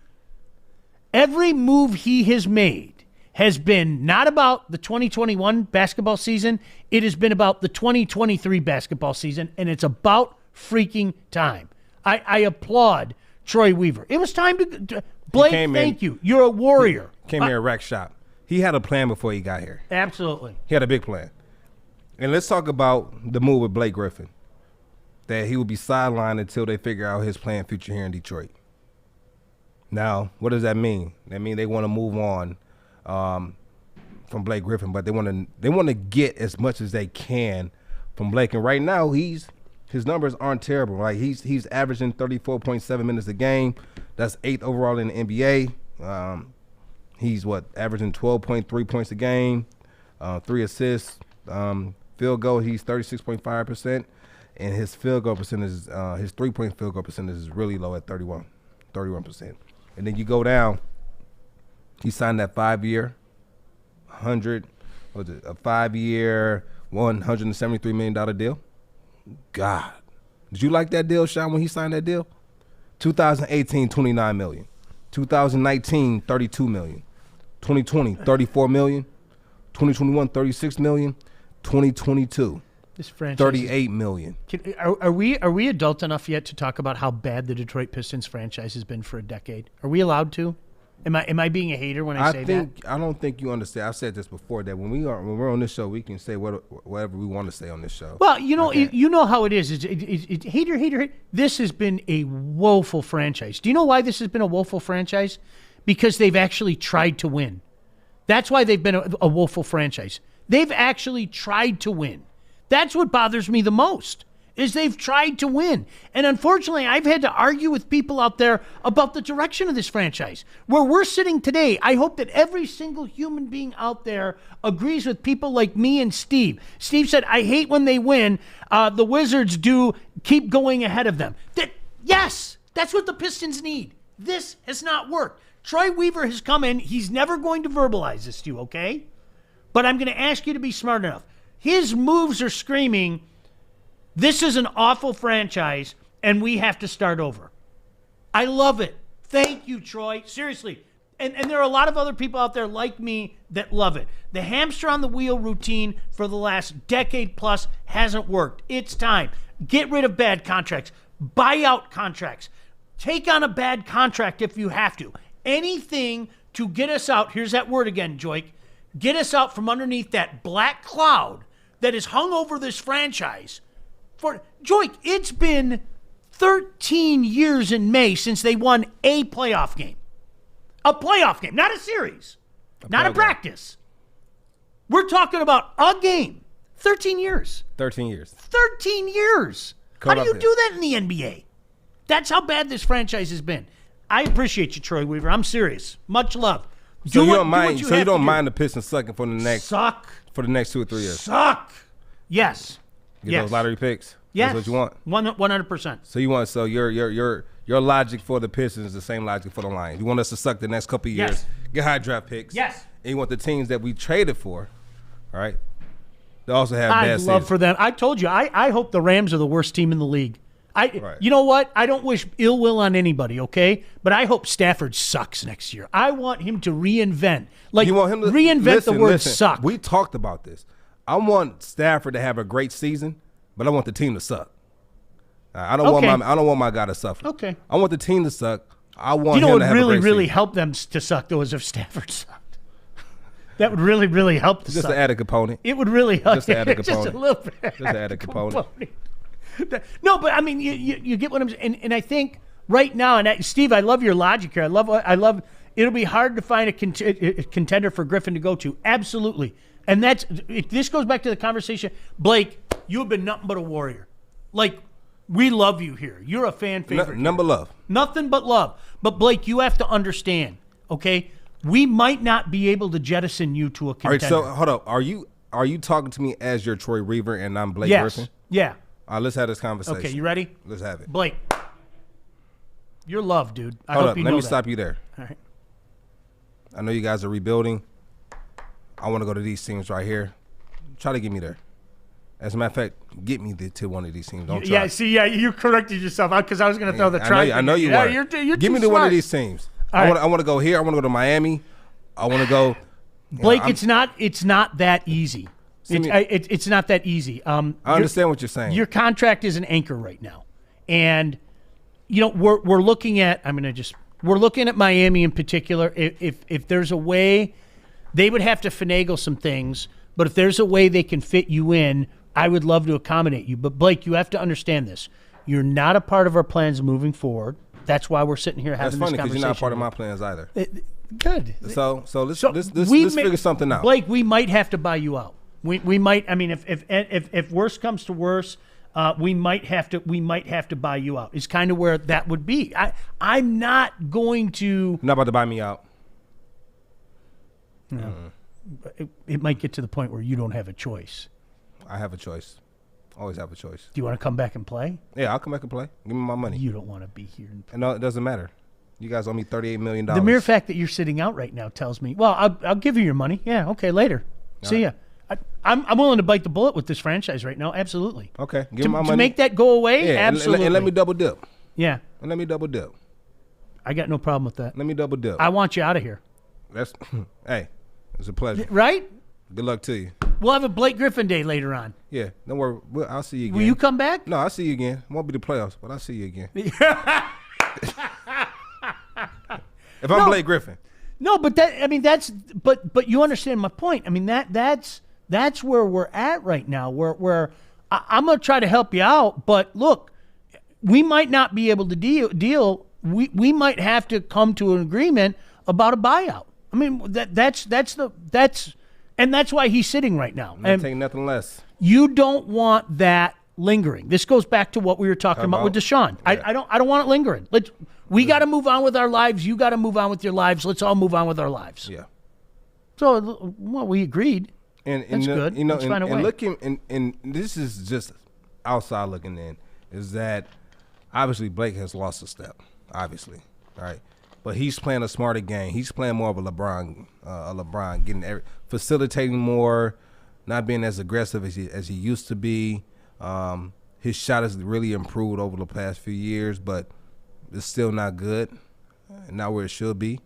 move he has made has been not about the 2021 basketball season. It has been about the 2023 basketball season, and it's about freaking time. I applaud Troy Weaver. It was time to Blake, thank you. You're a warrior. Came here a rack shop. He had a plan before he got here. Absolutely. He had a big plan. And let's talk about the move with Blake Griffin, that he would be sidelined until they figure out his playing future here in Detroit. Now, what does that mean? That means they want to move on from Blake Griffin, but they want to get as much as they can from Blake. And right now, his numbers aren't terrible. Right? He's averaging 34.7 minutes a game. That's 8th overall in the NBA. He's averaging 12.3 points a game, 3 assists, field goal. He's 36.5%, and his field goal percentage, his 3-point field goal percentage is really low at 31%. And then you go down. He signed that 5-year, $173 million deal. God, did you like that deal, Sean, when he signed that deal? 2018, $29 million. 2019, $32 million. 2020, $34 million. 2021, $36 million. 2022, this franchise $38 million. Are we adult enough yet to talk about how bad the Detroit Pistons franchise has been for a decade? Are we allowed to? Am I being a hater when I say that? I don't think you understand. I've said this before, that when we're on this show, we can say whatever we want to say on this show. Well, you know how it is. It's hater. This has been a woeful franchise. Do you know why this has been a woeful franchise? Because they've actually tried to win. That's why they've been a woeful franchise. They've actually tried to win. That's what bothers me the most, is they've tried to win. And unfortunately, I've had to argue with people out there about the direction of this franchise. Where we're sitting today, I hope that every single human being out there agrees with people like me and Steve. Steve said, I hate when they win. The Wizards do keep going ahead of them. Yes, that's what the Pistons need. This has not worked. Troy Weaver has come in. He's never going to verbalize this to you, okay? But I'm going to ask you to be smart enough. His moves are screaming, this is an awful franchise, and we have to start over. I love it. Thank you, Troy. Seriously. And there are a lot of other people out there like me that love it. The hamster on the wheel routine for the last decade plus hasn't worked. It's time. Get rid of bad contracts. Buy out contracts. Take on a bad contract if you have to. Anything to get us out, here's that word again, Joik, get us out from underneath that black cloud that is hung over this franchise. Joik, it's been 13 years in May since they won a playoff game. A playoff game, not a series, not a practice. We're talking about a game. 13 years. 13 years. 13 years. How do you do that in the NBA? That's how bad this franchise has been. I appreciate you, Troy Weaver. I'm serious. Much love. So you don't mind the Pistons sucking for the next 2 or 3 years. Suck. Yes. Get those lottery picks. Yes. That's what you want. 100%. So your logic for the Pistons is the same logic for the Lions. You want us to suck the next couple of years, get high draft picks. Yes. And you want the teams that we traded for, all right? They also have bad seasons. I'd love for them. I told you, I hope the Rams are the worst team in the league. You know what? I don't wish ill will on anybody, okay? But I hope Stafford sucks next year. I want him to reinvent. Like, you want him to reinvent the word suck. We talked about this. I want Stafford to have a great season, but I want the team to suck. I don't want my guy to suffer. Okay. I want the team to suck. I want him to have a great season. really help them to suck, though, is if Stafford sucked. That would really help the Just to add a component. It would really help. Just to add a component. Just a little bit. Just to add a component. No, but I mean, you get what I'm saying, and I think right now, and Steve, I love your logic here. I love. It'll be hard to find a contender for Griffin to go to. Absolutely, and this goes back to the conversation. Blake, you have been nothing but a warrior. Like, we love you here. You're a fan favorite. Number love. Nothing but love. But Blake, you have to understand. Okay, we might not be able to jettison you to a contender. All right, so hold up. Are you talking to me as your Troy Weaver and I'm Blake Griffin? Yeah. All right, let's have this conversation. Okay, you ready? Let's have it. Blake, you're loved, dude. I Hold hope up, you know let me that. stop you there. All right. I know you guys are rebuilding. I want to go to these teams right here. Try to get me there. As a matter of fact, get me to one of these teams. Don't try. Yeah, you corrected yourself because I was going to throw the try. I know you were. You're Give me to one of these teams. I want to go here. I want to go to Miami. I want to go. Blake, it's not that easy. It's not that easy. I understand what you're saying. Your contract is an anchor right now, and we're looking at. We're looking at Miami in particular. If there's a way, they would have to finagle some things. But if there's a way they can fit you in, I would love to accommodate you. But Blake, you have to understand this. You're not a part of our plans moving forward. That's why we're sitting here having this conversation. That's funny because you're not part of my plans either. Good. So let's figure something out. Blake, we might have to buy you out. We might. I mean, if worse comes to worse, we might have to buy you out. It's kind of where that would be. I'm not going to. You're not about to buy me out. No. It might get to the point where you don't have a choice. I have a choice. Always have a choice. Do you want to come back and play? Yeah, I'll come back and play. Give me my money. You don't want to be here. No, it doesn't matter. You guys owe me $38 million. The mere fact that you're sitting out right now tells me, well, I'll give you your money. Yeah, okay, later. See ya. I'm willing to bite the bullet with this franchise right now. Absolutely. Okay, give me my money. To make that go away, yeah, absolutely. And let me double dip. Yeah. And let me double dip. I got no problem with that. Let me double dip. I want you out of here. Hey, it's a pleasure. Right? Good luck to you. We'll have a Blake Griffin day later on. Yeah, don't worry. I'll see you again. Will you come back? No, I'll see you again. It won't be the playoffs, but I'll see you again. If I'm Blake Griffin. No, but but you understand my point. I mean, that's where we're at right now. Where I'm going to try to help you out, but look, we might not be able to deal. We might have to come to an agreement about a buyout. I mean, that's why he's sitting right now. I'm not taking nothing less. You don't want that lingering. This goes back to what we were talking about with Deshaun. Yeah. I don't want it lingering. We got to move on with our lives. You got to move on with your lives. Let's all move on with our lives. Yeah. So, we agreed. And that's good. Let's find a way. Looking, and this is just outside looking in, is that obviously Blake has lost a step, obviously, right? But he's playing a smarter game. He's playing more of a LeBron, getting facilitating more, not being as aggressive as he used to be. His shot has really improved over the past few years, but it's still not good, not where it should be.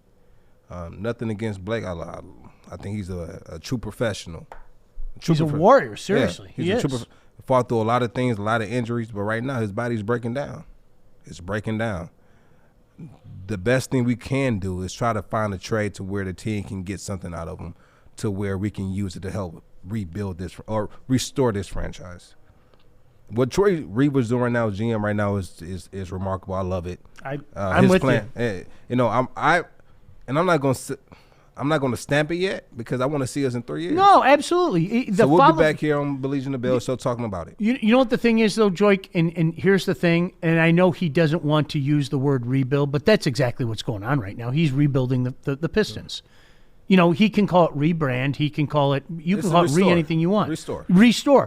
Nothing against Blake. I think he's a true professional. He's a warrior, seriously. Yeah, he is. Fought through a lot of things, a lot of injuries, but right now his body's breaking down. It's breaking down. The best thing we can do is try to find a trade to where the team can get something out of him, to where we can use it to help rebuild this or restore this franchise. What Troy Reaver's doing right now, GM right now, is remarkable. I love it. I'm with you. I'm not going to stamp it yet because I want to see us in 3 years. No, absolutely. So we'll be back here on Baligian Bell show talking about it. You know what the thing is, though, Joik? And here's the thing, and I know he doesn't want to use the word rebuild, but that's exactly what's going on right now. He's rebuilding the Pistons. You know, he can call it rebrand. He can call it – you can call it anything you want. Restore.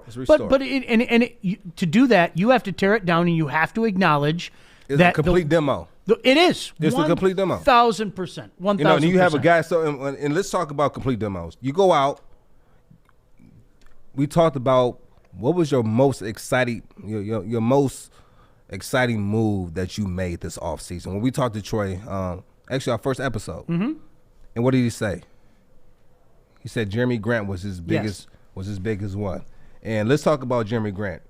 It's restore. But to do that, you have to tear it down and you have to acknowledge it's that – a complete demo. It is. It's a complete demo. 1,000%. 1,000%. You know, and you have a guy. And let's talk about complete demos. You go out. We talked about what was your most exciting, your most exciting move that you made this offseason. When we talked to Troy, actually our first episode, and what did he say? He said Jeremy Grant was his biggest one. And let's talk about Jeremy Grant.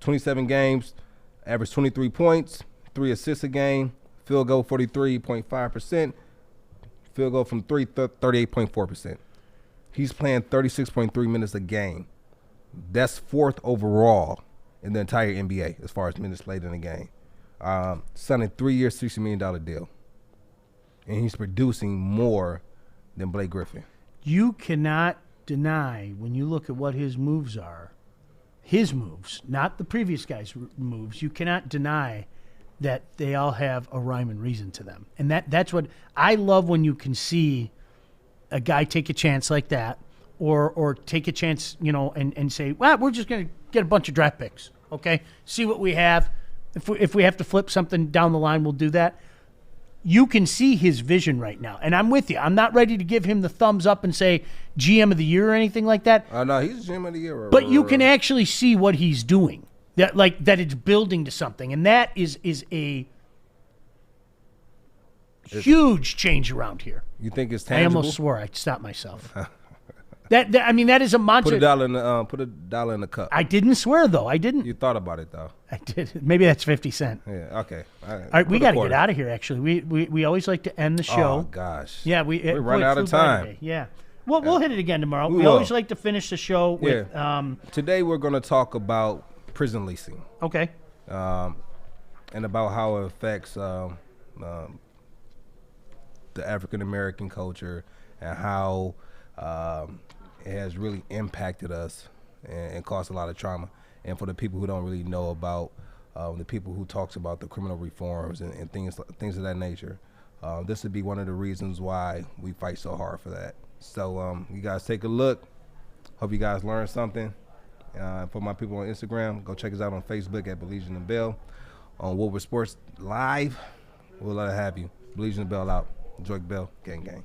27 games, averaged 23 points. 3 assists a game, field goal 43.5%, field goal from 3 38.4%. He's playing 36.3 minutes a game. That's 4th overall in the entire NBA as far as minutes played in a game. Signed a 3-year, $60 million deal, and he's producing more than Blake Griffin. You cannot deny when you look at what his moves are, his moves, not the previous guy's moves. You cannot deny that they all have a rhyme and reason to them. And that's what I love, when you can see a guy take a chance like that or take a chance, and say, well, we're just going to get a bunch of draft picks, okay? See what we have. If we have to flip something down the line, we'll do that. You can see his vision right now. And I'm with you. I'm not ready to give him the thumbs up and say GM of the year or anything like that. No, he's GM of the year. But you can actually see what he's doing. That it's building to something, and that is a huge change around here. You think it's tangible? I almost swore. I stopped myself. that is a mantra. Put a dollar in the cup. I didn't swear though. I didn't. You thought about it though. I did. Maybe that's 50 cents. Yeah. Okay. All right. We got to get out of here. Actually, we always like to end the show. Oh gosh. Yeah. We're running out of time. Yeah. Well, we'll hit it again tomorrow. We always like to finish the show with. Today we're going to talk about prison leasing. Okay. And about how it affects the African American culture and how it has really impacted us and caused a lot of trauma. And for the people who don't really know about the people who talks about the criminal reforms and things of that nature, this would be one of the reasons why we fight so hard for that. So you guys take a look. Hope you guys learned something. For my people on Instagram, go check us out on Facebook at Baligian Bell. On Woodward Sports Live, we'll let it have you. Baligian Bell out. Joik Bell, gang, gang.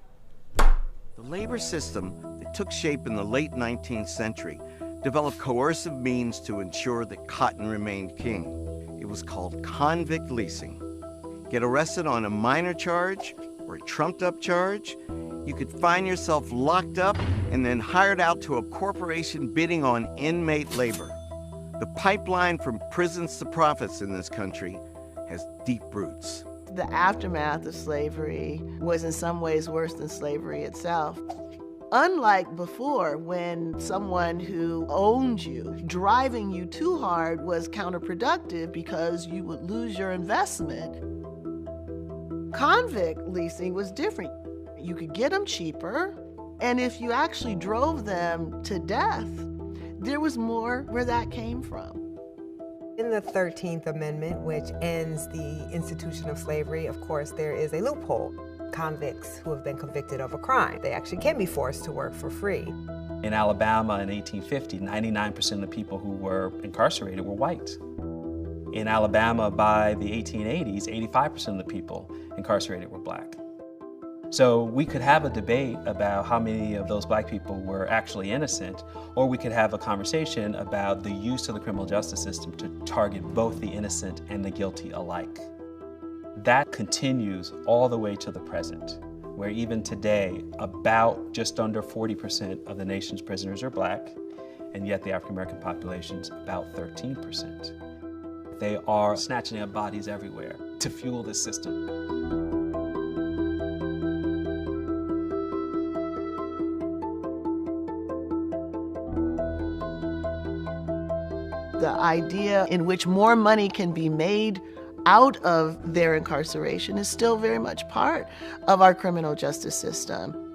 The labor system that took shape in the late 19th century developed coercive means to ensure that cotton remained king. It was called convict leasing. Get arrested on a minor charge or a trumped-up charge, you could find yourself locked up and then hired out to a corporation bidding on inmate labor. The pipeline from prisons to profits in this country has deep roots. The aftermath of slavery was in some ways worse than slavery itself. Unlike before, when someone who owned you, driving you too hard was counterproductive because you would lose your investment. Convict leasing was different. You could get them cheaper, and if you actually drove them to death, there was more where that came from. In the 13th Amendment, which ends the institution of slavery, of course, there is a loophole. Convicts who have been convicted of a crime, they actually can be forced to work for free. In Alabama in 1850, 99% of the people who were incarcerated were white. In Alabama by the 1880s, 85% of the people incarcerated were black. So we could have a debate about how many of those black people were actually innocent, or we could have a conversation about the use of the criminal justice system to target both the innocent and the guilty alike. That continues all the way to the present, where even today, about just under 40% of the nation's prisoners are black, and yet the African American population's about 13%. They are snatching up bodies everywhere to fuel this system. The idea in which more money can be made out of their incarceration is still very much part of our criminal justice system.